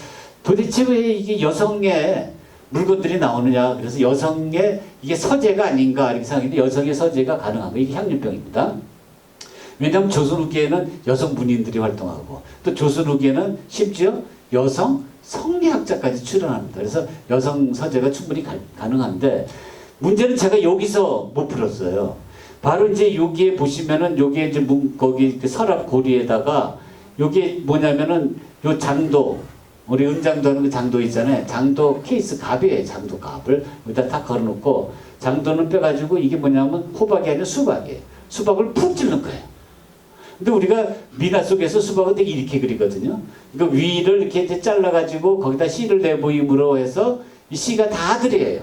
도대체 왜 이게 여성의 물건들이 나오느냐. 그래서 여성의 이게 서재가 아닌가 이렇게 생각했는데 여성의 서재가 가능한 거예요. 이게 향유병입니다. 왜냐하면 조선 후기에는 여성 문인들이 활동하고 또 조선 후기에는 심지어 여성 성리학자까지 출연합니다. 그래서 여성 서재가 충분히 가능한데 문제는 제가 여기서 못 풀었어요. 바로 이제 여기에 보시면은 여기에 이제 거기 그 서랍 고리에다가 요게 뭐냐면은 요 장도 우리 은장도 하는 그 장도 있잖아요. 장도 케이스 갑이에요. 장도 갑을 여기다 딱 걸어놓고 장도는 빼가지고 이게 뭐냐면 호박이 아니라 수박이에요. 수박을 푹 찔른 거예요. 근데 우리가 미나 속에서 수박은 되게 이렇게 그리거든요. 그러니까 위를 이렇게 이제 잘라가지고 거기다 씨를 내보임으로 해서 이 씨가 다 아들이에요.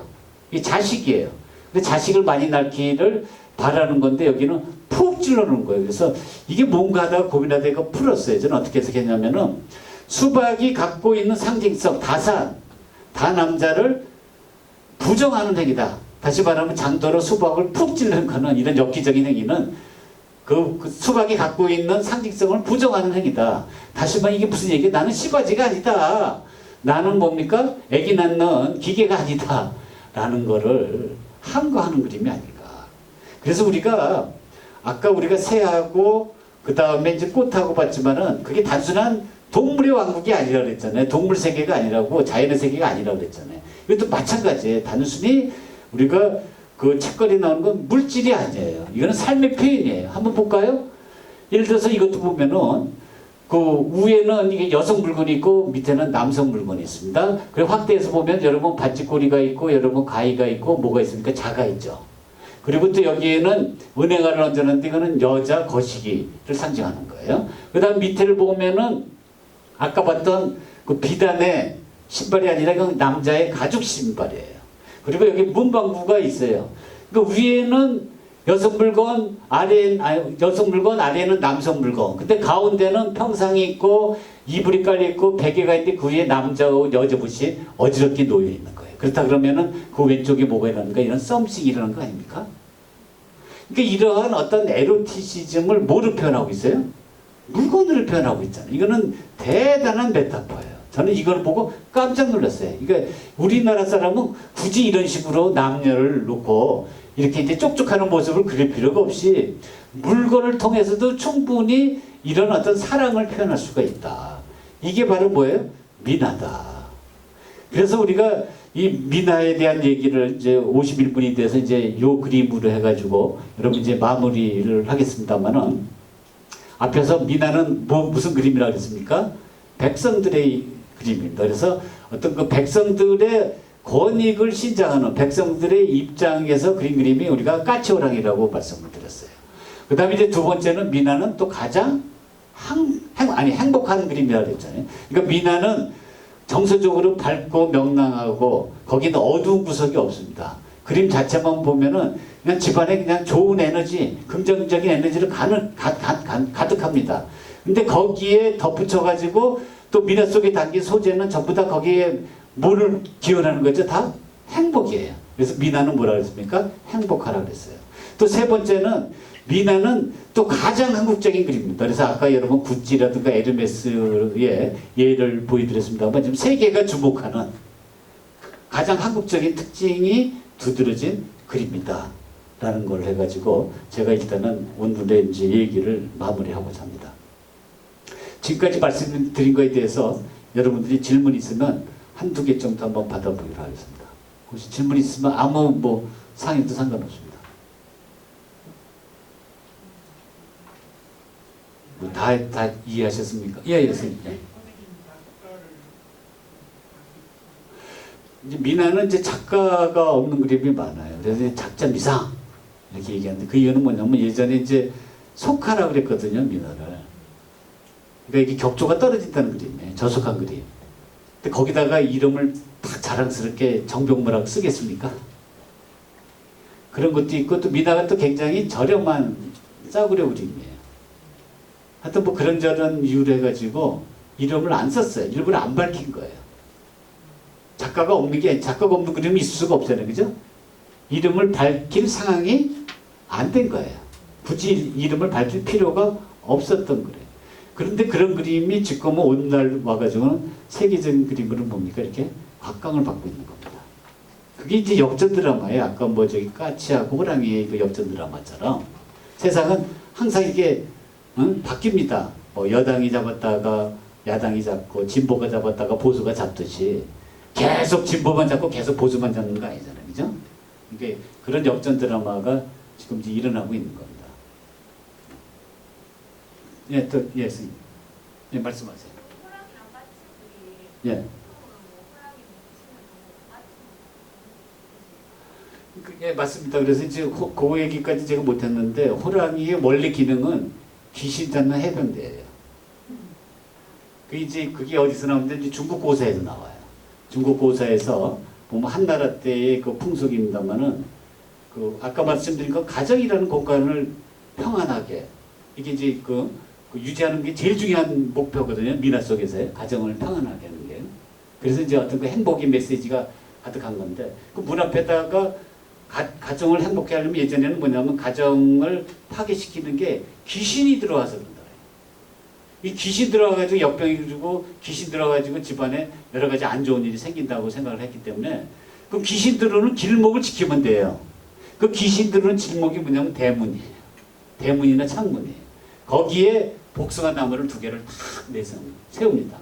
이 자식이에요. 근데 자식을 많이 낳기를 바라는 건데 여기는 푹 찔러놓은 거예요. 그래서 이게 뭔가 하다가 고민하다가 이거 풀었어요. 저는 어떻게 해석했냐면은 수박이 갖고 있는 상징성, 다산, 다남자를 부정하는 행위다. 다시 말하면 장도로 수박을 푹 찔르는 거는 이런 엽기적인 행위는 그 수박이 갖고 있는 상징성을 부정하는 행위다. 다시 말하면 이게 무슨 얘기야? 나는 씨바지가 아니다. 나는 뭡니까? 애기 낳는 기계가 아니다. 라는 거를 함구하는 그림이 아닐까. 그래서 우리가 아까 우리가 새하고 그 다음에 이제 꽃하고 봤지만은 그게 단순한 동물의 왕국이 아니라 그랬잖아요. 동물 세계가 아니라고 자연의 세계가 아니라 그랬잖아요. 이것도 마찬가지예요. 단순히 우리가 그 책거리 나오는 건 물질이 아니에요. 이거는 삶의 표현이에요. 한번 볼까요? 예를 들어서 이것도 보면은 그 위에는 이게 여성 물건이 있고 밑에는 남성 물건이 있습니다. 그리고 확대해서 보면 여러분 반지꼬리가 있고 여러분 가위가 있고 뭐가 있습니까? 자가 있죠. 그리고 또 여기에는 은행알을 얹어놨는데 이거는 여자 거시기를 상징하는 거예요. 그 다음 밑에를 보면은 아까 봤던 그 비단의 신발이 아니라 이건 남자의 가죽 신발이에요. 그리고 여기 문방구가 있어요. 그 위에는 여성 물건, 여성 물건, 아래에는 남성 물건. 근데 가운데는 평상이 있고 이불이 깔려 있고 베개가 있는데 그 위에 남자 옷, 여자 옷이 어지럽게 놓여 있는 거예요. 그렇다 그러면은 그 왼쪽에 뭐가 일어나는가? 이런 썸씽이 일어나는 거 아닙니까? 그러니까 이러한 어떤 에로티시즘을 뭐로 표현하고 있어요? 물건으로 표현하고 있잖아요. 이거는 대단한 메타포예요. 저는 이걸 보고 깜짝 놀랐어요. 그러니까 우리나라 사람은 굳이 이런 식으로 남녀를 놓고 이렇게 이제 쪽쪽하는 모습을 그릴 필요가 없이 물건을 통해서도 충분히 이런 어떤 사랑을 표현할 수가 있다. 이게 바로 뭐예요? 미나다. 그래서 우리가 이 미나에 대한 얘기를 이제 51분이 돼서 이제 요 그림으로 해가지고 여러분 이제 마무리를 하겠습니다만은 앞에서 미나는 무슨 그림이라고 했습니까? 백성들의 그림입니다. 그래서 어떤 그 백성들의 권익을 신장하는 백성들의 입장에서 그린 그림이 우리가 까치호랑이라고 말씀을 드렸어요. 그 다음에 이제 두 번째는 미나는 또 가장 행복한 그림이라고 했잖아요. 그러니까 미나는 정서적으로 밝고 명랑하고 거기는 어두운 구석이 없습니다. 그림 자체만 보면은 그냥 집안에 그냥 좋은 에너지, 긍정적인 에너지를 가득합니다. 근데 거기에 덧붙여가지고 또 미나 속에 담긴 소재는 전부 다 거기에 뭐를 기원하는 거죠? 다 행복이에요. 그래서 미나는 뭐라 그랬습니까? 행복하라 그랬어요. 또 세 번째는 미나는 또 가장 한국적인 그림입니다. 그래서 아까 여러분 구찌라든가 에르메스의 예를 보여드렸습니다만 지금 세계가 주목하는 가장 한국적인 특징이 두드러진 그림이다. 라는 걸 해가지고 제가 일단은 오늘의 이제 얘기를 마무리하고자 합니다. 지금까지 말씀드린 거에 대해서 여러분들이 질문 있으면 한두 개 정도 한번 받아보기로 하겠습니다. 혹시 질문 있으면 아무 뭐 상해도 상관없습니다. 뭐 다 이해하셨습니까? 예, 선생님. 예. 이제 미나는 이제 작가가 없는 그림이 많아요. 그래서 작자 미상 이렇게 얘기하는데 그 이유는 뭐냐면 예전에 이제 속하라 그랬거든요, 미나를. 그러니까 이게 격조가 떨어진다는 그림이에요. 저속한 그림. 근데 거기다가 이름을 다 자랑스럽게 정병무라고 쓰겠습니까? 그런 것도 있고 또 미나가 또 굉장히 저렴한 싸구려 그림이에요. 하여튼 뭐 그런저런 이유로 해가지고 이름을 안 썼어요. 일부러 안 밝힌 거예요. 작가가 없는 그림이 있을 수가 없잖아요. 그죠? 이름을 밝힐 상황이 안 된 거예요. 굳이 이름을 밝힐 필요가 없었던 거예요. 그런데 그런 그림이 지금은 오늘날 와가지고는 세계적인 그림으로 뭡니까? 이렇게 각광을 받고 있는 겁니다. 그게 이제 역전 드라마예요. 아까 뭐 저기 까치하고 호랑이의 그 역전 드라마처럼 세상은 항상 이게 바뀝니다. 뭐 여당이 잡았다가 야당이 잡고 진보가 잡았다가 보수가 잡듯이 계속 진보만 잡고 계속 보수만 잡는 거 아니잖아요. 그죠? 그러니까 그런 역전 드라마가 지금 이제 일어나고 있는 겁니다. 예, 또, 예, 선생님. 예, 말씀하세요. 예. 예, 맞습니다. 그래서 이제 그 얘기까지 제가 못했는데, 호랑이의 원래 기능은 귀신 잡는 해병대예요. 그게 어디서 나오는데, 이제 중국 고사에서 나와요. 중국 고사에서 보면 한나라 때의 그 풍속입니다만은, 아까 말씀드린 그 가정이라는 공간을 평안하게, 이게 이제 유지하는 게 제일 중요한 목표거든요. 민화 속에서의 가정을 평안하게 하는 게. 그래서 이제 어떤 그 행복의 메시지가 가득한 건데, 그 문 앞에다가 가정을 행복해 하려면 예전에는 뭐냐면 가정을 파괴시키는 게 귀신이 들어와서 그런다. 이 귀신 들어와가지고 역병이 주고 귀신 들어와가지고 집안에 여러 가지 안 좋은 일이 생긴다고 생각을 했기 때문에 그 귀신 들어오는 길목을 지키면 돼요. 그 귀신 들어오는 길목이 뭐냐면 대문이에요. 대문이나 창문이에요. 거기에 복숭아 나무를 2개를 탁 내서 세웁니다.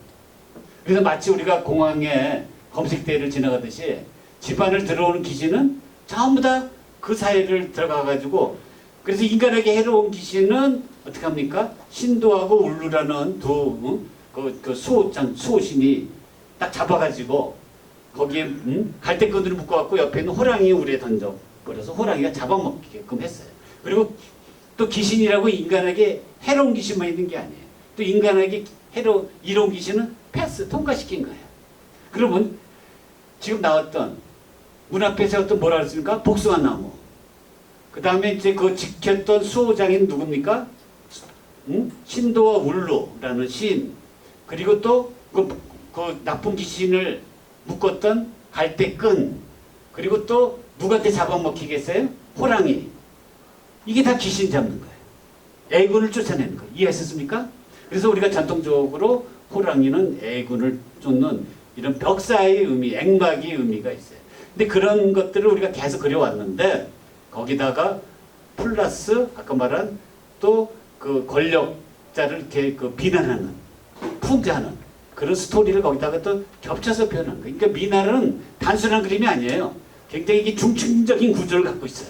그래서 마치 우리가 공항에 검색대를 지나가듯이 집안을 들어오는 귀신은 전부 다 그 사이를 들어가가지고, 그래서 인간에게 해로운 귀신은 어떻게 합니까? 신도하고 울루라는 수호신이 딱 잡아가지고 거기에 갈대끈으로 묶어갖고 옆에 있는 호랑이 우리에 던져버려서 호랑이가 잡아먹게끔 했어요. 그리고 또 귀신이라고 인간에게 해로운 귀신만 있는 게 아니에요. 또 인간에게 이로운 귀신은 통과시킨 거예요. 그러면 지금 나왔던 문 앞에 세웠던 뭐라 그랬습니까? 복숭아 나무. 그 다음에 이제 그 지켰던 수호장인 누굽니까? 신도와 울루라는 신. 그리고 또 그 나쁜 귀신을 묶었던 갈대끈. 그리고 또 누구한테 잡아먹히겠어요? 호랑이. 이게 다 귀신 잡는 거예요. 애군을 쫓아내는 거예요. 이해하셨습니까? 그래서 우리가 전통적으로 호랑이는 애군을 쫓는 이런 벽사의 의미, 액막의 의미가 있어요. 근데 그런 것들을 우리가 계속 그려왔는데, 거기다가 플러스 아까 말한 또 그 권력자를 이렇게 비난하는, 풍자하는 그런 스토리를 거기다가 또 겹쳐서 표현한 거예요. 그러니까 미나는 단순한 그림이 아니에요. 굉장히 이게 중층적인 구조를 갖고 있어요.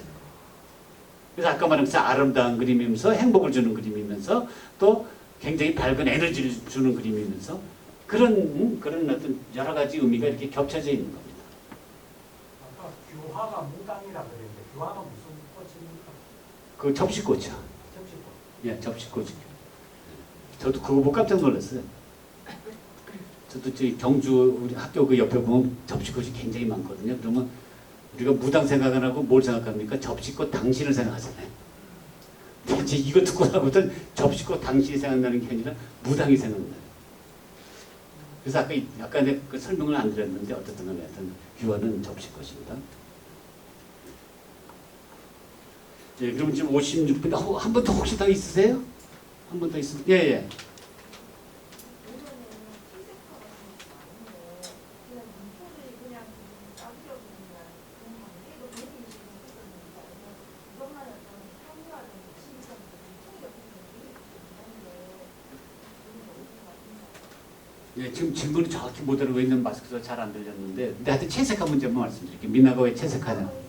그래서 아까 말한 아름다운 그림이면서 행복을 주는 그림이면서 또 굉장히 밝은 에너지를 주는 그림이면서 그런 어떤 여러 가지 의미가 이렇게 겹쳐져 있는 겁니다. 아까 규화가 무당이라 그랬는데 규화가 무슨 꽃입니까? 그 접시꽃이요. 접시꽃. 예, 접시꽃이. 저도 그거 보고 깜짝 놀랐어요. 저도 경주 우리 학교 그 옆에 보면 접시꽃이 굉장히 많거든요. 그러면 우리가 무당 생각 안 하고 뭘 생각합니까? 접시꽃 당신을 생각하잖아요. 근데 이거 듣고 나고는 접시꽃 당신이 생각나는 게 아니라 무당이 생각나요. 그래서 아까 내가 그 설명을 안 드렸는데 어쨌든 간에 규화는 접시꽃입니다. 예, 그럼 지금 56분 한 번 더 혹시 더 있으세요? 한 번 더 있으면 예. 예, 지금 질문이 정확히 못 알아듣고 있는 마스크가 잘 안 들렸는데, 근데 하여튼 채색한 문제만 말씀드릴게요. 미나가 왜 채색하냐?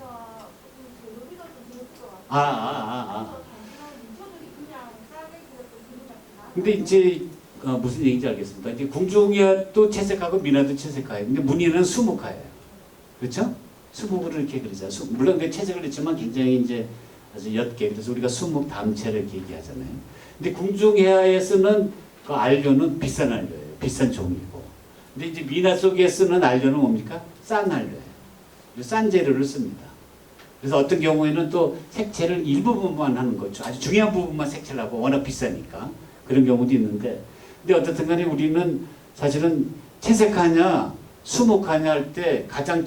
근데 이제 무슨 얘기인지 알겠습니다. 이제 궁중이도 채색하고 미나도 채색하예요. 근데 문희는 수묵하예요. 그렇죠? 수묵으로 이렇게 그러죠. 물론 그 채색을 했지만 굉장히 이제 아주 옅게, 그래서 우리가 수묵 담채를 이렇게 얘기하잖아요. 근데 궁중해화에 쓰는 그 안료는 비싼 안료예요. 비싼 종이고. 근데 이제 미나 속에 쓰는 안료는 뭡니까? 싼 안료예요. 싼 재료를 씁니다. 그래서 어떤 경우에는 또 색채를 일부분만 하는 거죠. 아주 중요한 부분만 색채를 하고 워낙 비싸니까 그런 경우도 있는데, 근데 어떻든 간에 우리는 사실은 채색하냐 수묵하냐 할 때 가장